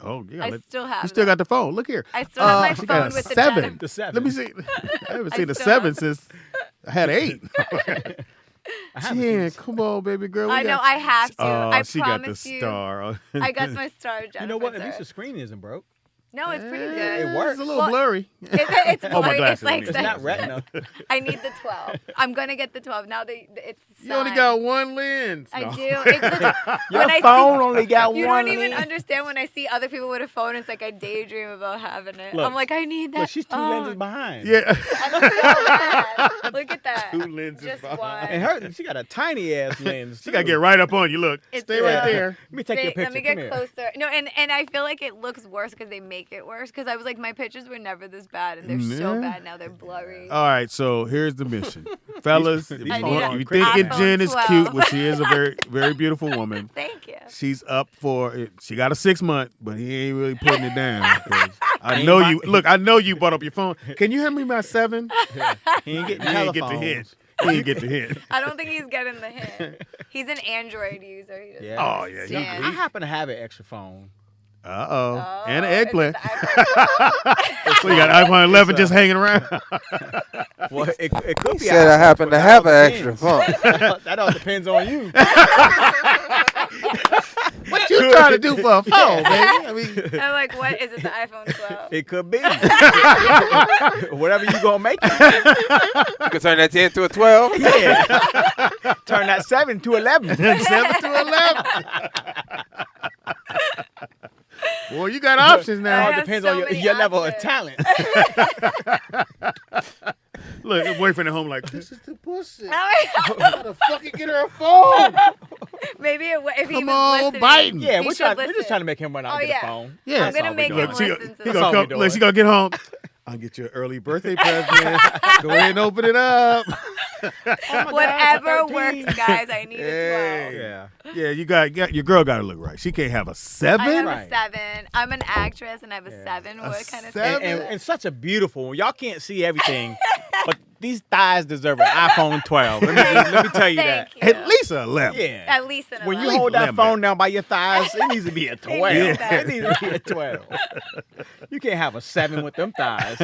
Oh, yeah. I still have. You still them. got the phone. Look here. I still have my she got phone a with the 7. Jennifer. The 7. Let me see. I haven't I seen a still 7 have- since I had 8. I haven't seen Yeah, this. come on, baby girl. we I know got- I have to. Oh, I she got the promise you. star. I got my star, Jennifer. You know what? At sir. least the screen isn't broke. No, it's pretty good. Yeah, works. It's a little Well, blurry. It's Oh, my blurry. glasses, It's like I It's mean. not retina. I need the 12. I'm gonna get the 12 now. It's You only signed. got one lens. I No. do. It's Your when I phone see, only got you one don't even lens. understand when I see other people with a phone. It's like I daydream about having it. Look, I'm like, I need that. Look, she's 2 phone. lenses behind. Yeah. I'm so bad. Look at that. 2 lenses Just behind. one. And she got a tiny ass lens. She got to get right up on you. Look. It's Stay right a- there. Let me take your Wait, picture. let me Come get here. closer. No, and I feel like it looks worse because they make it worse. Because I was like, my pictures were never this bad, and they're so Yeah. bad now. They're blurry. All right, so here's the mission. Fellas, if these you, phones want- are you crazy. thinking iPhone Jen is 12. cute, well, she is a very, very beautiful woman. Thank you. She's up for it. She got a 6 month, but he ain't really putting it down. 'Cause I know you. Look, I know you brought up your phone. Can you hear me by 7? He ain't getting He ain't get the hint. He ain't get the hint. I don't think he's getting the hint. He's an Android user. He doesn't Yeah. Oh, yeah, he- understand. I happen to have an extra phone. Uh-oh. And an Oh, is it eggplant. the iPhone? So you got iPhone 11 just hanging around. Well, it could He be. said I happen to have an extra phone. That all depends on you. What you trying to do for a phone, baby? I mean, I'm like, what is it? The iPhone 12? It could be. Whatever you gonna make it. You can turn that 10 to a 12. Yeah. Turn that 7 to 11. 7 to 11. Well, you got options It now. all have depends so on many your level of options. talent. Look, your boyfriend at home like, this is the pussy. Oh How the fuck you get her a phone? Maybe if he Come was on, listening. biting. Yeah, he we're should just listen. trying to make him run out Oh, and get yeah. a phone. Yeah. I'm gonna make him Look, listen to he That's gonna all we come, doing. look, she gonna get home. I'll get you an early birthday present. Go ahead and open it up. Whatever 13. works, guys. I need a 12. Hey. Yeah. Yeah, you got your girl got to look right. She can't have a 7. I have Right. a 7. I'm an actress and I have a Yeah. 7. A What kind of 7? And such a beautiful one. Y'all can't see everything, but these thighs deserve an iPhone 12. Let me tell you that. Thank you. At least a 11. Yeah. At least an When you 11. hold that Lemon. phone down by your thighs, it needs to be a 12. needs It needs to be a 12. You can't have a 7 with them thighs.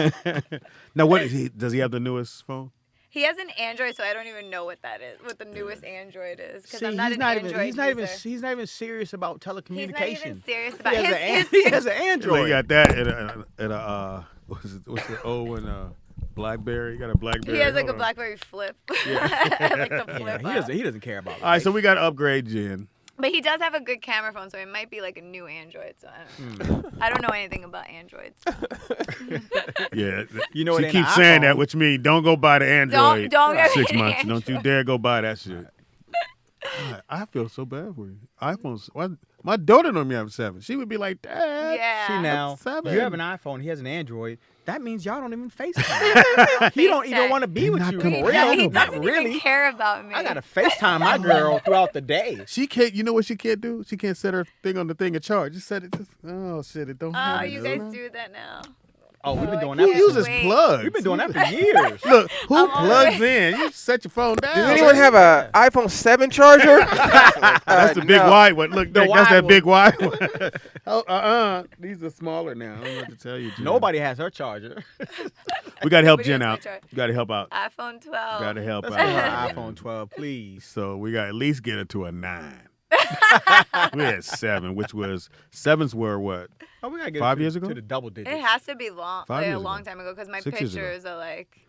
Now, what is he? Does he have the newest phone? He has an Android, so I don't even know what that is. What the newest Android is, because See, I'm not he's an not Android even user. he's not even serious about He's not even telecommunication. serious He about has, his. he has an Look, Android. you got that at a what's the O and BlackBerry? You got a BlackBerry. He has like Hold a on. BlackBerry flip, like the Yeah, flip. he doesn't care about. All right, so we got to upgrade Jen. But he does have a good camera phone, so it might be like a new Android. So I don't know. I don't know anything about Androids. Yeah, You know, it she ain't an keeps saying that, iPhone. which means don't go buy the Android. Don't get 6 an months. Don't you Android. dare go buy that shit. God, I feel so bad for you. iPhones. My daughter don't have a 7. She would be like, Dad. Yeah. See now, 7. you have an iPhone. He has an Android. That means y'all don't even FaceTime. He don't even want to be They're with not you. gonna For be real. He Not doesn't really. even care about me. I gotta FaceTime my girl throughout the day. She can't. You know what she can't do? She can't set her thing on the thing and charge. Just set it. Oh shit! It don't Oh, have it. you guys do that now. Oh, we've been I doing Who that. can't uses wait. plugs? We've been doing that for years. Look, who I'm plugs in? You set your phone down. Does anyone have a iPhone 7 charger? That's the big no. wide one. Look, The Nick, that's that wide big wide one. Oh, these are smaller now. I don't know what to tell you, Jen. Nobody has her charger. We got to help Nobody Jen has my out. charger. We got to help out. iPhone 12. Got to help Let's get her out. iPhone 12, please. So we got to at least get her to a 9. We had 7, which was 7s were what? Oh, we gotta get 5 to, years ago? to the double digits. It has to be long, 5 like years a long ago. time ago, because my 6 years ago. pictures are like,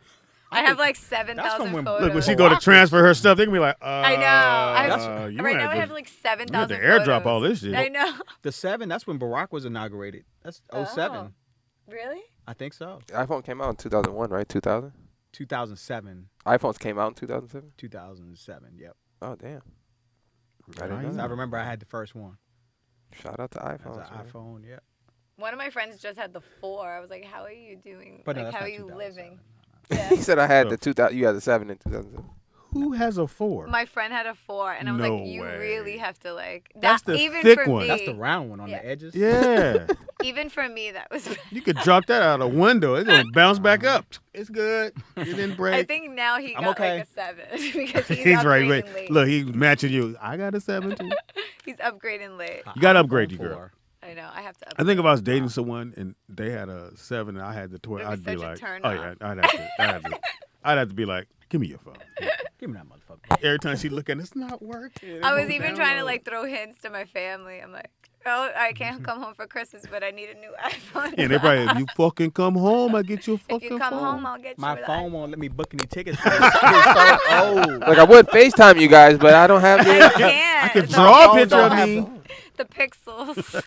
I have like 7,000 when- photos. Look, when she go to transfer her stuff, they can be like, I know. I have, you right might now I to- have like you 7,000 have to photos. airdrop all this shit. I know. The 7, that's when Barack was inaugurated. That's 07. Oh. Really? I think so. iPhone came out in 2001, right? 2000. 2007. iPhones came out in 2007. 2007, yep. Oh damn! I Right. didn't know I that. remember I had the first one. Shout out to That's iPhones. an man. iPhone, yep. One of my friends just had the 4. I was like, how are you doing? But no, like, that's how are not you 2007. living? He Yeah. said I had So- the 2000. You had the 7 in 2007. Who has a 4? My friend had a 4, and I was No like, you way. really have to like. That's that, the even thick for one. Me, That's the round one on Yeah. the edges. Yeah. even for me, that was. You could drop that out a window. It's going to bounce back up. It's good. It didn't break. I think now he I'm got okay. like a 7 because he's, He's right. upgrading Wait. late. Look, he's matching you. I got a 7 too. He's upgrading late. You got to upgrade iPhone you, girl. 4. I know. I have to. I Upgrade. think if I was dating someone and they had a 7 and I had the 12, It'd be I'd be such a like, turn oh off. yeah, I'd have to be like, give me your phone. Give me that motherfucker. Every time she look at it, it's not working. I It was won't even trying to download. like throw hints to my family. I'm like, oh, I can't come home for Christmas, but I need a new iPhone. And they probably, if you fucking come home, I get you a if fucking you come phone. home, I'll get My you an phone iPhone. won't let me book any tickets. It's so old. Like I would FaceTime you guys, but I don't have I the. can't. I could The- draw a phone picture of don't have me. The pixels.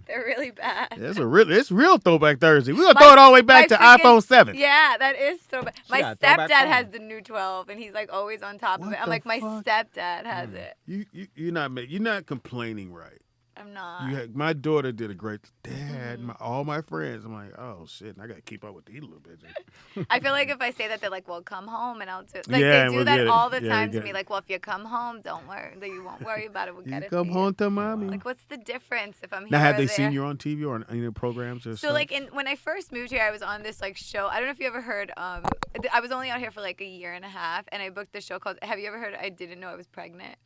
They're really bad. It's real Throwback Thursday. We're gonna My- throw it all the way back my to freaking- iPhone 7. Yeah, that is throwback. My got a throwback stepdad phone. has the new 12, and he's like always on top of What it. I'm the like, my fuck? stepdad has it. You're not complaining right. I'm not. My daughter did a great. Dad, all my friends. I'm like, oh shit, I gotta keep up with these little bitches. I feel like if I say that, they're like, well, come home and I'll do it. Like, Yeah, they and do we'll that get it. all the Yeah, time we to get me. it. Like, well, if you come home, don't worry. You won't worry about it. We'll You get it come for home you. to mommy. Like, what's the difference if I'm here Now, have or they there? seen you on TV or on any programs or So stuff? like when I first moved here, I was on this like show. I don't know if you ever heard. I was only out here for like a year and a half, and I booked this show called. Have you ever heard? I didn't know I was pregnant.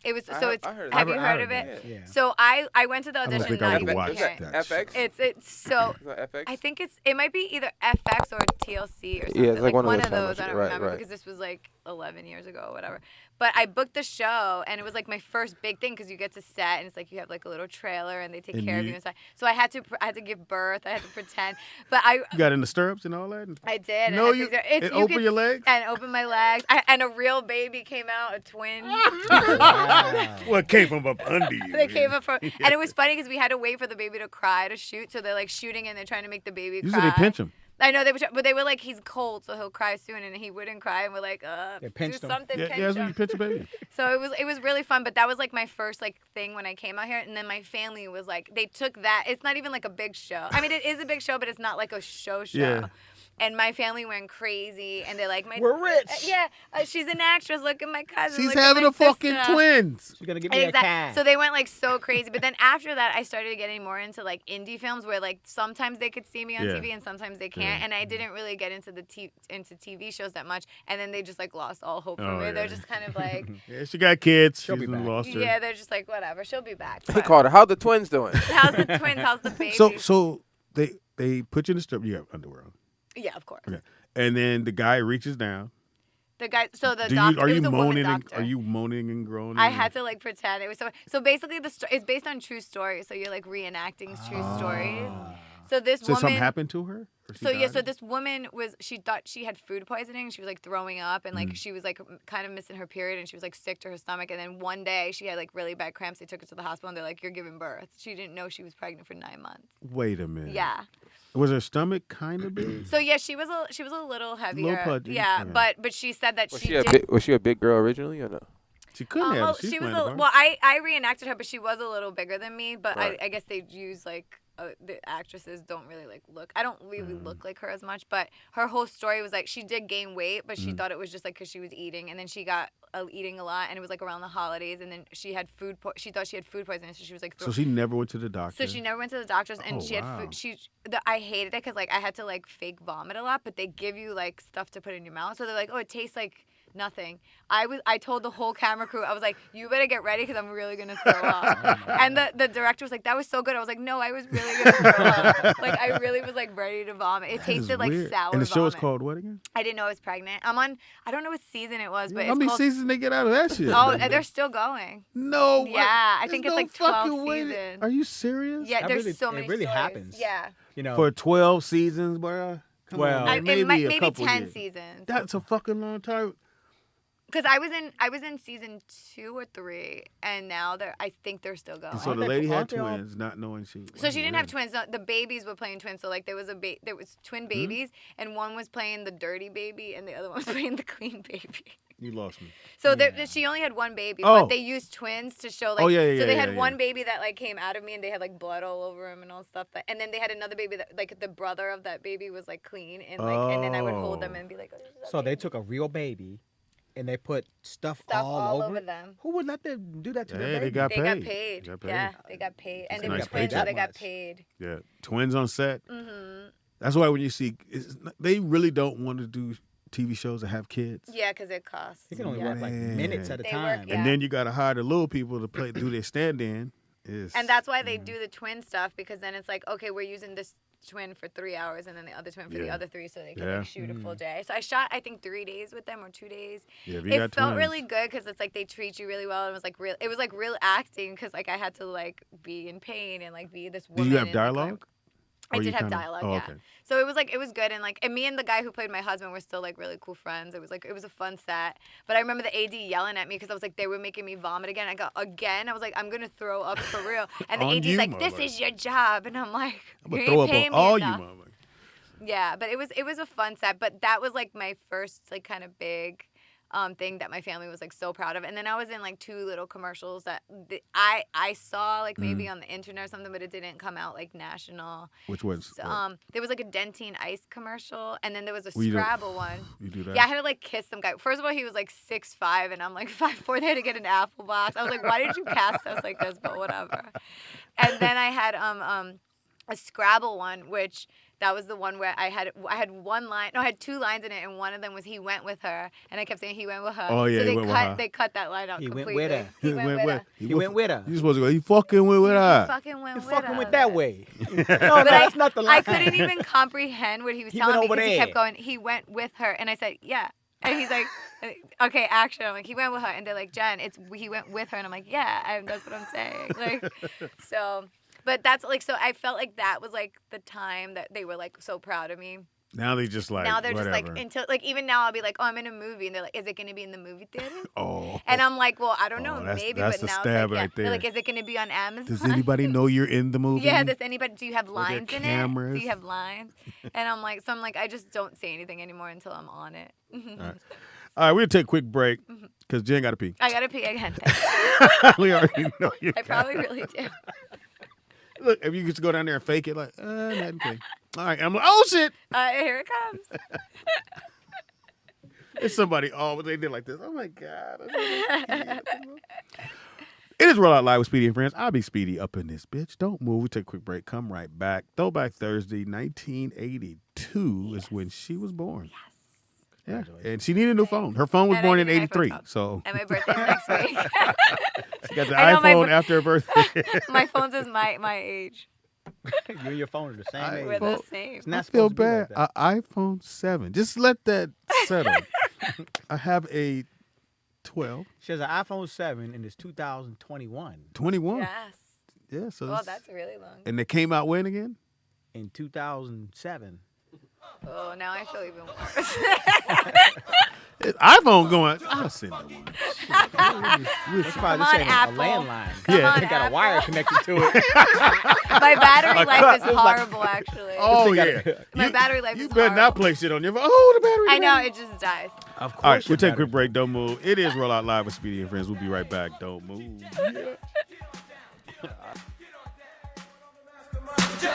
It was I so have- it's. I heard Have of you it. heard I of heard it? Yeah. So I went to the don't audition think I not would even watch hearing. that. FX. It's so. Is that FX? I think it might be either FX or TLC or something. Yeah, it's like one of those of channels. those. I don't Right, remember right. because this was like 11 years ago or whatever. But I booked the show and it was like my first big thing because you get to set and it's like you have like a little trailer and they take And care of you- you inside. So I had to give birth. I had to pretend. But I You got in the stirrups and all that. I did. No, and you- it's, and you open could- your legs? And open my legs. And a real baby came out, a twin. Wow. Well, it came from up under you. They came up from, and it was funny because we had to wait for the baby to cry to shoot. So they're like shooting and they're trying to make the baby Usually cry. they pinch him. I know but they were like, he's cold, so he'll cry soon, and he wouldn't cry, and we're like, They do pinched him. something, Yeah, pinch that's when him. you pinch a baby. So it was really fun, but that was like my first like thing when I came out here, and then my family was like, they took that. It's not even like a big show. I mean, it is a big show, but it's not like a show. Yeah. And my family went crazy, and they're like, We're rich. she's an actress. Look at my cousin. She's look at having my a fucking sister." twins. She's gonna give me a Exactly. cat. So they went like so crazy. But then after that, I started getting more into like indie films where like sometimes they could see me on Yeah. TV and sometimes they can't. And I didn't really get into into TV shows that much. And then they just like lost all hope from Oh, me. yeah. They're just kind of like, Yeah, she got kids. She'll be She's back. lost her. yeah, they're just like whatever. She'll be back. He But called her. How the twins doing? how's the twins? How's the baby? So they put you in the strip. You have underwear on. yeah, of course. Okay. And then the guy reaches down. The guy. So the Do doctor. are it you was a woman moaning? doctor. Are you moaning and groaning? I had to like pretend it was so basically it's based on true stories. So you're like reenacting true stories. So this So woman. something happened to her? Or she So yeah, died? so this woman she thought she had food poisoning. She was like throwing up and like she was like kind of missing her period and she was like sick to her stomach. And then one day she had like really bad cramps. They took her to the hospital and they're like, "You're giving birth." She didn't know she was pregnant for 9 months. Wait a minute. Yeah. Was her stomach kind of big? So yeah, she was a little heavier. pudgy. Yeah, Okay. but she said that Was she she a did. was she a big girl originally or no? She couldn't have. Well, She's she was playing the part. well. I reenacted her, but she was a little bigger than me. But Right. I guess they used like the actresses don't really like look. I don't really look like her as much, but her whole story was like she did gain weight, but she thought it was just like because she was eating, and then she got eating a lot, and it was like around the holidays, and then she had she thought she had food poisoning, so she was like. So she never went to the doctor. So she never went to the doctors, and she had food. I hated it because like I had to like fake vomit a lot, but they give you like stuff to put in your mouth, so they're like, oh, it tastes like nothing. I told the whole camera crew, I was like, you better get ready because I'm really gonna throw up. And the director was like, that was so good. I was like, no, I was really gonna throw up. Like I really was like ready to vomit. It tasted like sour. And the show is vomit. called what again? I didn't know I was pregnant. I'm on. I don't know what season it was, but How it's many called, seasons they get out of that shit? Oh, they're still going. No. Yeah, I think it's like 12 seasons. Are you serious? Yeah, there's so many. It really stories. happens. Yeah. You know, For 12 seasons, bro. Well, maybe a couple 10 years. seasons. That's a fucking long time. Because I was in season 2 or 3, and now I think they're still going. And so the lady had twins, not knowing she. So she didn't have twins. No, the babies were playing twins. So like there was twin babies, and one was playing the dirty baby, and the other one was playing the clean baby. You lost me. So she only had one baby, Oh. but they used twins to show like. Oh, yeah, so they yeah, had yeah, one yeah. baby that like came out of me, and they had like blood all over him and all stuff. And then they had another baby that like the brother of that baby was like clean, and like and then I would hold them and be like. Oh, this is our so they baby. took a real baby, and they put stuff all over it. them. Who would let them do that to their Hey, baby? they got They paid. got paid. They got paid. Yeah, they got paid, and a they were nice twins, so paycheck. they got Much. paid. Yeah, twins on set. Mhm. That's why when you see, they really don't want to do TV shows that have kids. Yeah, because it costs. They can only yeah. work like minutes at a They time. work, And then you got to hire the little people to do their stand-in. And that's why they do the twin stuff, because then it's like, okay, we're using this twin for 3 hours and then the other twin for the other 3, so they can like, shoot a full day. So I shot, I think, 3 days with them or 2 days. Yeah, if you It got felt twins. really good because it's like they treat you really well. And it was like real. It was like real acting because like I had to like be in pain and like be this woman. Did you have and, like, dialogue? I Or did you have kinda- dialogue, oh, yeah. okay. So it was good, and like, and me and the guy who played my husband were still like really cool friends. It was a fun set. But I remember the AD yelling at me because I was like, they were making me vomit again. I was like, I'm gonna throw up for real. And the On AD's you, like, this mother. is your job, and I'm like, I'm you gonna throw ain't up paying on me all you, enough. mama. Yeah, but it was a fun set. But that was like my first like kind of big thing that my family was like so proud of. And then I was in like 2 little commercials that I saw like maybe on the internet or something, but it didn't come out like national. Which ones? So, there was like a Dentine Ice commercial, and then there was a you don't- Scrabble one. You do that? Yeah, I had to like kiss some guy. First of all, he was like 6'5", and I'm like 5'4". They had to get an apple box. I was like, why did you cast us like this? But whatever. And then I had a Scrabble one, which that was the one where I had one line. No, I had 2 lines in it, and one of them was he went with her, and I kept saying he went with her. Oh, yeah, so he they went with cut her. they cut that line out He went completely. with her. He went with her. He went with her. You supposed to go, he fucking went with He her. fucking went You with fucking her. with that way. No, But that's not the line. I couldn't even comprehend what he was He telling went me over because he there. kept going, he went with her. And I said, yeah. And he's like, okay, action. I'm like, he went with her. And they're like, Jen, he went with her. And I'm like, yeah, that's what I'm saying. Like, so, but that's like, so I felt like that was like the time that they were like so proud of me. Now they just like, Now they're whatever. just like, until, like, even now I'll be like, oh, I'm in a movie. And they're like, is it going to be in the movie theater? Oh. And I'm like, well, I don't know, that's- maybe, that's but the now stab it's like, right They're there. like, is it going to be on Amazon? Does anybody know you're in the movie? Yeah, does anybody, do you have there lines in it? cameras? Do you have lines? And I'm like, I just don't say anything anymore until I'm on it. All right. All right, we'll take a quick break because Jen got to pee. I gotta pee again. We already know you I probably really do. Look, if you just go down there and fake it, like, nothing. Okay. All right, I'm like, oh, shit. Here it comes. It's somebody, they did like this. Oh, my God. It is Roll Out Live with Speedy and Friends. I'll be Speedy up in this bitch. Don't move. We take a quick break. Come right back. Throwback Thursday, 1982 is when she was born. Yes. Yeah, and she needed a new phone. Her phone was And I born in need an iPhone 83, phone. so And my birthday's next week. she got the I know iPhone after her birthday. My phone says my age. You and your phone are the same age. We're the same. It's not I feel supposed to be bad. like that. iPhone 7. Just let that settle. I have a 12. She has an iPhone 7 and it's 2021. 21. Yes. Yeah, so Well, it's- that's really long. and they came out when again? In 2007. Oh, now I feel even worse. iPhone going. I'll send that one. That's probably Come the on, same Apple. a landline. Come Yeah. on, It got a Apple. wire connected to it. My battery life is horrible, actually. Oh They yeah. got My battery life You is better horrible. not play shit on your phone. Oh, the battery. I know, died. it just dies. Of course. All right, we'll your take a battery- quick break. Don't move. It is Roll Out Live with Speedy and Friends. We'll be right back. Don't move. Just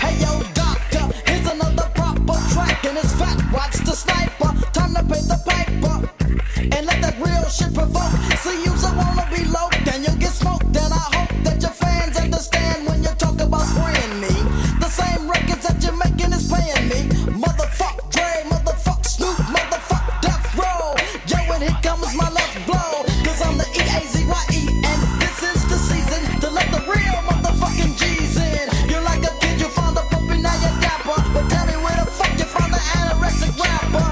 Hey yo, doctor, here's another proper track, and it's fat. Watch the sniper, time to pay the piper, and let that real shit provoke. See, you's a wanna be low, then you'll get smoked. And I hope that your fans understand when you talk about spraying me. The same records that you're making is paying me. Motherfuck Dre, motherfuck Snoop, motherfuck Death Row. Yo, and here comes my left blow, 'cause I'm the EAZYE, and this is the season to let the real motherfucking G's in. You're like a kid, you found a puppy, now you're dapper. But tell me where the fuck you found the anorexic rapper?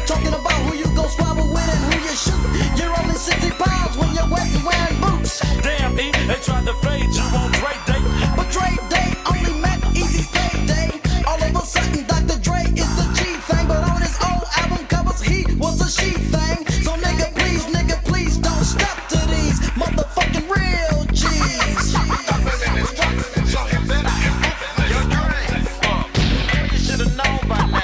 Talking about who you gon' squabble with and who you shoot. You're only 60 pounds when you're wet and wearing boots. Damn, E, they tried to fade you on Dre Day. But Dre Day only meant Easy's payday. All of a sudden, Dr. Dre is the G thing. But on his old album covers, he was a she thing. So nigga, please don't step to these motherfucking real G's. You should've known by now.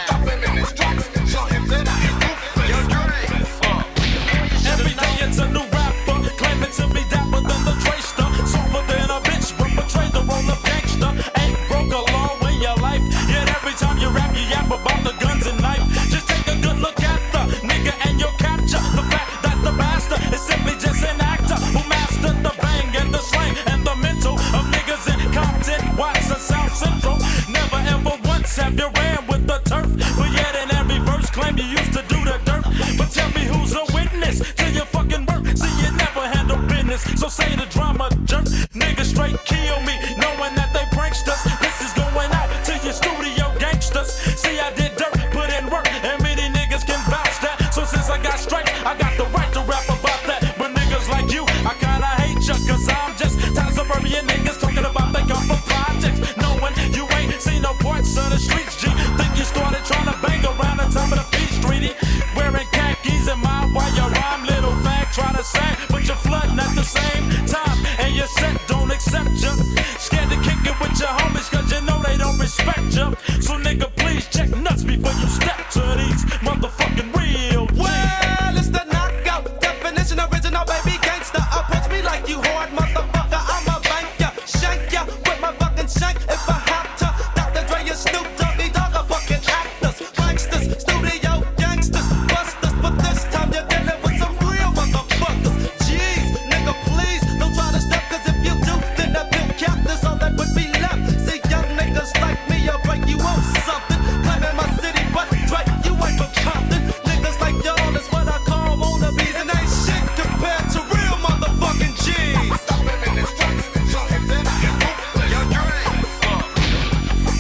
Every day it's a new rapper, claiming to be dapper than the Trayster. Softer than a bitch, but betray the role of gangster. Ain't broke a law in your life, yet every time you rap, you yap about the guns and knife. Just take a good look at the nigga and you'll capture the fact that the bastard is simply just an actor who mastered the bang and the slang and the mental of niggas in Compton, Watts, and South Central. Never ever once have you ran with the turf, but yet in every verse claim you used to do the dirt. But tell me who's a witness to your fucking work? See, you never handle business, so say the drama jerk. Niggas straight kill me, knowing that they pranksters. This is going out to your studio gangsters. See, I did dirt, put in work, and many niggas can vouch that. So since I got stripes, I got the right to rap about that. But niggas like you, I kinda hate ya, 'cause I'm just tired suburban niggas talking about they come from projects, knowing you ain't seen no parts of the streets, G. Think you started trying to bang around the top of the Peach Treaty, wearing khakis in my while your rhyme little fag try to sing, but you're flooding at the same time, and your set don't accept ya. Scared to kick it with your homies, 'cause you know they don't respect ya. So nigga, please check nuts before you step to these motherfucking real G's. Well, it's the knockout definition, original baby gangster. Approach me like you hard, motherfucker. I'ma bank ya, shank ya with my fucking shank if I have to. Dr. Dre and Snoop Doggy Dogg are fucking actors, pranksters, studio gangsters, busters. But this time you're dealing with some real motherfuckers. Jeez, nigga, please don't try to step, 'cause if you do, then that bill cap, that's all that would be left. See, young niggas like me, I'll break you off something. Claiming my city, but Dre, you ain't from Compton. Niggas like y'all is what I call wannabes, and ain't shit compared to real motherfucking G's.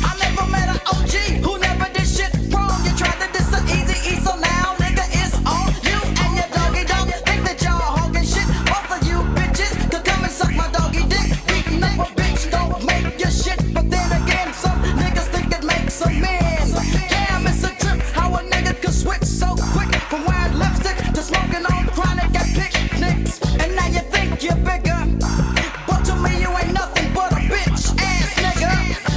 I never met an OG who never did shit wrong. You tried to diss the Eazy-E, so now, nigga, it's on you and your doggy dog. Think that y'all hogging shit. Both of you bitches could come and suck my doggy dick. Beating up a bitch don't make your shit, but then again, some niggas think it makes a man. Damn, it's a trip how a nigga could switch so quick from wearing lipstick to smoking on chronic at picnics. And now you think you're bigger, but to me you ain't nothing but a bitch ass nigga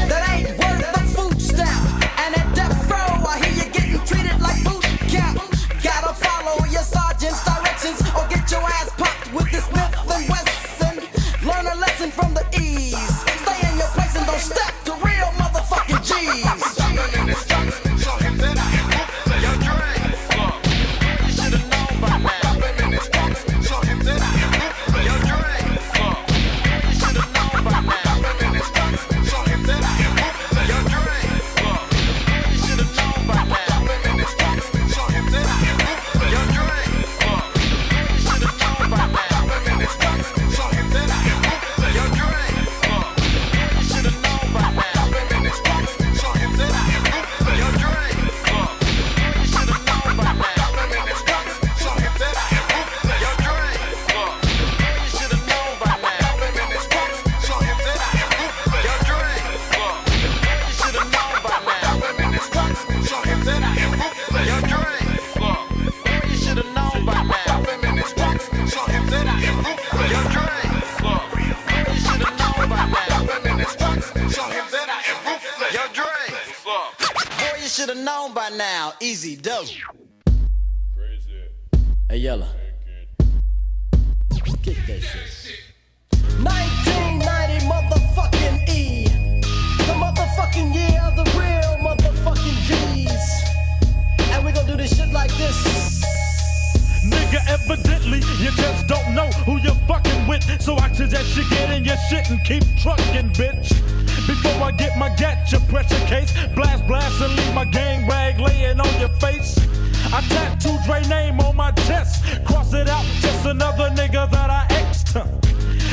that ain't worth the food stamp. And at death row, I hear you getting treated like boot camp. Gotta follow your sergeant's directions or get your ass popped with this Smith and Wesson. Learn a lesson from the E's. Stay in your place and don't step to real motherfucking G's. You should've known by now. Yo, Dre. Boy, you should have known by now. Easy dough. Hey, Yella. Get that shit. 1990 motherfucking E. The motherfucking year of the real motherfucking G's. And we gon' do this shit like this. Nigga, evidently, you just don't know who you're fucking with. So I suggest you get in your shit and keep trucking, bitch. Before I get my gotcha pressure case, blast, and leave my gang rag laying on your face. I tattoo Dre name on my chest, cross it out, just another nigga that I X'd.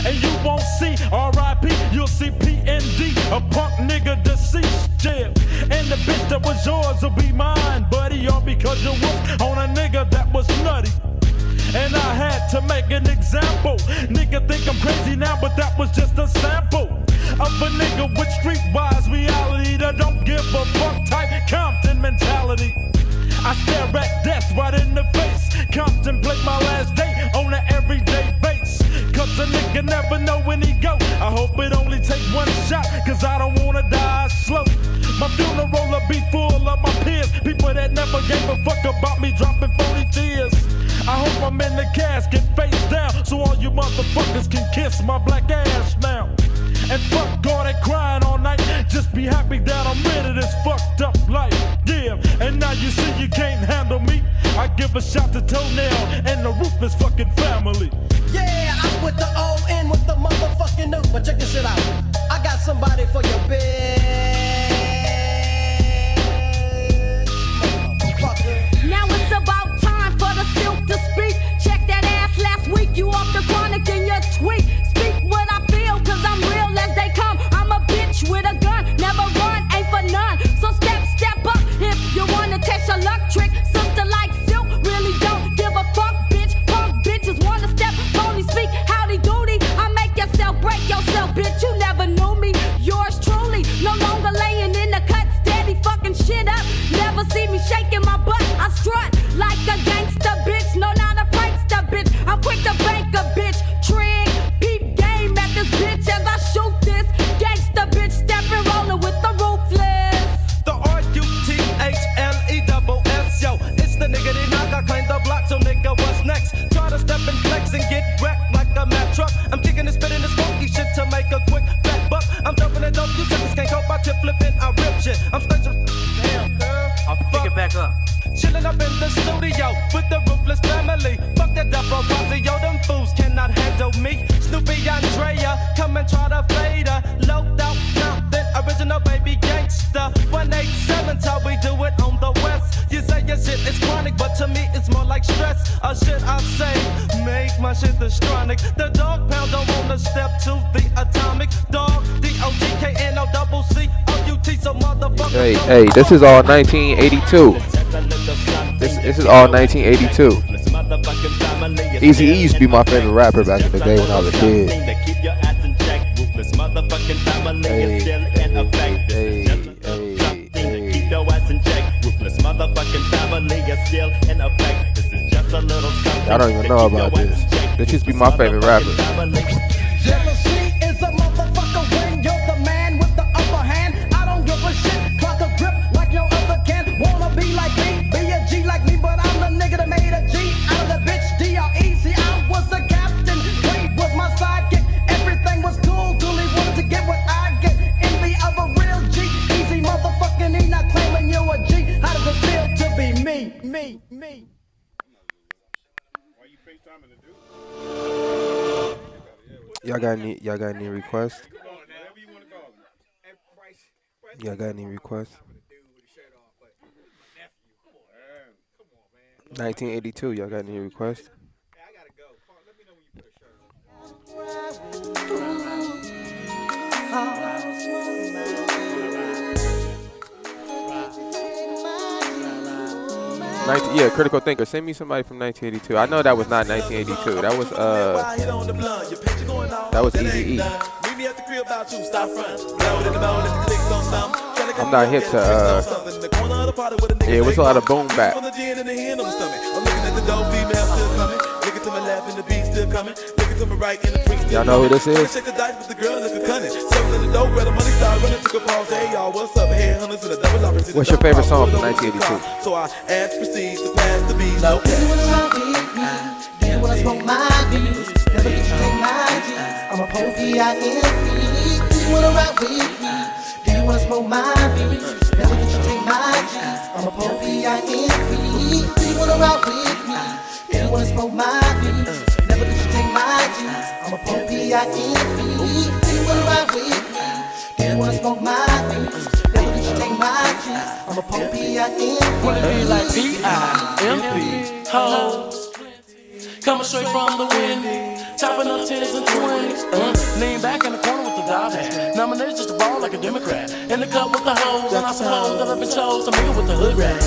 And you won't see R.I.P., you'll see P.N.D., a punk nigga deceased, yeah. And the bitch that was yours will be mine, buddy, all because you was on a nigga that was nutty. And I had to make an example. Nigga think I'm crazy now, but that was just a sample of a nigga with streetwise reality that don't give a fuck type Compton mentality. I stare at death right in the face, contemplate my last day on an everyday base. Cause a nigga never know when he go. I hope it only take one shot, cause I don't wanna die slow. My funeral will be full of my peers, people that never gave a fuck about me dropping phony tears. I hope I'm in the casket face down, so all you motherfuckers can kiss my black ass now. And fuck all that crying all night, just be happy that I'm rid of this fucked up life. Yeah, and now you see you can't handle me. I give a shout to Toenail and the Ruthless fucking family. Yeah, I'm with the O-N with the motherfucking new. But check this shit out. I got somebody for your bitch. Now it's about time for the silk to speak. Check that ass last week, you off the chronic in your tweet. Speak what I feel, cause I'm real as they come. I'm a bitch with a gun, never run, ain't for none. So step up if you wanna test your luck trick. Sister like silk, really don't give a fuck, bitch. Punk bitches wanna step, only speak howdy doody. I make yourself break yourself, bitch. You never knew me. Yours truly, no longer laying in the cut, steady fucking shit up. Never see me shaking my butt. I strut like a gangster bitch, no not a prankster bitch. I'm quick to bank a bitch, trig, peep game at this bitch as I shoot this gangster bitch, stepping rolling with the Ruthless. The R-U-T-H-L-E-S-S, yo. It's the nigga that knock, I claim the block, so nigga, what's next? Try to step and flex and get wrecked like a Mack truck. I'm kicking and spitting this funky shit to make a quick fat buck. I'm jumping and dope, you suckers can't cope, I tip flipping, I rip shit. I'm straight to damn girl. I'll pick it back up. Chillin' up in the studio with the Ruthless family. Fuck that Death Row Posse, yo, them fools cannot handle me. Snoopy Andrea, come and try to fade her. Loped out, Compton, original baby gangster. 187's how we do it on the west. You say your shit is chronic, but to me it's more like stress. Or should I say, make my shit the stronic. The dog pound don't wanna step to the atomic dog. D-O-G-K-N-O-C-C-O-U-T, so motherfucker. Hey, this is all 1982. This is all 1982. Eazy-E used to be my favorite rapper back in the day when I was a kid. I don't even know about this. This used to be my favorite rapper. Jealousy is a motherfucker when you're the man with the upper hand. I don't give a shit, clock a grip like no other can. Wanna be like me, be a G like me, but I'm the nigga that made a G out of the bitch. D-R-E-C, I was the captain, Wade was my sidekick. Everything was cool till he wanted to get what I get. Envy of a real G, easy motherfucking E, not claiming you a G. How does it feel to be me? Y'all got any requests? Y'all got any requests? 1982, y'all got any requests? Yeah, Critical Thinker. Send me somebody from 1982. I know that was not 1982. That was Eazy-E. I'm not hip to yeah, it was a lot of boom bap. coming. Looking to my right in the freak. Y'all know who this is? Check the dice with the girl looking cunning. Seven in the dope where the money started running. Took a pause. Hey y'all, what's up? Headhunters to the double opposite. What's your favorite song from 1982? So I asked proceed to pass the beat. Do you wanna smoke weed? Do you wanna smoke my weed? Never get you take my G. I'm a pole V-I-N-E. Do you wanna rock with me? Do you wanna smoke my weed? Never get you take my G. I'm a pole V-I-N-E. Do you wanna rock with me? Do you wanna smoke my weed? Never get you take my G. I'm a pole V-I-N-E. Do you wanna rock with me? Do you wanna smoke my weed? Never get you take my G. I'm a pole V-I-N-E. Wanna be like B.I.M.P. Hoes. Coming straight from the wind, chopping up 10s and 20s. Lean back in the corner with the dive hat. Nominated just to ball like a Democrat. In the cup with the hoes, and I suppose that I've been chose to make it with the hood rat.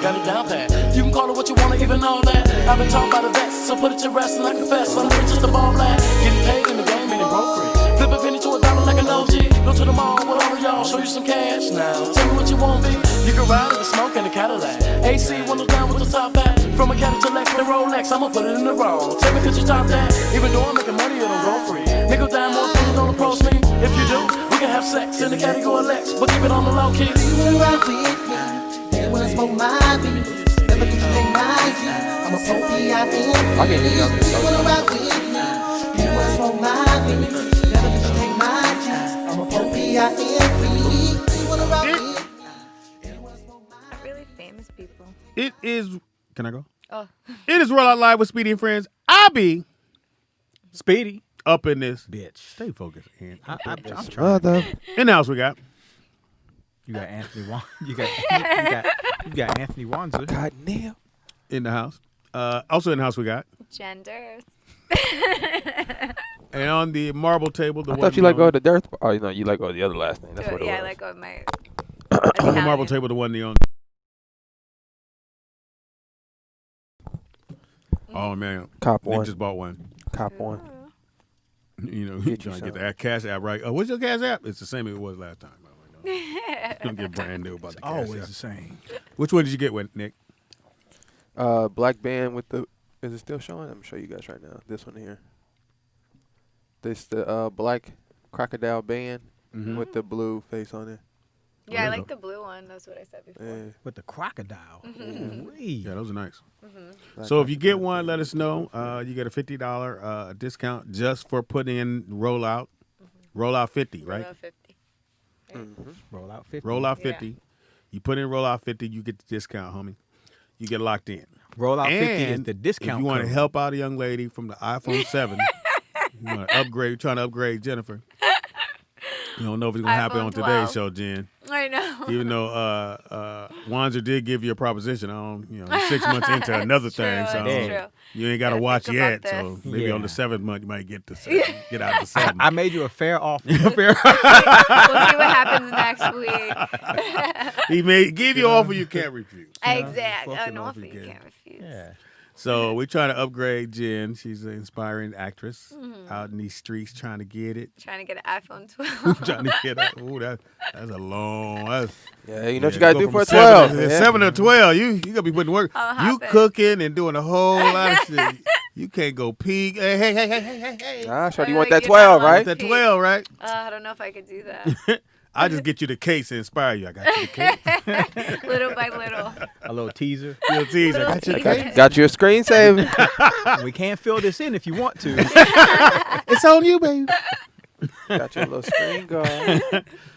Got it down pat. You can call it what you wanna, even know that. I've been taught by the vets, so put it to rest and I confess. I'm really just a ball lad. Getting paid in the game, meaning broke free. Flip a penny to $1 like an OG. Go to the mall with all of y'all, show you some cash now. Tell me what you want, be. You can ride in the smoke in a Cadillac. AC windows down with the top hat. From a Cadillac to Lex to Rolex, I'ma put it in the roll. Tell me could you top that? Even though I'm making money, it don't go free. Nickel down, more people don't approach me. If you do, we can have sex in the category Lex, but keep it on the low key. Do you wanna rock with me? Do you wanna smoke my weed? Never get you take my G. I'm a pole V-I-N-E. I can hear y'all. Do you wanna rock with me? Do you wanna smoke my weed? Never get you take my G. I'm a pole V-I-N-E. Do you wanna rock with me? Really famous people. It is. Can I go? Oh. It is Roll Out Live with Speedy and Friends. I be Speedy up in this bitch. Stay focused. And I'm trying. in the house we got. You got Anthony Wan. You got Anthony Wanzer. God damn. In the house. Also in the house we got. Genders. And on the marble table, the I thought you let go of the dirt. Oh, no, you let go of the other last name. That's what it Yeah, was. I let go of my. on the marble table, the one the on. Oh man, Cop Nick one. just bought one. Cop one. You know, he's trying to get the Cash App right. Oh, what's your Cash App? It's the same as it was last time. Don't get brand new about the Cash Always App. the same. Which one did you get with, Nick? Black band with the. Is it still showing? I'm gonna show you guys right now. This one here. This the black crocodile band with the blue face on it. Yeah, I like the blue one. That's what I said before. Yeah. With the crocodile. Yeah, those are nice. Mm-hmm. So if you get one, let us know. You get a $50 discount just for putting in Rollout. Rollout 50, right? Rollout 50. Roll out 50. Rollout 50. You put in Rollout 50, you get the discount, homie. You get locked in. Rollout 50 is And the discount if you want to code. help out a young lady from the iPhone 7, you want to upgrade, you're trying to upgrade Jennifer. You don't know if it's going to happen iPhone on 12. today's show, Jen. I know. Even though Wanzer did give you a proposition on, you're 6 months into another thing, so true. you ain't got to watch think yet. about So this. maybe on the 7th month you might get the 7, get out the 7. I made you a fair offer. We'll see what happens next week. He may give you an offer you can't refuse. Exactly. Fucking An offer offer you you can't- can't refuse. Yeah. So we're trying to upgrade Jen. She's an inspiring actress out in these streets trying to get it. Trying to get an iPhone 12. Trying to get it. Ooh, that's a long. Yeah, you know what you gotta go do from for a 7 12. Yeah. 7 to 12. You gotta be putting work. I'm You hopping. cooking and doing a whole lot of shit. You can't go peek. Hey. Nah, Shorty, you Oh, want you that get 12, that right? That 12, right? I don't know if I could do that. I just get you the case to inspire you. I got you the case. Little by little. A little teaser. Little teaser. I got you the case. Got you a screensaver. We can fill this in if you want to. It's on you, baby. Got your little screen guard.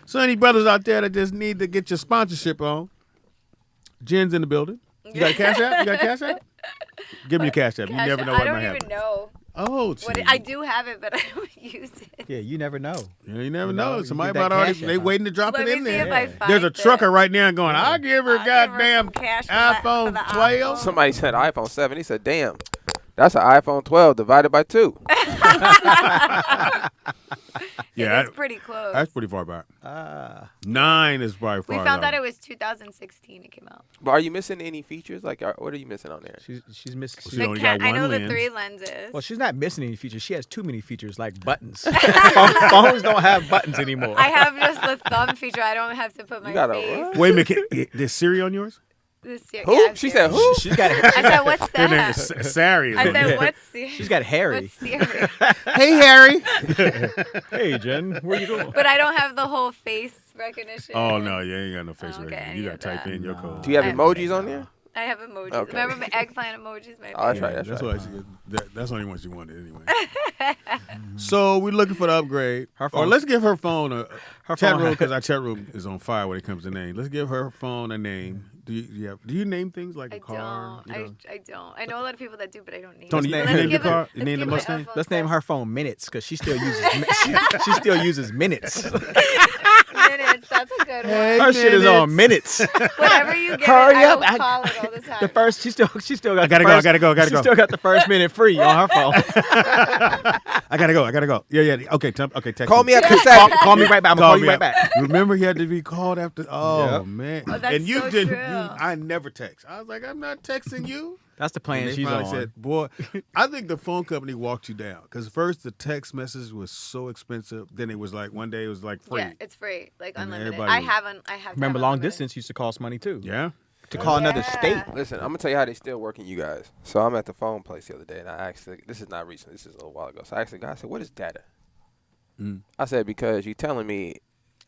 So any brothers out there that just need to get your sponsorship on, Jen's in the building. You got a Cash App? You got a Cash App? Give me your Cash App. You never know what I might don't happen. even know. Oh, What gee. I do have it, but I don't use it. Yeah, you never know. Yeah, you never You know. know, Somebody you get that might already, Cash App they out. waiting to drop Let it me in see there. if I find There's a it. trucker right now going, I'll give her I'll give her some goddamn cash for that- for iPhone the 12. Somebody said iPhone 7. He said, damn, that's an iPhone 12 divided by 2. Yeah, It's pretty close. that's pretty far back. 9 is probably We far found out. out it was 2016 it came out. But are you missing any features? Like, what are you missing on there? She's missing. She only got I one know lens. the 3 lenses. Well, she's not missing any features. She has too many features, like buttons. Phones don't have buttons anymore. I have just the thumb feature. I don't have to put my You got a face. what? Wait a minute. There's Siri on yours? Who? Yeah, She said who? She's got. I said, what's Her name that? is Sari. I said, Yeah. what's Siri? She's got Harry. What's Siri? Hey, Harry. Hey, Jen, where you going? But I don't have the whole face recognition. Oh, no, you ain't got no face I don't get recognition. any You got to of type that. in your code. Do you have emojis on there? I have emojis. Okay. Remember my eggplant emojis? My Oh, that's right. That's That's why right. that's the only one she wanted anyway. So we're looking for the upgrade. Her Or phone. let's give her phone a chat phone room has- because our chat room is on fire when it comes to names. Let's give her phone a name. Do you name things like a I car? don't. I don't. I know a lot of people that do, but I don't name Tony, them. you Let's name your give it- car? You let's name the give it Mustang? a phone Let's name call. her phone minutes because she still uses she still uses minutes. Minutes. That's a good one. Her shit is on minutes. Whatever you get, Hurry I up! will call it all the time. The first she still got. I gotta the go, first, I gotta go. She still got the first minute free on her phone. I gotta go. Yeah. Okay, text Call me after call, 7. call me right back. I'm gonna call you me right up. back. Remember, he had to be called after. Oh Yep. man! Oh, that's and you so didn't. true. I never text. I was like, I'm not texting you. That's the plan And they she's finally on. said, "Boy, I think the phone company walked you down because first the text message was so expensive. Then it was like one day it was like free. Yeah, it's free, like And unlimited. everybody I was- haven't. I have. to Remember, have long unlimited. distance used to cost money too. Yeah. To call another Yeah. state. Listen, I'm gonna tell you how they still working you guys. So I'm at the phone place the other day, and I asked. This is not recent. This is a little while ago. So I asked the guy. I said, "What is data?" I said, "Because you're telling me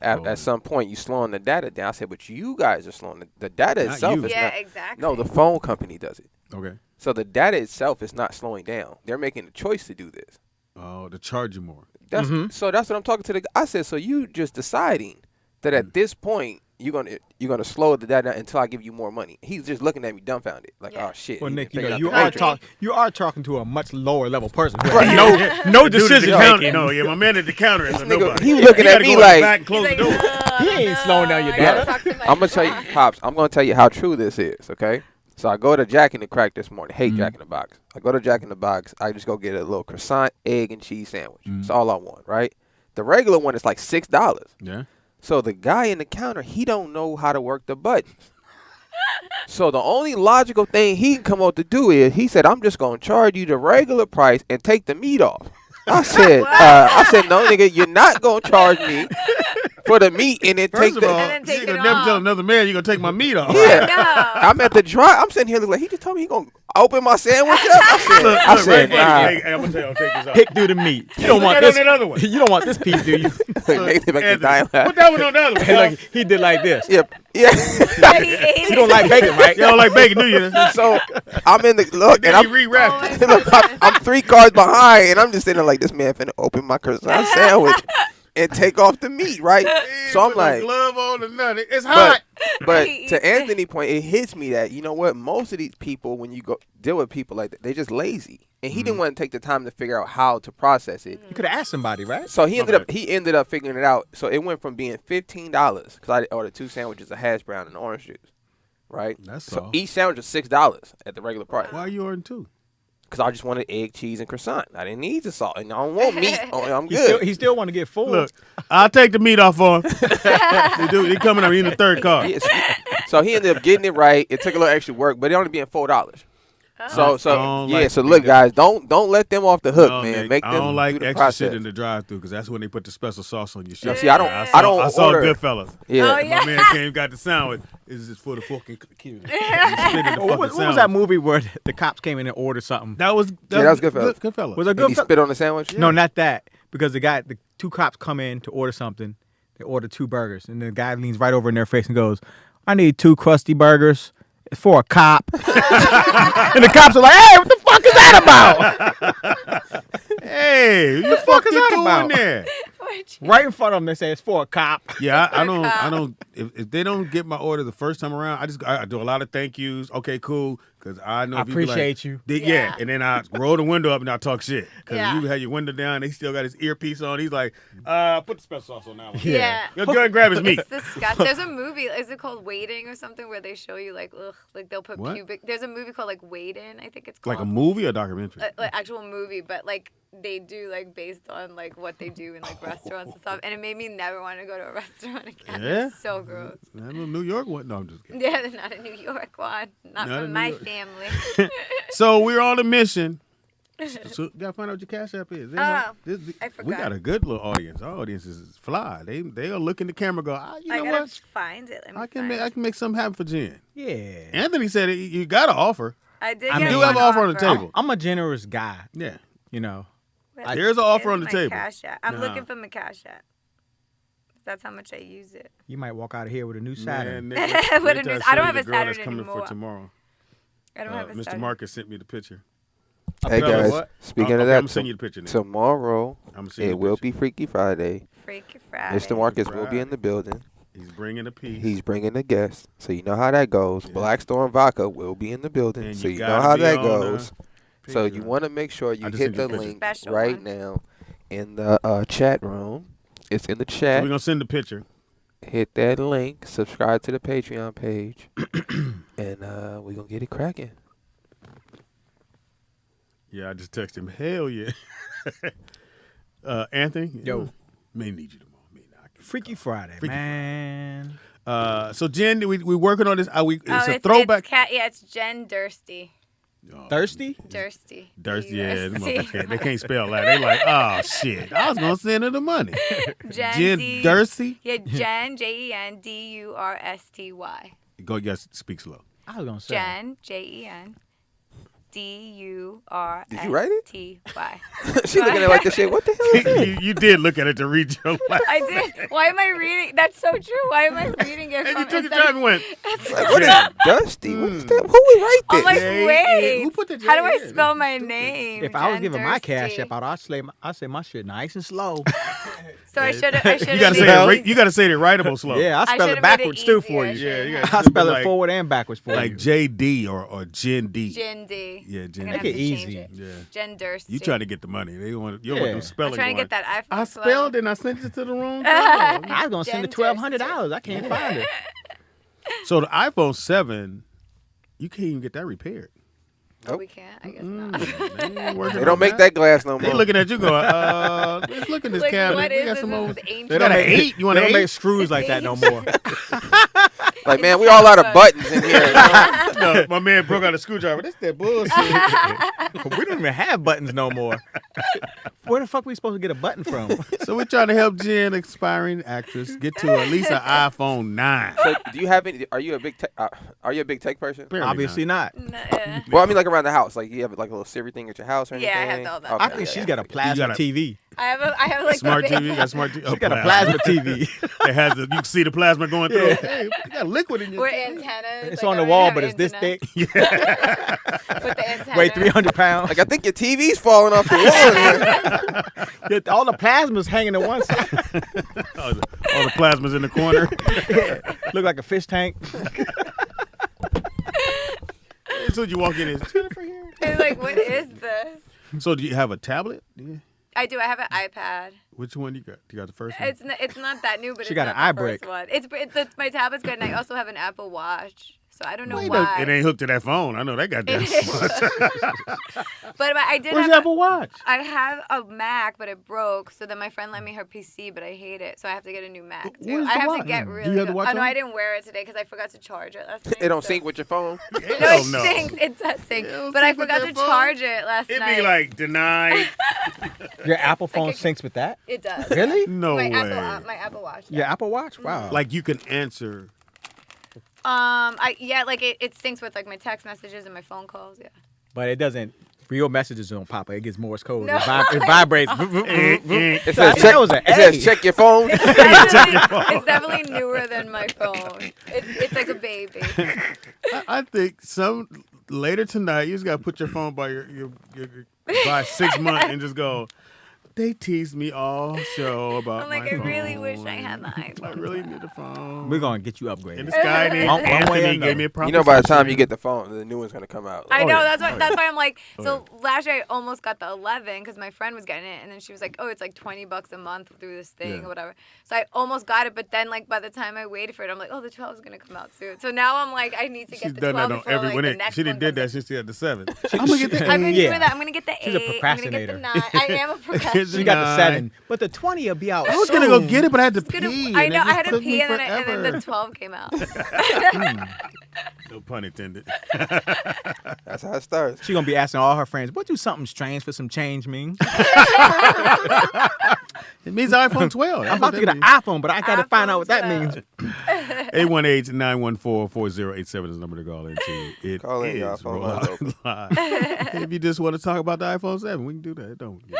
at some point you slowing the data down." I said, "But you guys are slowing the data Not itself you. is Yeah, not." exactly. No, the phone company does it. Okay. So the data itself is not slowing down. They're making the choice to do this. Oh, to charge you more. That's so. That's what I'm talking to the. I said, so you just deciding that at this point you're gonna slow the data down until I give you more money. He's just looking at me dumbfounded, like, oh shit. Well, he Nick, didn't you know, figure out the energy. you are talking to a much lower level person. Right. No Dude at the decision counter. making. No, yeah, my man at the counter is a Nigga, nobody. he looking You at gotta me go in the like- back and close the door. He ain't slowing down your I gotta data. talk to my I'm gonna tell you, Pops. I'm gonna tell you how true this is. Okay. So I go to Jack in the Crack this morning. Hate Jack in the Box. I go to Jack in the Box. I just go get a little croissant, egg, and cheese sandwich. That's all I want, right? The regular one is like $6. Yeah. So the guy in the counter, he don't know how to work the buttons. So the only logical thing he can come up to do is he said, "I'm just gonna charge you the regular price and take the meat off." I said, "No, nigga, you're not gonna charge me for the meat and then take First of the." all, And then take you it gonna never off. tell another man you're gonna take my meat off. Yeah. No. I'm at the drive. I'm sitting here looking like he just told me he gonna open my sandwich up. I Look, said, right, nah. hey, I'm gonna tell you, I'll take this off. Pick through the meat. You don't Look want at this. on that other one. You don't want this piece, do you? Nathan back to Anthony, dying put laugh. that one on the other one. And look, he did like this. Yep. Yeah. He ate You it. don't like bacon, right? You don't like bacon, do you? So I'm in the look, and Then I'm he rewrapped it. look, I'm 3 cars behind, and I'm just sitting there like, this man finna open my croissant sandwich and take off the meat, right? So I'm Put no like, glove on or nothing. It's hot. but He to eats it. Anthony's point, it hits me that, you know what, most of these people, when you go deal with people like that, they're just lazy, and he didn't want to take the time to figure out how to process it. You could have asked somebody, right? So he ended up figuring it out. So it went from being $15 because I ordered 2 sandwiches, a hash brown, and orange juice, right? That's so all. each sandwich was $6 at the regular price. Why are you ordering 2? Because I just wanted egg, cheese, and croissant. I didn't need the salt, and I don't want meat. I'm He still want to get full. Look, I'll take the meat off for him. He coming up in the third car. Yes. So he ended up getting it right. It took a little extra work, but it only being $4. So don't yeah. like So look, nigga. guys, don't let them off the hook, No, man. Nick, Make I them don't like do the extra process. shit in the drive-thru because that's when they put the special sauce on your shit. See, I don't I saw order. Goodfellas. Yeah. Oh, yeah. My man came, got the sandwich. It's just for the fucking cute. What was that movie where the cops came in and ordered something? That was Goodfellas. Goodfellas. Was it And he Goodfellas? spit on the sandwich. No, not that. Because the 2 cops come in to order something. They order 2 burgers, and the guy leans right over in their face and goes, "I need 2 crusty burgers. It's for a cop." And the cops are like, "Hey, what the fuck is that about?" Hey, what the fuck fuck is you that doing about? there? Right in front of them, they say it's for a cop. Yeah, I don't. If they don't get my order the first time around, I do a lot of thank yous. Okay, cool, because I know I if you be like, appreciate you. Yeah, and then I roll the window up and I talk shit because Yeah. you had your window down. He still got his earpiece on. He's like, put the special sauce on that one. Yeah. Go ahead and grab his meat. It's disgusting. There's a movie. Is it called Waiting or something where they show you like they'll put What? pubic. There's a movie called like Waiting. I think it's called Like a movie or documentary? like actual movie, but like they do like based on like what they do in like restaurants and stuff, and it made me never want to go to a restaurant again. Yeah? It's so gross. I know New York one. No, I'm just kidding. Yeah, they're not a New York one. Not Not a from New my York. family. So we're on a mission So you gotta find out what your Cash App is. I We forgot. got a good little audience. Our audience is fly. They are looking the camera. Go. You I know gotta what? find it. Let me I can find make something happen for Jen. Yeah. Anthony said you got an offer. I did. I get do one have an offer on the offer. table. I'm a generous guy. Yeah. You know. Where There's an offer is on the my table. Cash App? I'm Nah. looking for my Cash App. That's how much I use it. You might walk out of here with a new Saturn. Man, With a wait new- till I show don't you have the a girl that's Saturn coming anymore. for tomorrow. I don't have a Mr. Saturn. Marcus sent me the picture. Hey Tell us guys, what? speaking Okay, of that, I'm sending you the picture now. tomorrow I'm sending you it the will be Freaky Friday. Freaky Friday. Mr. Marcus will be in the building. He's bringing a piece. He's bringing a guest, so you know how that goes. Black Storm Vodka will be in the building, And so you you know gotta how be that on goes. So picture. you want to make sure you I just hit sent you the the picture. link Special right one. now in the chat room. It's in the So chat. we're gonna send the picture. Hit that link, subscribe to the Patreon page, and we're gonna get it cracking. Yeah, I just texted him. Hell yeah. Anthony, Yo. may need you tomorrow. Freaky Friday, Freaky man. So Jen, we working on this. It's a it's throwback. It's Jen Dursty. Thirsty? Dursty. Thirsty, yeah. them Dursty. motherfuckers they can't spell that. They like, oh shit. I was gonna send her the money. Jen Dursty. Yeah, Jen JenDursty. Go, you guys speak slow. I was gonna say. Jen JenDursty. Did you write it? She She looking at it like the shit. What the hell is that? you did look at it to read your life. I did. Why am I reading? That's so true. Why am I reading it? And from you took your instead time and went. Like, what is Dusty? What is that? Who would write this? I'm like, wait. Who put the How do I J in? spell my name? If I was Jen giving my Cash Dursty. App out, I'd say my shit nice and slow. So I should have. You gotta say it. You gotta say it writable slow. Yeah, I spell should've it made it backwards too for you. easier, Yeah, you I gotta spell it like, forward and backwards for like you. JD or Jen D. Jen D. Yeah, Jen I'm gonna D. have to Make it change easy. it. Yeah. Jen Dursty. You trying to get the money. They want you want Yeah. to spelling. I'm trying to going, get that iPhone. I flow. spelled it and I sent it to the wrong I thing. was gonna send it $1,200. I can't find it. So the iPhone 7, you can't even get that repaired. Oh, we can't. I guess not. They ain't working They don't on make that glass no They more. looking at you going, let's look at this Like, cabinet. what We is got this? some This old. is ancient. They don't got make an 8? You want they an don't 8? make screws like that no more. Like, man, we all out of buttons in here. No, my man broke out a screwdriver. That's that bullshit. We don't even have buttons no more. Where the fuck we supposed to get a button from? So we're trying to help Jen, aspiring actress, get to at least an iPhone 9. So, do you have any? Are you a big tech person? Apparently Obviously not. Nah. Well, I mean, like around the house, like you have like a little Siri thing at your house or anything. Yeah, I have all that. Okay, I think yeah, she's got a yeah. plasma got a- TV. I have like Smart the big TV, you got smart TV. She got a plasma TV. It has the, you can see the plasma going through. Yeah. Hey, you got liquid in your with TV. antennas. It's like, on the I wall, have but it's this internet. thick. With the antenna. Weigh 300 pounds. Like I think your TV's falling off the wall. Yeah, all the plasma's hanging to one side. All the plasmas in the corner. Look like a fish tank. As soon as you walk in, it's Jennifer here. It's like, what is this? So do you have a tablet? Yeah. I do. I have an iPad. Which one you got? You got the first one? It's not that new, but She it's got not an the first iBrick. one. My tablet's good, and I also have an Apple Watch. So I don't know Well, why. it ain't hooked to that phone. I know that got that. But I did Where's have your Apple Watch? I have a Mac, but it broke. So then my friend lent me her PC, but I hate it. So I have to get a new Mac too. Where's I the have watch? to get Do you really. have the watch Oh no, on? I didn't wear it today because I forgot to charge it last night. It don't so- sync with your phone. No, it Hell no. syncs. It does sync. don't But I sync with forgot that to phone. charge it last It'd night. be like denied. Your Apple phone syncs with that? It does. Really? No my way. My Apple Watch. Your Apple Watch? Wow. Like you can answer. Like it syncs with like my text messages and my phone calls. Yeah. But it doesn't. Real messages don't pop up. It gets Morse code. No. It vibrates. It says, That check, was an it says A. check your phone. It's definitely newer than my phone. It's like a baby. I think later tonight you just gotta put your phone by your by 6 months and just go. They teased me all show about I'm like, my I phone. really wish I had the iPhone. I really need a phone. We're going to get you upgraded. And this guy named One way or Anthony another. gave me a proposition. You know, by the time you get the phone, the new one's gonna come out. I Oh, know yeah. that's why I'm like. Oh, So last year I almost got the 11 because my friend was getting it, and then she was like, "Oh, it's like $20 a month through this thing Yeah. or whatever." So I almost got it, but then like by the time I waited for it, I'm like, "Oh, the 12 is gonna come out soon." So now I'm like, I need to She's get the done 12 that on before every like, when the it. next She one done did comes that out. since she had the 7. I'm gonna get the I've been Yeah. doing that. I'm gonna get the 8. She's a I'm gonna get the procrastinator. 9. I am a procrastinator. is She a got the 9. 7, but the 20 will be out. I was gonna go get it, but I had to Gonna- pee. I and it know, I just had to took me pee, and then forever. the 12 came out. No pun intended. That's how it starts. She gonna be asking all her friends, "What do something strange for some change mean?" It means iPhone 12. I'm about to get an iPhone, but I gotta find out what that means. 818-914-4087 is the number to call into. It Call in, y'all. is Phone Roll lines Out open. Live. If you just want to talk about the iPhone 7, we can do that. Don't get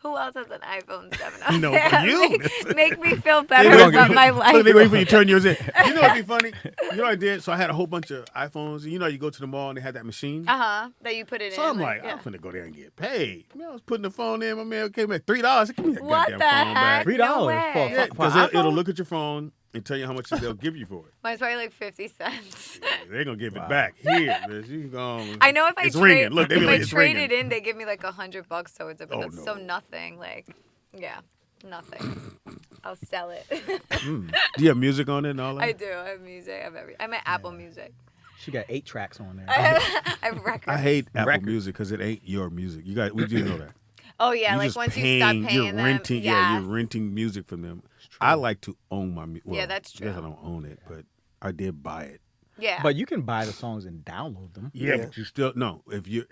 Who else has an iPhone 7? No, for you. Make me feel better They about my life. Look, they wait for you to turn yours in. You know what'd be funny? You know what I did? So I had a whole bunch of iPhones. You know, you go to the mall and they had that machine. That you put it in. So I'm like, yeah. I'm finna go there and get paid. You know, I was putting the phone in. My man came back $3. Give me that What goddamn the phone back. heck? No way. for Yeah, an because iPhone? it'll look at your phone and tell you how much they'll give you for it. Mine's probably like 50 cents. They're gonna give it back. Here, bitch, you gone. I know if I it's ringing. Look, they if be I like, it's trade ringing. it in, they give me like $100 towards it, but Oh, that's no. so nothing. Like, yeah, nothing. I'll sell it. Do you have music on it and all that? I do. I have music. I have I'm at Apple Music. She got 8 tracks on there. I have records. I hate Apple Records. Music because it ain't your music. You got, we do know that. Oh yeah, You're like just once you stop paying you're them. renting. yes. Yeah, you're renting music from them. I like to own my music. Yeah, that's I guess I true. don't own it, but I did buy it. Yeah. But you can buy the songs and download them. Yeah, but you still no. If you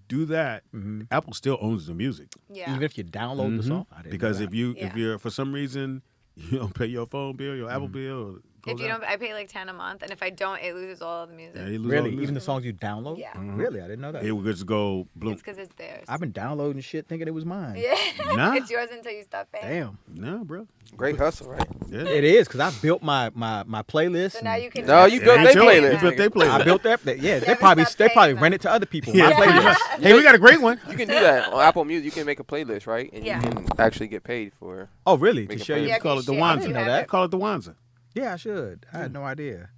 do that, Apple still owns the music. Yeah. Even if you download the song. I didn't know Because that. if you Yeah. if you're for some reason you don't pay your phone bill, your Apple bill. if you don't, I pay like 10 a month, and if I don't, it loses all of the music. Yeah, you lose all Really, the even music. the songs you download. Yeah. Really, I didn't know that. It would just go bloom. It's because it's theirs. I've been downloading shit thinking it was mine. Yeah. Nah. It's yours until you stop paying. Damn. No, bro. Great hustle, right? Yeah. It is because I built my playlist. So now you can. No, you built Yeah, their you playlist. You built their playlist. I built that. Yeah, they haven't probably stopped paying rent it to other people. Yeah. My playlist. Hey, we got a great one. You can do that on Apple Music. You can make a playlist, right? And Yeah. you can actually get paid for. Oh, really? Make To a show playlist. you? Yeah, Call it the shit. Wanza. You know have that. it. Call it the Wanza. Yeah, I should. I had no idea.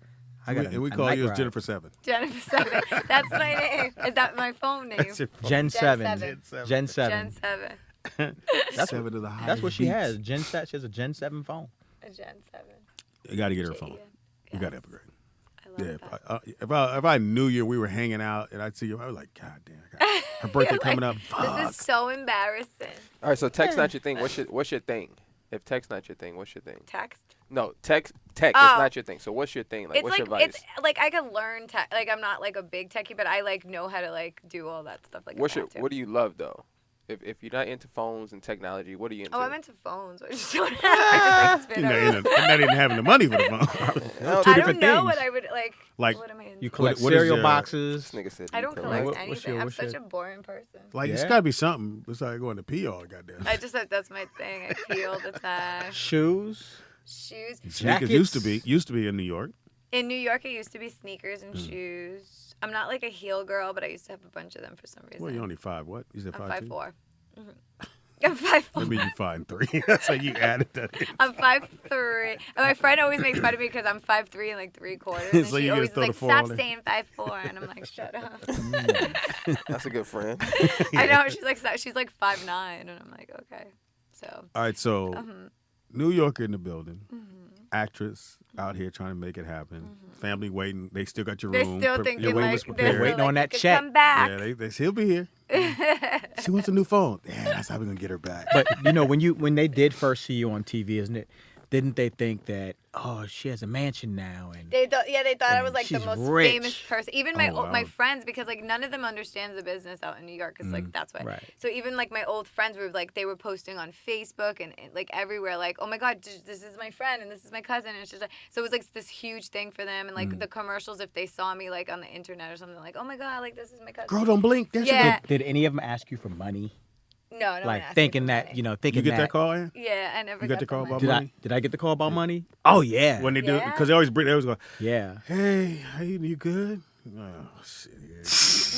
I got And we a call night you as ride. Jennifer 7. Jennifer 7. That's my name. Is that my phone name? That's your phone. Gen Gen 7. seven. Gen 7. Gen 7. That's Seven of the That's what she highest has. beats. Gen 7. She has a Gen 7 phone. A Gen 7. You got to get her a J- phone. yeah. You got to upgrade. I love Yeah, that. if I knew you, we were hanging out, and I'd see you, I was like, God damn, I got her birthday You're coming up. like, Fuck. This is so embarrassing. All right, so text not your thing. What's your thing? If text not your thing, what's your thing? Text. No, text is Oh. not your thing. So what's your thing? Like, It's what's like your advice? it's like I can learn tech. Like I'm not like a big techie, but I like know how to like do all that stuff. Like if I have to. What do you love though? If you're not into phones and technology, what are you into? Oh, I'm into phones. I just don't have. I just like spit You're out. not even having the money for the phone. No, Two I different don't know things. what I would like. Like, What am I into? You collect what is cereal your- boxes. This nigga said I you don't collect- collect What's anything. your- I'm what's such your- a boring person. Like, it's Yeah. got to be something besides going to pee all goddamn. I just that's my thing. I pee all the time. Shoes. Shoes. Sneakers used to be in New York. In New York, it used to be sneakers and Mm. shoes. I'm not like a heel girl, but I used to have a bunch of them for some reason. Well, you're only 5. What? You said I'm 5'2"? 5'4". I'm 5'4". Maybe you 5'3". That's how you added that. in. I'm 5'3". And my friend always makes fun of me because I'm 5'3" and like 3/4. And So she you always just throw is the like, 4 stop on there. saying 5'4", and I'm like, shut up. That's a good friend. I know she's like 5'9", and I'm like, okay. So. All right, so Mhm. New Yorker in the building, Mm-hmm. actress out here trying to make it happen. Family waiting. They still got your They're room. still Your thinking room like is they're prepared. still waiting on like, that "You could check." Come back. Yeah, she'll be here. She wants a new phone. Yeah, that's how we're gonna get her back. But you know, when they did first see you on TV, isn't it? Didn't they think that she has a mansion now and They thought I was like the she's most rich. famous person. Even my Oh, wow. my friends, because like none of them understands the business out in New York, because like that's why. right. So even like my old friends were like they were posting on Facebook and like everywhere, like, oh my God, this is my friend and this is my cousin, and it's just like, so it was like this huge thing for them, and like the commercials, if they saw me like on the internet or something, like, oh my God, like this is my cousin. Girl, don't blink. There's Yeah. Did any of them ask you for money? No, no. one Like asked me thinking for that money. you You get that call, Ann? Yeah, I never You got the call money. about Did money? I get the call about money? Oh yeah. When they do, Yeah. because they always go, Yeah. hey, how you good? Oh shit.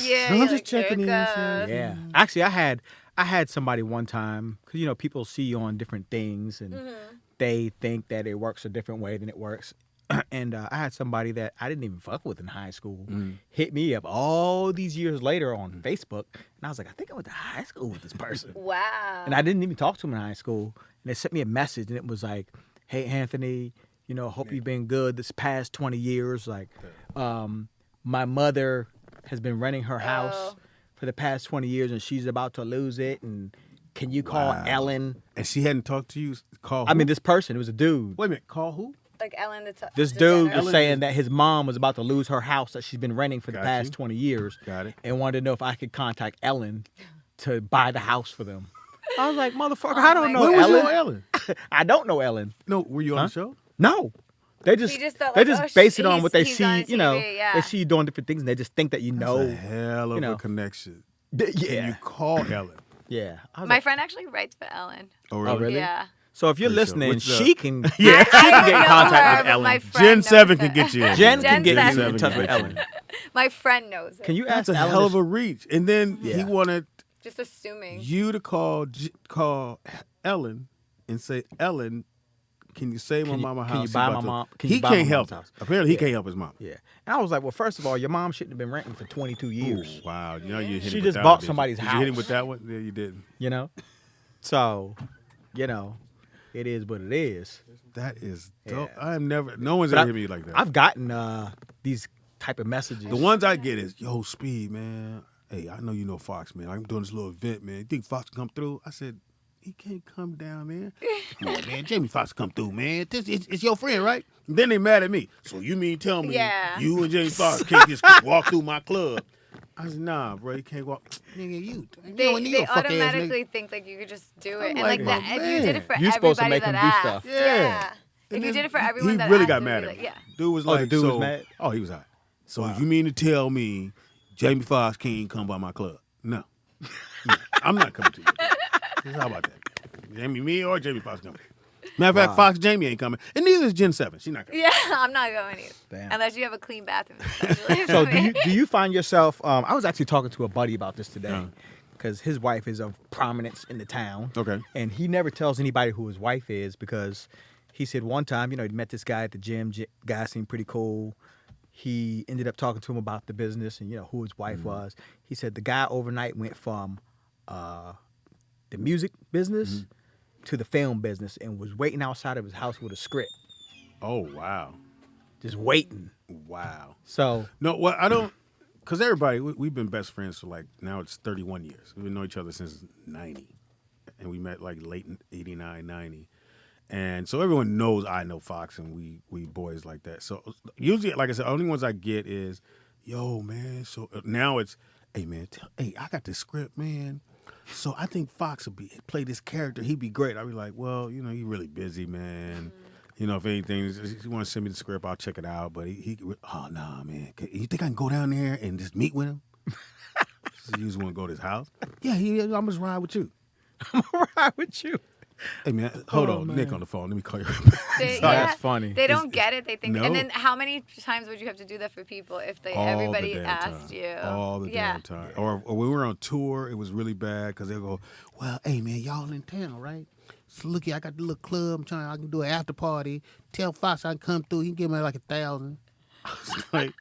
Yeah, No, I'm you're just like, checking in, "Here it so- goes." Yeah. Actually, I had somebody one time, because, you know, people see you on different things and they think that it works a different way than it works. And I had somebody that I didn't even fuck with in high school hit me up all these years later on Facebook. And I was like, I think I went to high school with this person. Wow. And I didn't even talk to him in high school. And they sent me a message and it was like, hey, Anthony, you know, hope you've been good this past 20 years. Like, my mother has been renting her house Oh. for the past 20 years and she's about to lose it. And can you call Wow. Ellen? And she hadn't talked to you. Call. I mean, who? this person, it was a dude. Wait a minute. Call who? Like Ellen This dude was Ellen saying is- that his mom was about to lose her house that she's been renting for the Got past you. 20 years. Got it. And wanted to know if I could contact Ellen to buy the house for them. I was like, motherfucker, Oh I don't my know When was you Ellen. on Ellen? I don't know Ellen. No, were you on Huh? the show? No. They just, He just thought, they like, just oh, base it on what they he's see, on you know. TV, yeah. They see you doing different things and they just think that you That's know. a hell of you know. a connection. Yeah. Can you call Ellen? Yeah. I was My like, friend actually writes for Ellen. Oh, oh, really? Yeah. So if you're Pretty sure. listening, What's up? she can, Yeah. she can get in know contact her, with but Ellen. my friend Gen knows 7 her. can get you in. Jen Gen can get you 7 in touch with can get Ellen. My friend knows it. Can you That's ask a Ellen? hell if- of a reach. And then he Yeah. wanted Just assuming. you to call Ellen and say, Ellen, can you save my Can you- mama can you house? buy He my about to- mom- can He you buy can't my help mom's her. house? Apparently, he Yeah. can't help his mom. Yeah. And I was like, well, first of all, your mom shouldn't have been renting for 22 years. Ooh, wow. You know, you hit She him with just that bought one, didn't you? somebody's Did you hit him house. with that one? Yeah, you didn't. You know? So, you know, it is what it is. That is dope. Yeah. I am never. No one's But ever hit me like that. I've gotten these type of messages. The ones I get is, yo, Speed, man. Hey, I know you know Fox, man. I'm doing this little event, man. You think Fox can come through? I said, he can't come down there. Come on, man. Jamie Foxx come through, man. It's your friend, right? And then they mad at me. So you mean tell me Yeah. you and Jamie Foxx can't just walk through my club? I said, nah, bro, you can't walk. Nigga, you They a fuck ass nigga. automatically think like you could just do it, I'm and like, like that. my If you did it for You supposed to everybody make that 'em do asked, stuff. yeah. And If you then did it for everyone he that really asked, got it'd mad be at like, me. yeah. Dude was Oh, the like, dude was so, mad? Oh, he was hot. So you mean to tell me Jamie Foxx can't come by my club? No. No, I'm not coming to you. How about that? Jamie, me or Jamie Foxx coming? Matter of fact, Fox Jamie ain't coming. And neither is Gen 7. She's not coming. Yeah, I'm not going either. Damn. Unless you have a clean bathroom. especially. So do you find yourself? I was actually talking to a buddy about this today, because his wife is of prominence in the town. Okay. And he never tells anybody who his wife is, because he said one time, he met this guy at the gym. Guy seemed pretty cool. He ended up talking to him about the business and who his wife was. He said the guy overnight went from the music business to the film business and was waiting outside of his house with a script, Oh, wow. just waiting. Wow. So No, well, I don't, because everybody, we've been best friends for like, now it's 31 years. We've known each other since 90. And we met like late 89, 90. And so everyone knows I know Fox and we boys like that. So usually, like I said, only ones I get is, yo, man. So now it's, hey, man, hey, I got this script, man. So I think Fox would play this character. He'd be great. I'd be like, well, you're really busy, man. If anything, if you want to send me the script, I'll check it out. But he oh, nah, man. You think I can go down there and just meet with him? So you just want to go to his house? Yeah, I'm just ride with you. I'm gonna ride with you. Hey, man, hold Oh, on. man. Nick on the phone. Let me call you. That's funny. They don't get it. They think. No. And then how many times would you have to do that for people if everybody asked you? All the damn time. Or when we were on tour, it was really bad because they go, well, hey, man, y'all in town, right? So look here, I got the little club. I can do an after party. Tell Fox I can come through. He can give me like 1,000. I was like,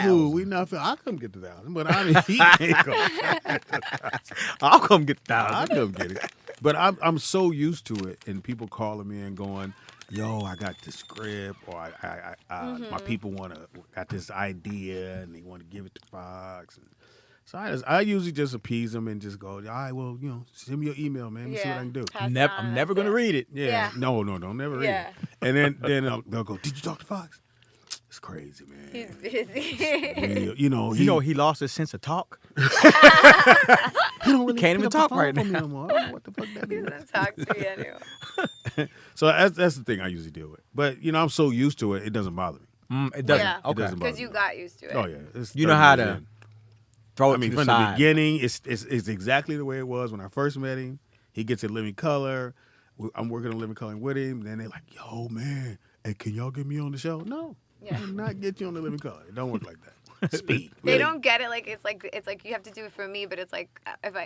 dude, we not. I'll come get the 1,000, but I mean, he can't go. I'll come get the 1,000. I'll come get it. But I'm so used to it, and people calling me and going, yo, I got the script, or my people got this idea, and they want to give it to Fox. And so I usually just appease them and just go, all right, well, send me your email, man. Let me see what I can do. Pass I'm never gonna read it. Yeah. No, don't never read Yeah. it. And then they'll go, did you talk to Fox? It's crazy, man. He's busy. He lost his sense of talk. He don't really Can't even pick up the talk right phone for me now. no more. I don't know what the fuck that He is. doesn't talk to me anymore. So that's the thing I usually deal with. But I'm so used to it, it doesn't bother me. It doesn't. Yeah. It doesn't bother Because you me. got used to it. Oh yeah, it's You know 30 how years to in. throw it I mean, to the from side. the beginning, it's exactly the way it was when I first met him. He gets a Living Color. I'm working on Living Color with him. Then they're like, yo, man, hey, can y'all get me on the show? No, Yeah. I will not get you on the Living Color. It don't work like that. Speed. They Really. don't get it. It's like you have to do it for me, but it's like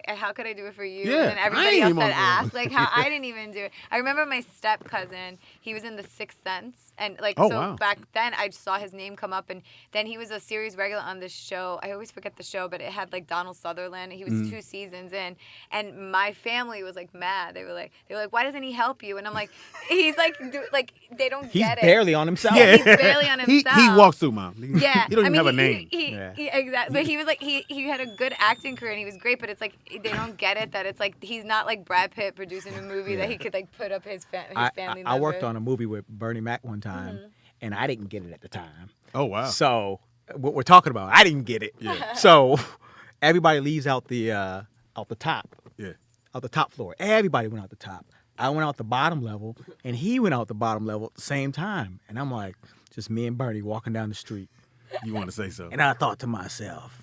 how could I do it for you? Yeah, And then I everybody ain't else even that on the- asked, like how I didn't even do it. I remember my step cousin. He was in The Sixth Sense, and Oh, so wow. back then I saw his name come up, and then he was a series regular on this show. I always forget the show, but it had like Donald Sutherland. He was 2 seasons in, and my family was like mad. They were like, why doesn't he help you? And I'm like, he's like, they don't He's get it. barely on himself. Yeah. He's barely on He himself. walks through, Mom. Yeah, He don't even I mean, have a name. King. He exactly. But he was like he had a good acting career and he was great. But it's like they don't get it that it's like he's not like Brad Pitt producing a movie that he could like put up his family. I worked on a movie with Bernie Mac one time, and I didn't get it at the time. Oh wow. So what we're talking about, I didn't get it. Yeah. So everybody leaves out the top. Yeah. Out the top floor. Everybody went out the top. I went out the bottom level, and he went out the bottom level at the same time. And I'm like, just me and Bernie walking down the street. You want to say so? And I thought to myself,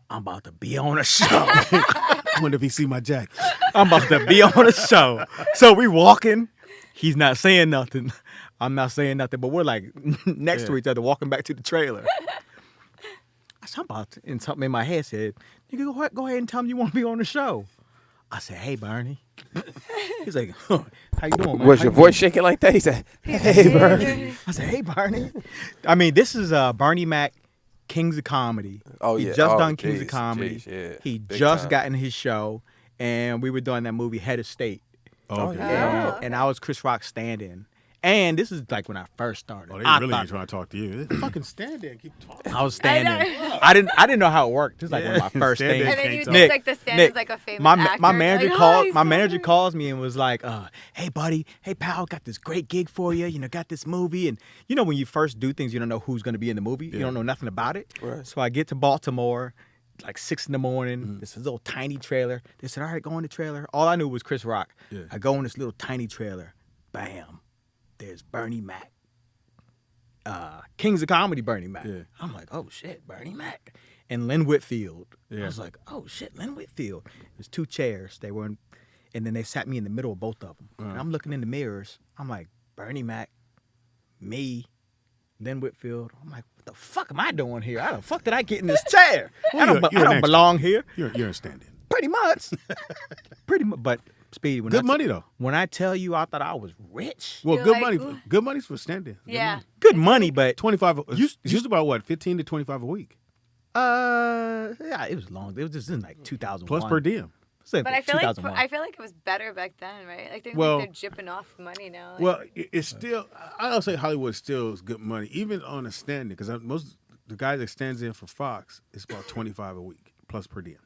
I'm about to be on a show. I wonder if he see my jacket. I'm about to be on a show. So we walking. He's not saying nothing. I'm not saying nothing. But we're like next to each other, walking back to the trailer. I said, I'm about to, and something in my head said, nigga, go ahead and tell him you want to be on the show. I said, hey, Bernie. He's like, huh, how you doing, man? Was your voice shaking like that? He said, hey, Bernie. I said, hey, Bernie. I mean, this is Bernie Mac, Kings of Comedy. Oh, he yeah. just Oh, done Kings of jeez, Comedy. jeez, yeah. He Big just time. got in his show, and we were doing that movie, Head of State. Oh, okay. And I was Chris Rock's stand-in. And this is like when I first started. Oh, they I really thought- ain't trying to talk to you. They fucking stand there and keep talking. I was standing. I didn't know how it worked. This is like one of my first Stand there things. And then you Nick, think like the stand is like a famous my actor. my manager like, called. "Hi, My sorry." manager calls me and was like, "Hey, buddy. Hey, pal. Got this great gig for you. You know, got this movie. And you know, when you first do things, you don't know who's going to be in the movie. You don't know nothing about it. Right. So I get to Baltimore, like 6 a.m. This is a little tiny trailer. They said, "All right, go in the trailer." All I knew was Chris Rock. Yeah. I go in this little tiny trailer. Bam. There's Bernie Mac. Kings of Comedy Bernie Mac. Yeah. I'm like, oh shit, Bernie Mac. And Lynn Whitfield. Yeah. I was like, oh shit, Lynn Whitfield. There's 2 chairs. They were in, and then they sat me in the middle of both of them. And I'm looking in the mirrors. I'm like, Bernie Mac, me, Lynn Whitfield. I'm like, what the fuck am I doing here? How the fuck did I get in this chair? Well, I you're don't an extra. belong here. You're a stand-in. Pretty much. Pretty much. But Speedy, when Good money though. When I tell you I thought I was rich. Well, You're good like, money. "Ooh." Good money's for stand-in. Yeah. Good money, but 25. It's used about what? 15 to 25 a week. yeah, it was long. It was just in like 2001. Plus per diem. It's like But I feel like 2001. it was better back then, right? Like Well- they're jipping off money now. Like, Well, it's still. I don't say Hollywood still is good money, even on a stand-in, because most the guy that stands in for Fox is about 25 a week plus per diem.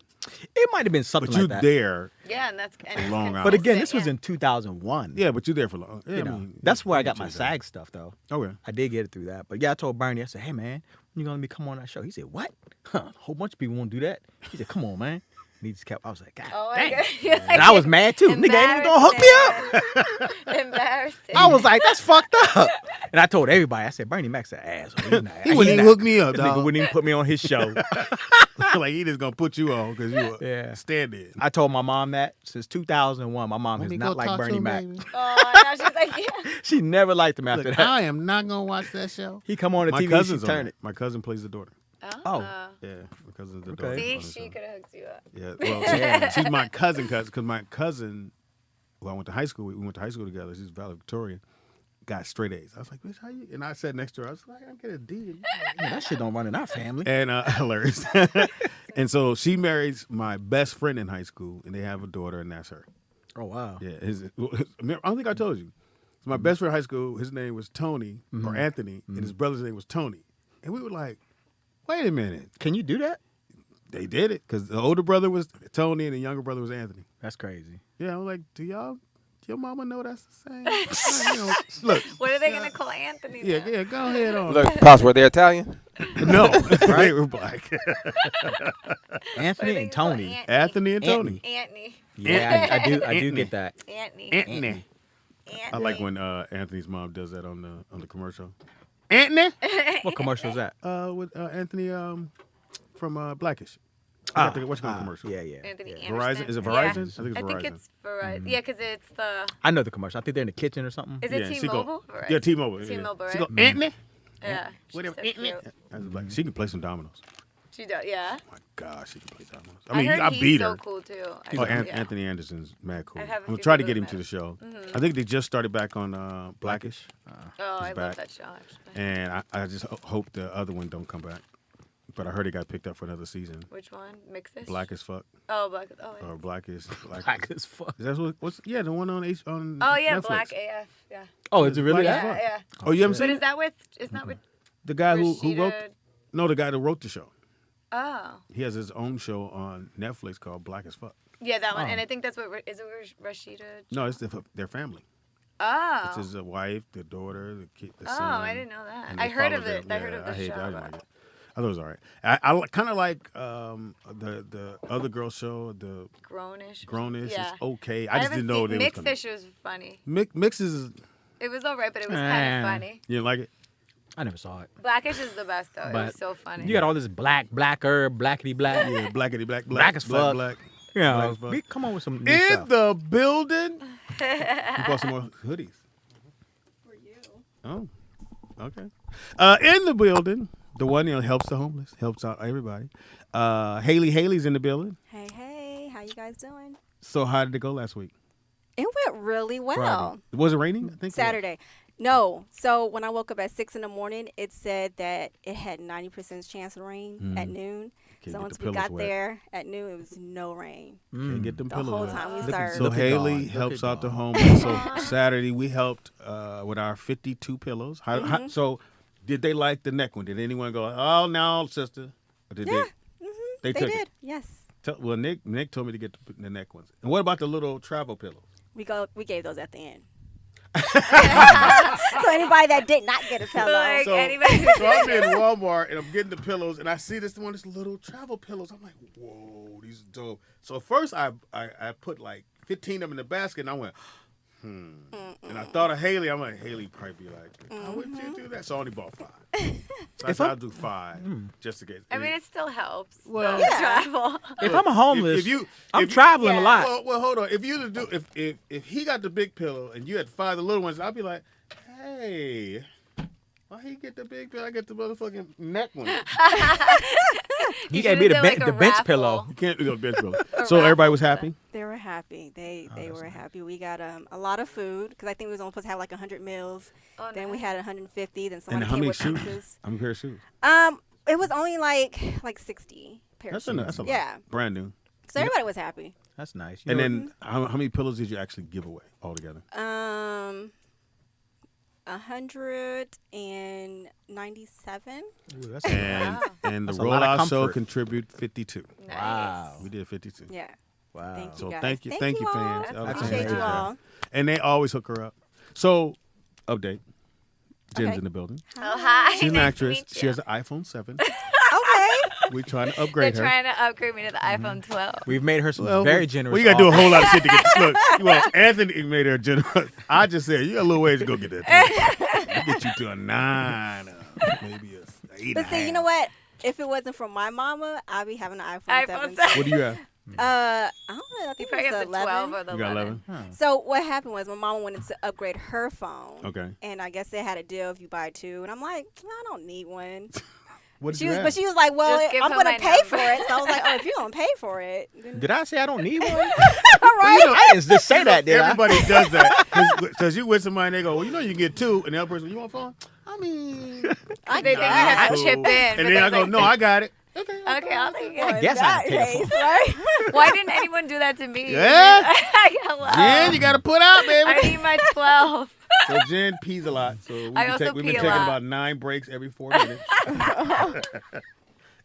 It might have been something But you like that. there. yeah, and that's and it's long hours. But again, this consistent, was in 2001. Yeah, but you there for long. Yeah, You I know, mean, that's where I you got my change that. SAG stuff, though. Okay. I did get it through that. But yeah, I told Bernie, I said, hey, man, when you going to let me come on that show? He said, what? Huh, a whole bunch of people won't do that. He said, come on, man. And he just kept, I was like, God Oh my dang. God. You're like, And I was mad, too. Nigga ain't even going to hook me up. Embarrassing. I was like, that's fucked up. And I told everybody, I said, Bernie Mac's an asshole. He's not- He wouldn't even hook me up, This nigga dog. wouldn't even put me on his show. Like he just gonna put you on because you Yeah. stand-in. I told my mom that since 2001. My mom has not liked Bernie Mac. Oh, now she's like, yeah. She never liked him after Look, that. I am not gonna watch that show. He come on the My TV, she cousin's on turn it. it. My cousin plays the daughter. Oh. Yeah, my cousin's the Okay. daughter. See, on the she show. could have hooked you up. Yeah, well, she's my cousin, because my cousin, who I went to high school with, we went to high school together. She's valedictorian, got straight A's. I was like, bitch, how you? And I sat next to her. I was like, I get a D. Yeah, that shit don't run in our family. And hilarious. And so she marries my best friend in high school, and they have a daughter, and that's her. Oh, wow. Yeah, I don't think I told you. So my best friend in high school, his name was Tony or Anthony, and his brother's name was Tony. And we were like, wait a minute. Can you do that? They did it because the older brother was Tony and the younger brother was Anthony. That's crazy. Yeah, I was like, do your mama know that's the same? You know, look, What are they gonna call Anthony? yeah, then? yeah, go ahead on. Look, Pops, were they Italian? No, right? We're black. Anthony and Tony. Anthony and Tony. Anthony. Yeah, I do Anthony. get that. Anthony. Anthony. I Anthony. like when Anthony's mom does that on the commercial. Anthony. What commercial is that? With Anthony from Blackish. What's the commercial? Yeah, yeah. Anthony yeah. Verizon? Anderson. Is it Yeah. Verizon? I think it's Verizon. I think it's Verizon. Yeah, because it's the. I know the commercial. I think they're in the kitchen or something. Is Yeah, it she go- T-Mobile? Verizon? Yeah, T-Mobile. T-Mobile, She right? go, Anthony. Yeah. She's Whatever. so Anthony. cute. That's like, she can play some dominoes. She does. Yeah. Oh my gosh, she can play dominoes. I mean, I he's beat so her. cool too. Oh, yeah. Anthony Anderson's mad cool. I have a I'm gonna few try to people get him that to the met show. Mhm. I think they just started back on Blackish. Oh, He's I love back. that show actually. And I just hope the other one don't come back. But I heard it got picked up for another season. Which one? Mixed-ish? Black as fuck. Oh, Black. Oh, Or Blackish. Black as fuck. Is that what's yeah, the one on oh yeah, Netflix. Black AF. Yeah. Oh, is it really Black as that? fuck? Yeah. Oh, you haven't But seen is it? that with? It's not with. The guy who wrote Rashida- No, the guy that wrote the show. Oh. He has his own show on Netflix called Black as Fuck. Yeah, that one. Oh. And I think that's what is it Rashida? No, it's their family. Oh. It's his wife, the daughter, the kid, the Oh, son. I didn't know that. and I they heard follow of it. them. I heard of the I hate show. that. I didn't but- like it. I thought it was all right. I kind of like the other girl show, the Grownish. Grownish. Yeah. It's okay. I just haven't didn't know seen they was Mixed coming. Fish was funny. Mix is. It was alright, but it was kind of funny. You didn't like it? I never saw it. Blackish is the best though. It But was so funny. You got all this blacker, blackety black. Yeah, blackety black, black as fuck. black. You know, Black as fuck. we come on with some new In stuff. the building. You bought some more hoodies. For you. Oh, okay. In the building, the one helps the homeless, helps out everybody. Haley's in the building. Hey, how you guys doing? So how did it go last week? It went really well. Friday. Was it raining? I think it was. Saturday. No. So when I woke up at 6 a.m, it said that it had 90% chance of rain at noon. Can't So get once the we pillows got wet. there at noon, it was no rain. Can't get them The pillows. whole wet. time we Look at- started. So look at Haley God. helps Look at out the God. homeless. So Saturday we helped with our 52 pillows. So did they like the neck one? Did anyone go, oh no, sister? Or did Yeah. they They took did. it? Yes. Well, Nick told me to get the neck ones. And what about the little travel pillows? We gave those at the end. So anybody that did not get a pillow. Like So, anybody. so I'm in Walmart and I'm getting the pillows and I see this little travel pillows. I'm like, whoa, these are dope. So first I put like 15 of them in the basket and I went, And I thought of Haley. I'm like, Haley probably be like, how would you do that? So I only bought 5. So I said I'll do 5 just in case. I mean, it still helps. Well, the travel. If I'm homeless, if I'm traveling a lot. Well, hold on. If you to do if he got the big pillow and you had 5 of the little ones, I'd be like, hey, why he get the big pillow? I get the motherfucking neck one. You gave me the, like the a bench raffle. pillow. You can't do the bench pillow. So everybody was happy. They were happy. They were happy. We got a lot of food because I think we was only supposed to have like 100 meals. Oh, Then we nice. had 150. Then And someone how came many with shoes? pizzas. How many pair of shoes? It was only like 60 pairs. That's a lot. Yeah. Brand new. So everybody was happy. That's nice. And then how many pillows did you actually give away altogether? 197. Ooh, that's And and the That's a lot of rollout show comfort. contribute 52. Nice. Wow. We did 52. Yeah. Wow. Thank you So guys. thank you, all. fans. That's Other fans Appreciate did you that. all. And they always hook her up. So, update. Jen's Okay. in the building. Oh, hi. She's an Nice to actress. meet She you. has an iPhone 7. Okay. We're trying to They're upgrade her. trying to upgrade me to the iPhone 12. We've made her some Well, very generous. We got to do a offers. whole lot of shit to get. Look, well, Anthony made her generous. I just said you got a little ways to go get that. I'll get you to a 9, maybe a 8. But see, you know what? If it wasn't for my mama, I'd be having an iPhone 7. What do you have? I don't know. I You think probably it was have the 12 or the You got 11. 11. So what happened was my mama wanted to upgrade her phone. Okay. And I guess they had a deal if you buy 2. And I'm like, I don't need one. What did She you was, have? but she was like, well, Just give I'm her going my to pay for number. it. So I was like, oh, if you're going to pay for it. Then... Did I say I don't need one? All right. I didn't just say that, did I? Everybody does that because you with somebody and they go, well, you know you can get 2, and the other person, you want a phone? I mean, They think you have to cool. chip in. And but then they're I go, like, no, I got it. Okay, I'll take it. I guess I take a phone. Right? Why didn't anyone do that to me? Yeah. Hello. Jen, you got to put out, baby. I need my 12. So Jen pees a lot. So I also we've pee been a taking lot. about 9 breaks every 4 minutes.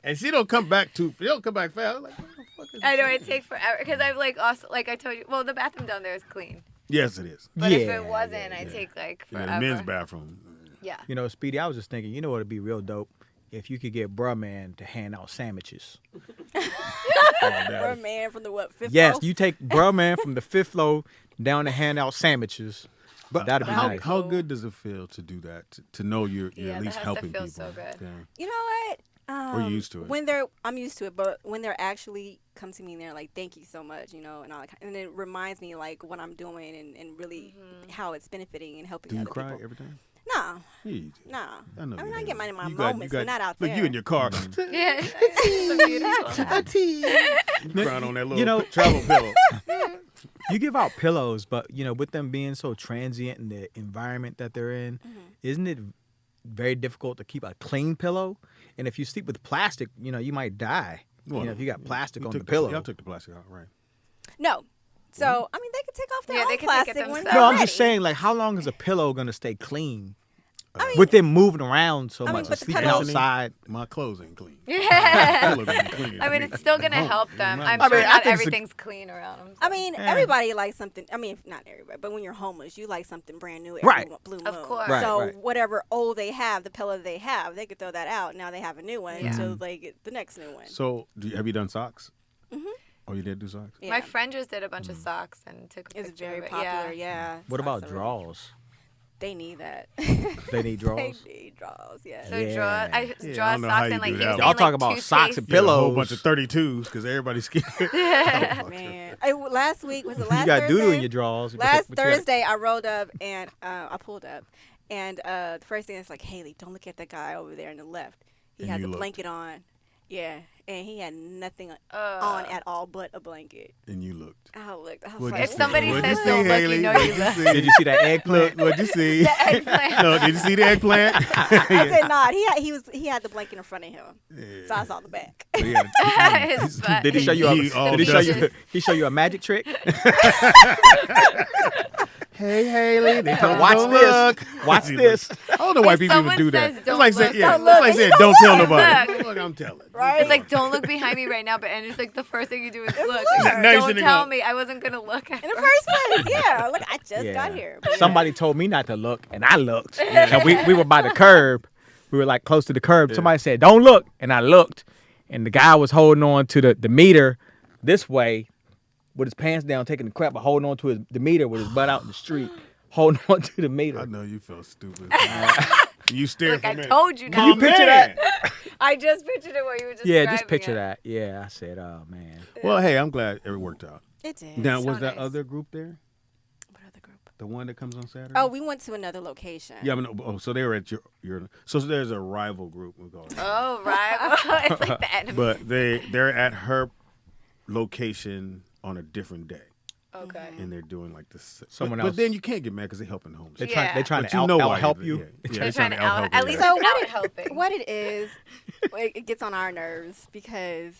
And she don't come back she don't come back fast. I'm like, what the fuck is I know this? it takes forever because I've like also like I told you. Well, the bathroom down there is clean, Yes, it is. but if Yeah, it wasn't, I take like Yeah, forever. the men's bathroom. Yeah. You know, Speedy, I was just thinking, you know what would be real dope? If you could get Bruh Man to hand out sandwiches. Or man from the what? Fifth Yes, floor? you take Bruh Man from the 5th floor down to hand out sandwiches. But that'd be how, nice. how good does it feel to do that? To know you're Yeah, at that least has to helping feel people. so good. Yeah. You know what? We're used to it. When I'm used to it, but when they're actually come to me and they're like, "Thank you so much," you know, and all that, and it reminds me like what I'm doing and really how it's benefiting and helping Do you other cry people. every time? No, Yeah, you do. no. I know. I mean, you I do. get mine in my You got- moments, you but not out Look, there. you in your car. Yeah, it's so beautiful. You crying on that little You know- travel pillow. You give out pillows, but, you know, with them being so transient in the environment that they're in, isn't it very difficult to keep a clean pillow? And if you sleep with plastic, you know, you might die. Well, you know, if you got plastic you on took the pillow. Y'all took the plastic out, right? No. So I mean, they could take off their Yeah, own they can take it plastic when themselves. they're No, I'm ready. just saying, like, how long is a pillow going to stay clean? with them moving around so I mean, much, but the sleeping pedals- outside. My clothes ain't clean. Yeah. Clothes ain't clean. I mean, it's still gonna help them. I'm I sure mean, I not think it's a- everything's clean around them. I mean, Yeah. everybody likes something. I mean, not everybody, but when you're homeless, you like something brand new every Right. blue moon. Of course. Right, so right. whatever old they have, the pillow they have, they could throw that out. Now they have a new one, Yeah. so they get the next new one. So, have you done socks? Mhm. Oh, you did do socks? Yeah. My friend just did a bunch of socks and took a It's picture very of it. popular. Yeah. Yeah. What Socks about are really- draws? They need that. They need draws. They need draws. Yeah. So Yeah. draw, I Yeah, I draw don't know how socks you and like do he that was one. Y'all saying, talk like, about socks and toothpaste. Get a whole pillows. bunch of 32s because everybody's scared. Man, last week was the last You got Thursday? doodle in your drawers. What Last you got- Thursday, I rolled up and I pulled up, and the first thing is like, Haley, don't look at that guy over there on the left. He And has you a looked. blanket on. Yeah, and he had nothing on at all but a blanket. And you looked. I looked. I was What'd like, you If see? somebody What'd you says see, don't look, Haley? you know What'd you you look. see? Did you see that eggplant? What'd you see? The eggplant. No, did you see the eggplant? I did not. He had the blanket in front of him, so I saw the back. So he had a- His butt. Did he show you? He all Did he show dusty. you? He show you a magic trick? Hey, Haley. They told Watch don't this. look. Watch this. I don't know why If people even someone do that. says It's don't like look, saying, yeah, don't it's like look. saying, You don't tell look. nobody. Look. Look, I'm telling. Right? It's like, don't look behind me right now, but and it's like the first thing you do is look. look. Like, Now you're don't sitting tell up. me. I wasn't gonna look at In the first place, yeah. Look, I just Yeah. got here. But yeah. Somebody told me not to look, and I looked. And we were by the curb. We were like close to the curb. Somebody said, "Don't look," and I looked, and the guy was holding on to the meter this way, with his pants down, taking the crap, but holding on to the meter with his butt out in the street, holding on to the meter. I know you feel stupid. You stared Look, for a I minute. told you. Can you not. picture that? I just pictured it what you were just. Yeah, just picture that. Yeah, I said, "Oh man." Well, hey, I'm glad it worked out. It did. Now, So was that nice. other group there? What other group? The one that comes on Saturday? Oh, we went to another location. Yeah, I mean, oh, so they were at your so there's a rival group. We'll call it. Oh right. It's like the enemy. But they're at her location on a different day. Okay. And they're doing like this. Someone but else. then you can't get mad because they're helping the homeless. They're Yeah. trying But to you know why help they- you. Yeah, They're trying to out-help at you. least Yeah. So out helping. What it is, it gets on our nerves because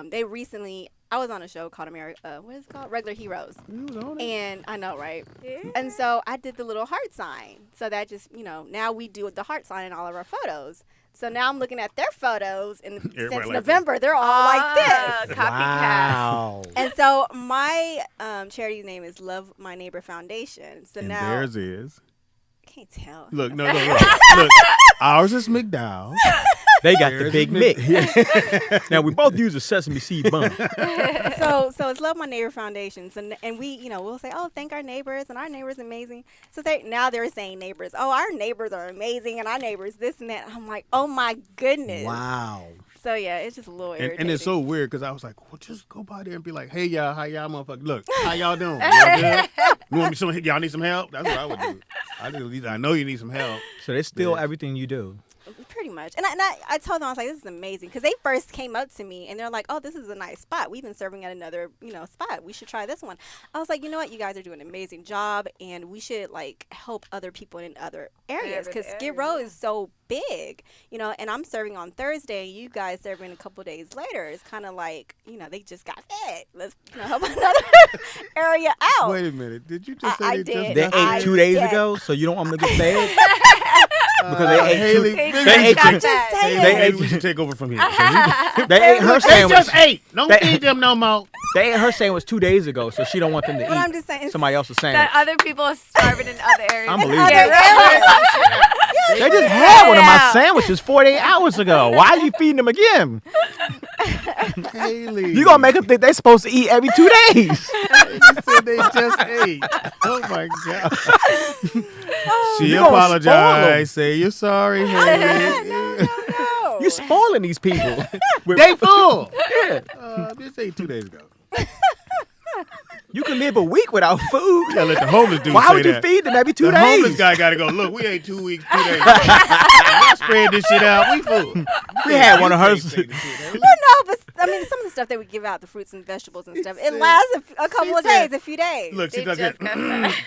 they recently. I was on a show called what is it called? Regular Heroes. You was on it? And I know, right? And so I did the little heart sign. So that just, now we do the heart sign in all of our photos. So now I'm looking at their photos, and since like November, they're all like this. Copycat. Wow. And so my charity's name is Love My Neighbor Foundation. So And now theirs is. I can't tell. Look, no, look. Ours is McDowell. They got the Theirs Big is Mick. Now we both use a sesame seed bun. so it's Love My Neighbor Foundation. So and we, we'll say, oh, thank our neighbors, and our neighbors amazing. So now they're saying neighbors, oh, our neighbors are amazing, and our neighbors this and that. I'm like, oh my goodness. Wow. So yeah, it's just a little irritating. And it's so weird because I was like, well, just go by there and be like, hey, y'all, how y'all motherfuckers? Look, how y'all doing? Y'all good? You want me some? Y'all need some help? That's what I would do. I know you need some help. So they steal Yeah. everything you do. Pretty much. And I told them, I was like, this is amazing. Because they first came up to me and they're like, oh, this is a nice spot. We've been serving at another, spot. We should try this one. I was like, you know what? You guys are doing an amazing job. And we should, help other people in other areas. Because Skid Row is so big, and I'm serving on Thursday. You guys serving a couple days later. It's kind of like, they just got fed. Let's help another area out. Wait a minute. Did you just say I they did. just They got ate fed? 2 days did. ago, so you don't want them to get fed? Because they ate Haley, two. maybe They we ate should- two. Haley, They maybe ate we should take over from here. They ate her They sandwich. just ate. Don't They- feed them no more. They ate her sandwich 2 days ago, so she don't want them to But I'm eat just saying, somebody else's sandwich. That other people are starving in other areas. Unbelievable. Yeah, They just had one of my sandwiches 48 hours ago. Why are you feeding them again? Haley. You gonna make them think they're supposed to eat every 2 days? You said they just ate. Oh my God. She You gonna spoil 'em. apologized. Say you're sorry, Haley. no. You're spoiling these people. They full. Yeah. This ate 2 days ago. You can live a week without food. Yeah, let the homeless dude Why say would you that. feed them every 2 The days? homeless guy got to go. Look, we ate 2 weeks, 2 days. Let's spread this shit out. We full. We had one of hers. Well, no, but I mean, some of the stuff that we give out, the fruits and vegetables and stuff, it lasts a couple of days, a few days. Look, she does it.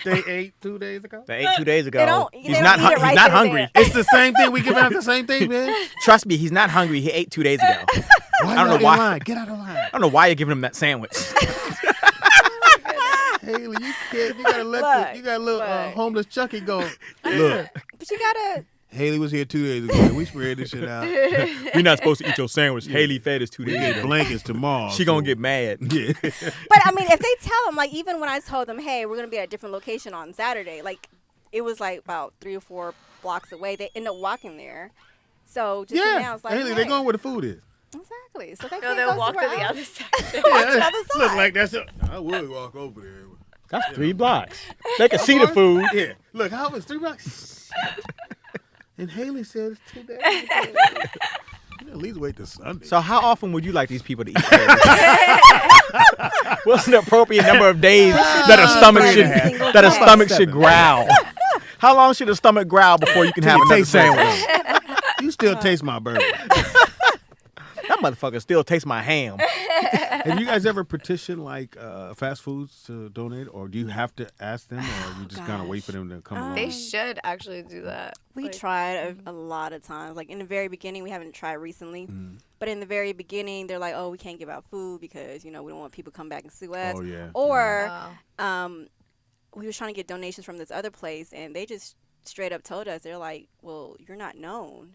They ate 2 days ago. They ate 2 days ago. They don't He's eat it not right then and hungry. there. It's the same thing. We give out the same thing, man. Trust me, he's not hungry. He ate 2 days ago. Why I don't know y'all in why. line? Get out of line. I don't know why you're giving him that sandwich. Haley, you can't. You gotta let Look, you gotta let look. homeless Chucky go. Look, But you gotta Haley was here 2 days ago. And we spread this shit out. You're not supposed to eat your sandwich. Haley fed us 2 We days get ago. blankets tomorrow. She gonna get mad. Yeah. But I mean, if they tell them, like, even when I told them, hey, we're gonna be at a different location on Saturday, like, it was like about 3 or 4 blocks away. They end up walking there. So just announce, like, Haley, hey. they going where the food is. Exactly. So they No, can't they'll go walk to the somewhere other else. side. Walk to the other Look side. like that's it. I would walk over there. That's 3 blocks. They can see the food. Yeah. Look, how was 3 blocks? And Haley said it's 2 days. You at least wait till Sunday. So how often would you like these people to eat? What's the appropriate number of days that a stomach should growl? How long should a stomach growl before you can have another sandwich? You still taste my bourbon. That motherfucker still tastes my ham. Have you guys ever petitioned like fast foods to donate, or do you have to ask them, or you just kind of wait for them to come along? They should actually do that. We tried a lot of times. Like in the very beginning, we haven't tried recently. But in the very beginning, they're like, "Oh, we can't give out food because we don't want people to come back and sue us." Oh, yeah. Or, we were trying to get donations from this other place, and they just straight up told us, they're like, "Well, you're not known,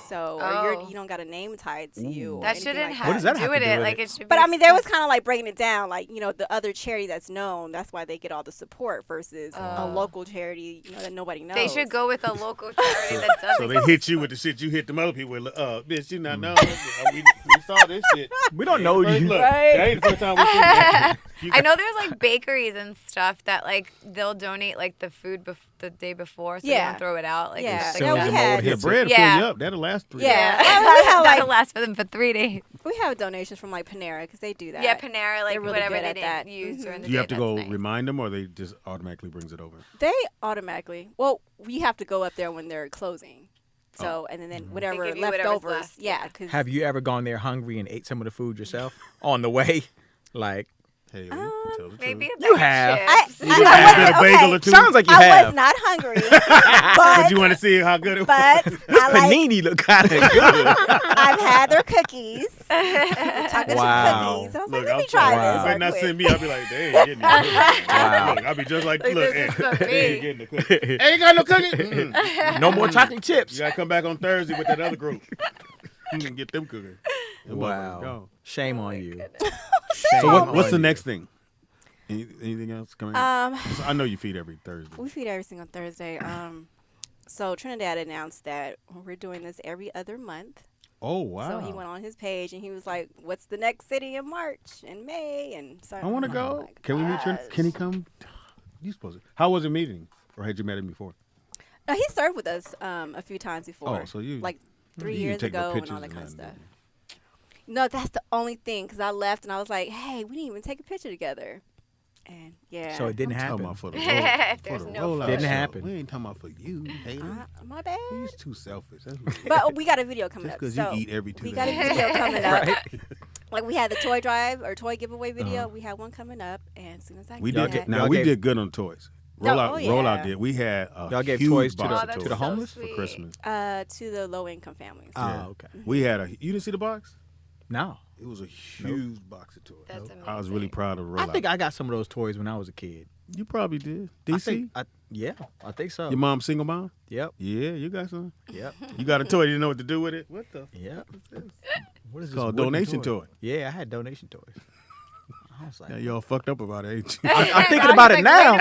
so or you don't got a name tied to you." Or That anything shouldn't like have to do with it. Like it should. But be I mean, there was kind of like breaking it down, like the other charity that's known. That's why they get all the support versus a local charity, that nobody knows. They should go with a local charity that doesn't. So they hit you with the shit you hit them other people with. Bitch, you not known. We saw this shit. We don't know you. Look, Right. that ain't the first time we seen that. I know there's like bakeries and stuff that like they'll donate like the food the day before, so they Yeah. don't throw it out. Like, Yeah. it's Yeah, like we that. had- Yeah, bread Yeah. fill you up. That'll last 3 Yeah. days. I mean, we have, That'll like, last for them for 3 days. we have donations from like Panera because they do that. Yeah, Panera, like They're really whatever good they at didn't that. use during the Do you day. have to that's go nice. remind them, or they just automatically brings it over? They automatically. Well, we have to go up there when they're closing. So and then whatever They give you whatever's leftovers. left, Yeah. Cause Have you ever gone there hungry and ate some of the food yourself on the way? Like, Hey, tell the Maybe truth. a You bag of have. chips. You had a bagel or two? sounds like you I have. was not hungry, But you want to see how good it was? but This I like. panini look kind of good. I've had their cookies. Chocolate Wow. chip cookies. I was Look, like, let me I'm try sorry. this. You better real not quick. send me. I'll be like, they ain't getting the cookie. Wow. Look, I'll be just like, Like, look, this is hey, for they me. ain't getting the cookie. Ain't got no cookie. Mm-mm. No more chocolate chips. You got to come back on Thursday with that other group. You can get them cookies. Them motherfuckers Wow. gone. Shame on you. So what's the next thing? Anything else coming up? Um, I know you feed every Thursday. We feed every single Thursday. So Trinidad announced that we're doing this every other month. Oh, wow. So he went on his page and he was like, "What's the next city in March and May?" And so I want to I'm go. like, Can we meet you? "Yes." Can he come? You supposed to. How was the meeting? Or had you met him before? No, he served with us a few times before. Oh, so you like 3 you years take no ago and pictures all that and kind of nothing, stuff. No, that's the only thing because I left and I was like, "Hey, we didn't even take a picture together." And yeah, So it didn't I'm happen. talking about for the There's for the no rollout Didn't show. happen. We ain't talking about for you, Haley. my bad. He's too selfish. That's what it is. But we got a video coming Just up. 'cause so you eat every 2 we days. got a video coming up. Right. Like we had the toy drive or toy giveaway video. We had one coming up, and as soon as I We get did. that, Now y'all we gave- did good on toys. No, Rollout, oh, yeah. rollout did. We had a Y'all gave huge toys to box the- of to toys the homeless? for Christmas. to the low income families. Oh, okay. We had a. You didn't see the box? No. It was a huge box of toys. That's I was really proud of the I rollout. think I got some of those toys when I was a kid. You probably did. I DC? think, yeah, I think so. Your mom single mom? Yep. Yeah, you got some. Yep. You got a toy. You didn't know what to do with it? What the? Yep. What is It's this called wooden donation toy. Yeah, I had donation toys. I was like, Now y'all fucked up about it, ain't you? I'm thinking about it now.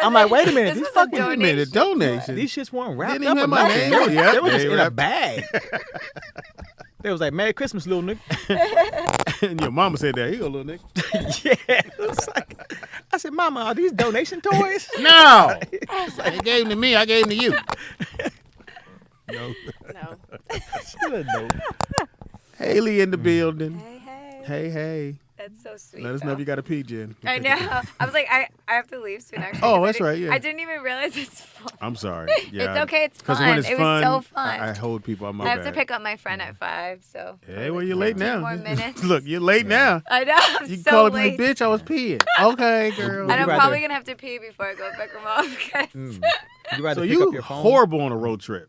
I'm like, wait a minute, This these was a fucking Wait a minute, donation. these shits weren't wrapped Didn't up even or have my nothing. name. They, Yep, they was just they in a wrapped- bag. They was like, "Merry Christmas, little nigga." And your mama said that. Here you go, little nigga. Yeah. It was like, I said, "Mama, are these donation toys?" No. They gave them to me. I gave them to you. No. No. Haley in the building. Hey, hey. Hey, hey. That's so sweet. Let us know if you got a pee, Jen. I know. I was like, I have to leave soon. Actually. Oh, 'cause I that's didn't- right, yeah. I didn't even realize it's fun. I'm sorry. Yeah, It's okay, it's 'cause fun. when it's It was so fun. I hold people on my I have back. to pick up my friend at 5, so. Hey, well, you're for late 2 now. more minutes. Look, you're late now. I know. I'm You so call up late. me, bitch. I was peeing. Okay, girl. And I'm rather- probably gonna have to pee before I go pick him up. Because You rather So pick up you your phone? horrible on a road trip.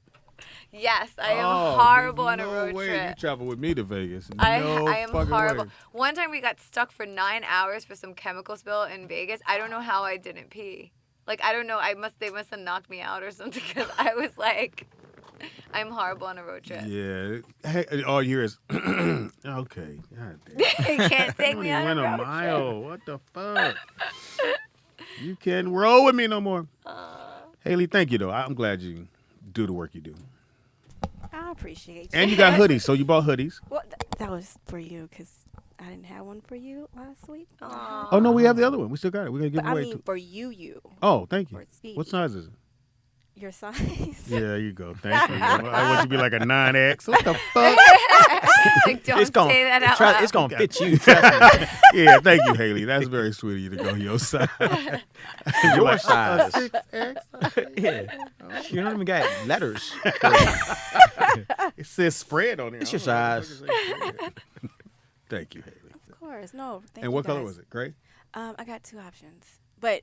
yes, I am Oh, horrible on a no road way trip. You travel with me to Vegas. I No am fucking horrible. way. One time we got stuck for 9 hours for some chemical spill in Vegas. I don't know how I didn't pee. Like I don't know. They must have knocked me out or something because I was like, I'm horrible on a road trip. Yeah. Hey, all you hear is, okay. God damn. You can't take You me only on went a a road mile. What the fuck? You can't roll with me no more. Haley, thank you, though. I'm glad you do the work you do. I appreciate you. And you got hoodies, so you bought hoodies. Well, that was for you because I didn't have one for you last week. Oh, no, we have the other one. We still got it. We're going to give But I away mean, two. for you. Oh, thank you. For Speedy. What size is it? Your size. Yeah, there you go. Thank you. I want you to be like a 9X. What the fuck? Like, don't say that out loud. It's gonna fit you. Yeah, thank you, Haley. That's very sweet of you to go your size. Your like, size. 6X. Yeah. You don't even got letters. It says spread on it. It's your size. Thank you, Haley. Of course, no. Thank And you what color guys. was it? Gray? I got two options, but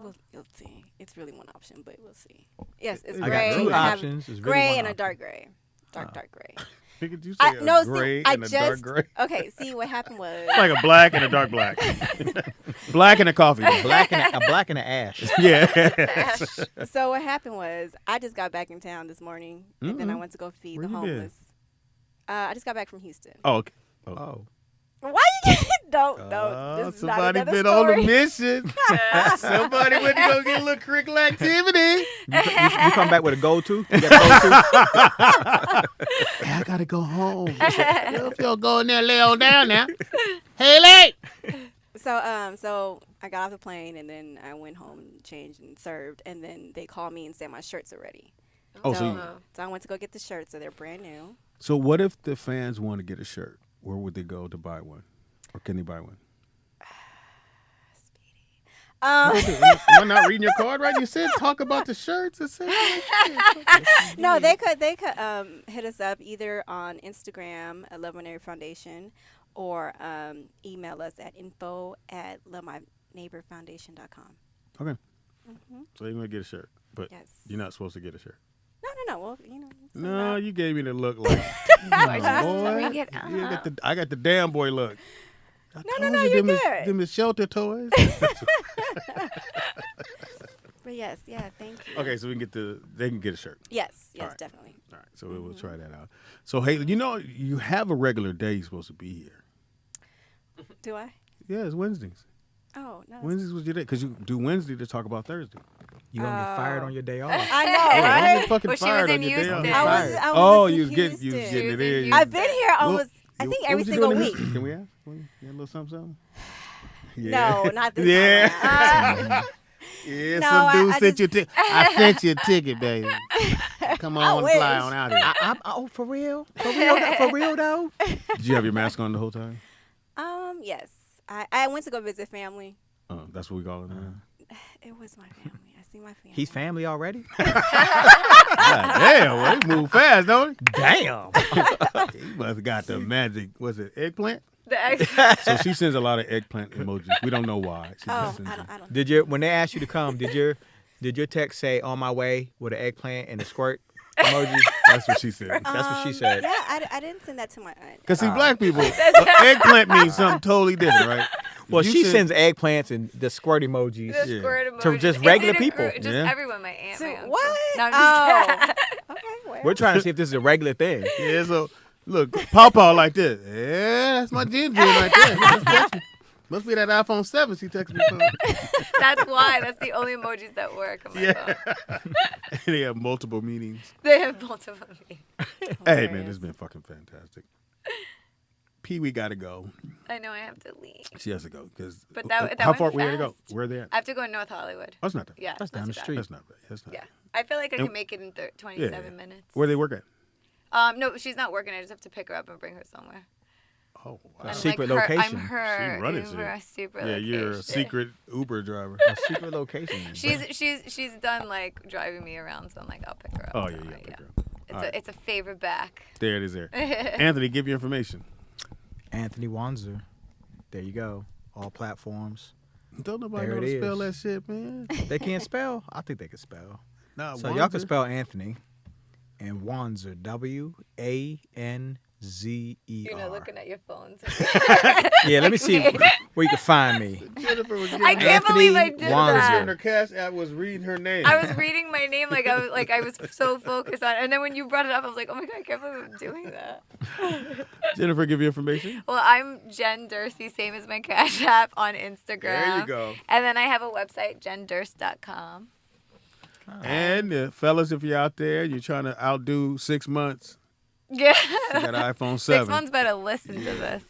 we'll see. It's really one option, but we'll see. Yes, it's I gray. got two and I have options. It's really gray one and a option. dark gray. Dark gray. Did you say No, a gray see, I and a just dark gray? okay. See, what happened was It's like a black and a dark black. Black and a coffee. Black and an ash. Yeah. So what happened was I just got back in town this morning, and then I went to go feed Where the you been? homeless. I just got back from Houston. Oh, okay. Oh. Why you don't? This is not Somebody another been story. on a mission. Somebody went to go get a little curricular activity. You come back with a go-to? You got a go-to? Yeah, I gotta go home. If you'll go in there, lay on down now. Haley. So I got off the plane and then I went home, changed and served, and then they called me and said my shirts are ready. Oh, so so I went to go get the shirts, so they're brand new. So what if the fans want to get a shirt? Where would they go to buy one? Or can they buy one? Am I not reading your card right? You said talk about the shirts. It said No, they could hit us up either on Instagram at Love My Neighbor Foundation or email us at info@lovemyneighborfoundation.com. Okay. So you're gonna get a shirt, but Yes. you're not supposed to get a shirt. No. Well, you know. No, you gave me the look like, Bring it I got the damn boy look. No, you're good. Them is shelter toys. But yes, yeah, thank you. Okay, so they can get a shirt. Yes, All right. definitely. All right, so we'll try that out. So Haley, you have a regular day you're supposed to be here. Do I? Yeah, it's Wednesdays. Oh, no. Wednesdays was your day because you do Wednesday to talk about Thursday. You gonna get fired on your day off. I know, Yeah, right? you get fucking Well, she fired was on in your day off. Houston. I was in you was getting Houston. it in. I've been here Well, almost, I think, what every was you single doing in week. Houston? Can we ask? You get a little something? No, not this Yeah. time. Yeah, No, some dude I sent you a just- ticket. I sent you a ticket, baby. Come on and fly wish. on out here. Oh, for real? For real though? Did you have your mask on the whole time? Yes. I went to go visit family. That's what we call it now. It was my family. I see my family. He's family already? God damn, well, he move fast, don't he? Damn. He must have got the magic, was it eggplant? The ex- So she sends a lot of eggplant emojis. We don't know why. She just sends them. I don't. When they asked you to come, did your text say on my way with an eggplant and a squirt emoji? That's what she said. That's what she said. Yeah, I didn't send that to my aunt. Because see, black people, eggplant means something totally different, right? Well, You she send- sends eggplants and the squirt emojis. The Yeah. squirt To emoji. just It regular didn't people. gr- Just Yeah. everyone, my aunt. To my uncle. what? No, I'm just kidding. Okay, well. We're trying to see if this is a regular thing. Yeah, so look, Pawpaw like this. Yeah, that's my gin right there. Must be that iPhone 7 she texted me from. That's why. That's the only emojis that work on my Yeah. phone. They have multiple meanings. They have multiple meanings. Hey, man, this has been fucking fantastic. Pee-wee got to go. I know I have to leave. She has to go. Cause, But that how went far we got to go? fast. Where they at? I have to go in North Hollywood. Oh, it's not that. Yeah. That's down not the too bad. street. That's not bad. That's not Yeah. bad. I feel like I And- can make it in 27 minutes. Where they work at? No, she's not working. I just have to pick her up and bring her somewhere. Oh, wow. A I'm secret like her, location. I'm her She running Uber shit. super Yeah, you're a location. secret Uber driver. A secret location. She's done like driving me around, so I'm like I'll pick her up. Oh, yeah, somewhere, pick her up. It's All a right. it's a favor back. There it is there. Anthony, give your information. Anthony Wanzer. There you go. All platforms. Don't nobody There know it to spell is. that shit, man. They can't spell? I think they can spell. Nah, So y'all can Wanzer. spell Anthony and Wanzer. WANZER. Z-E-R. You're not looking at your phone. Yeah, let me see where you can find me. Jennifer was I can't believe I did that. Her cash app was reading her name. I was reading my name I was so focused on it. And then when you brought it up, I was like, oh my God, I can't believe I'm doing that. Jennifer, give you information. Well, I'm Jen Dursey, same as my Cash App on Instagram. There you go. And then I have a website, jendurst.com. And fellas, if you're out there, you're trying to outdo 6 months. Yeah. You got an iPhone 7. 6 months better listen to this.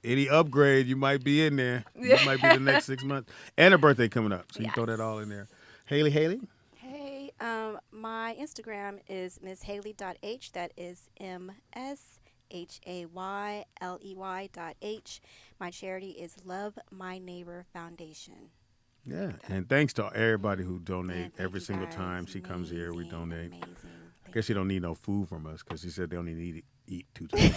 Any upgrade, you might be in there. You might be the next 6 months. And a birthday coming up. So you throw that all in there. Haley? Hey, my Instagram is mshaley.h. That is MSHAYLEY.h. My charity is Love My Neighbor Foundation. Yeah. And thanks to everybody who donate every single time she comes here. We donate. I guess she don't need no food from us because she said they only need to eat 2 times.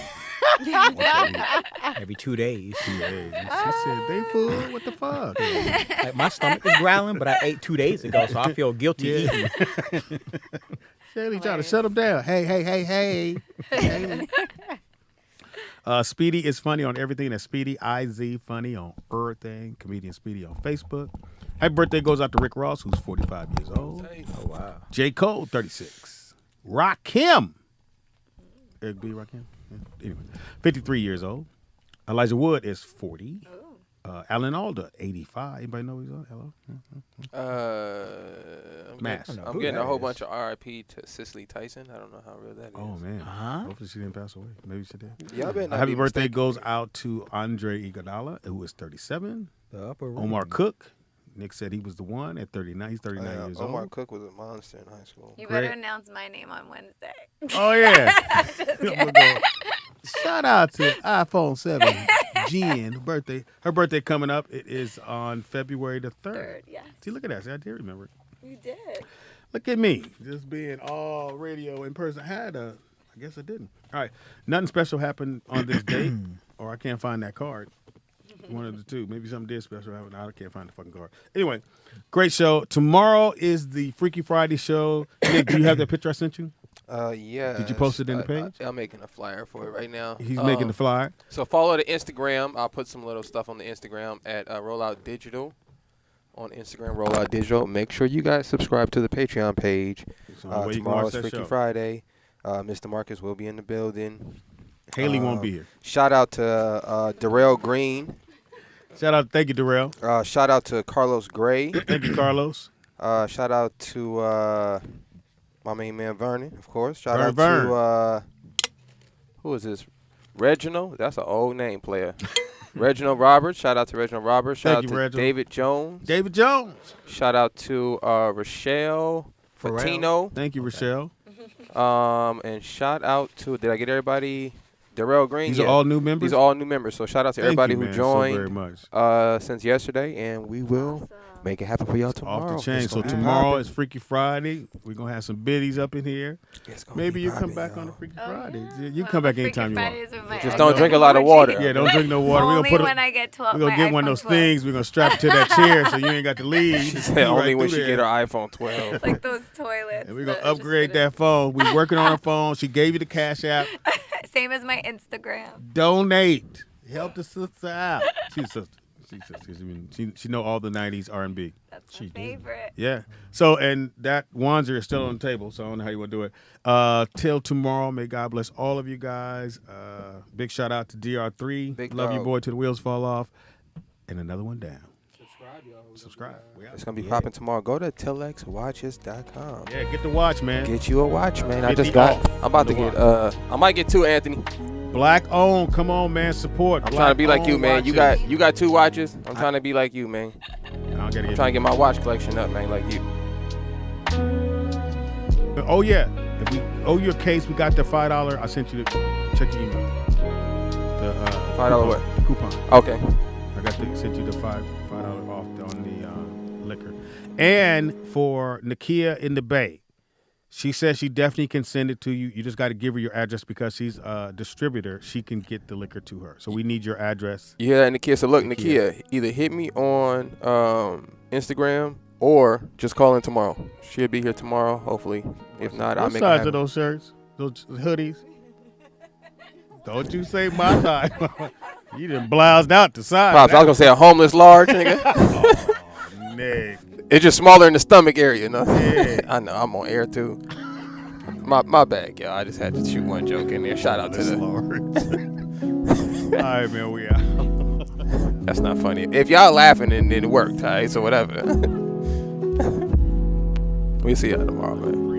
Every 2 days. 2 days. And she said, they food? What the fuck? Like, my stomach is growling, but I ate 2 days ago, so I feel guilty eating. Shaley trying to shut him down. Hey. Haley. Speedy is funny on everything. That's Speedy IZ funny on everything. Comedian Speedy on Facebook. Happy birthday goes out to Rick Ross, who's 45 years old. Oh, wow. J. Cole, 36. Rakim. Eric B. Rakim. Yeah. Anyway, 53 years old. Elijah Wood is 40. Alan Alda, 85. Anybody know who he's on? Hello? I'm getting a whole bunch of RIP to Cicely Tyson. I don't know how real that is. Oh, man. Hopefully she didn't pass away. Maybe she did. Y'all better not Happy be birthday mistaken. goes out to Andre Iguodala, who is 37. The upper room. Omar Cook. Nick said he was the one at 39. He's 39 years old. Omar Cook was a monster in high school. You better announce my name on Wednesday. Oh, yeah. Just kidding. Shout out to iPhone 7, Jen. Her birthday coming up. It is on February the 3rd. Yes. See, look at that. See, I did remember it. You did. Look at me, just being all radio in person. I guess I didn't. All right. Nothing special happened on this date, or I can't find that card. One of the two. Maybe something did special happen. I can't find the fucking card. Anyway, great show. Tomorrow is the Freaky Friday show. Nick, do you have that picture I sent you? Yeah. Did you post it in the page? I'm making a flyer for it right now. He's making the flyer. So follow the Instagram. I'll put some little stuff on the Instagram at Rollout Digital. On Instagram, Rollout Digital. Make sure you guys subscribe to the Patreon page. Tomorrow's Freaky Friday. Mr. Marcus will be in the building. Haley won't be here. Shout out to Darrell Green. Thank you, Darrell. Shout out to Carlos Gray. Thank you, Carlos. Shout out to my main man Vernon, of course. Shout out Vern. to who is this? Reginald. That's an old name player. Reginald Roberts. Shout out to Reginald Roberts. Shout out to Reginald. David Jones. David Jones. Shout out to Rochelle Fatino. Thank you, Rochelle. And shout out to, did I get everybody? Darrell Green. These are all new members? These are all new members. So shout out to Thank everybody you, who man, joined so very much. Since yesterday, and we will make it happen for y'all tomorrow. Off the chain. It's So gonna be tomorrow poppin'. is Freaky Friday. We're going to have some biddies up in here. Maybe be you come poppin', back y'all. on the Freaky Friday. You can come back anytime you want. Just don't drink a lot of water. Yeah, don't drink no water. We're Only gonna when I get 12. We're going to my get one of iPhone those 12. things. We're going to strap it to that chair so you ain't got to leave. She said only when she get her iPhone 12. Like those toilets. And we're going to upgrade that phone. We're working on her phone. She gave you the Cash App. Same as my Instagram. Donate. Help the sister out. She's a sister. She know all the 90s R&B. That's my favorite. Yeah. So, and that Wanzer is still on the table, so I don't know how you want to do it. Till tomorrow, may God bless all of you guys. Big shout out to DR3. Big Love you, dog. boy, till the wheels fall off. And another one down. Subscribe. It's going to be popping tomorrow. Go to tillexwatches.com. Yeah, get the watch, man. Get you a watch, man. I 50 just got, off I'm about to the get, watch. I might get 2, Anthony. Black owned. Come on, man. Support. I'm trying to be like you, man. You Watches. got 2 watches. I'm trying to be like you, man. I'm trying to get my watch collection up, man, like you. Oh, yeah. If we owe you a case, we got the $5. I sent you the, check your email. The $5 what? The coupon. Okay. I sent you the $5 off on the liquor. And for Nakia in the Bay, she says she definitely can send it to you. You just got to give her your address because she's a distributor. She can get the liquor to her. So we need your address. Yeah, and Nakia, so look, Nakia, either hit me on Instagram or just call in tomorrow. She'll be here tomorrow, hopefully. If not, I'll What make it size happen. are those shirts? Those hoodies? Don't you say my time. You done bloused out the side. Pops, I was gonna say a homeless large, nigga. Oh, Nick. It's just smaller in the stomach area, no? Yeah. I know, I'm on air too. My bad, y'all. I just had to shoot one joke in there. Shout out to the All right, man, we out. That's not funny. If y'all laughing, then it worked, all right? So whatever. We'll see y'all tomorrow, man.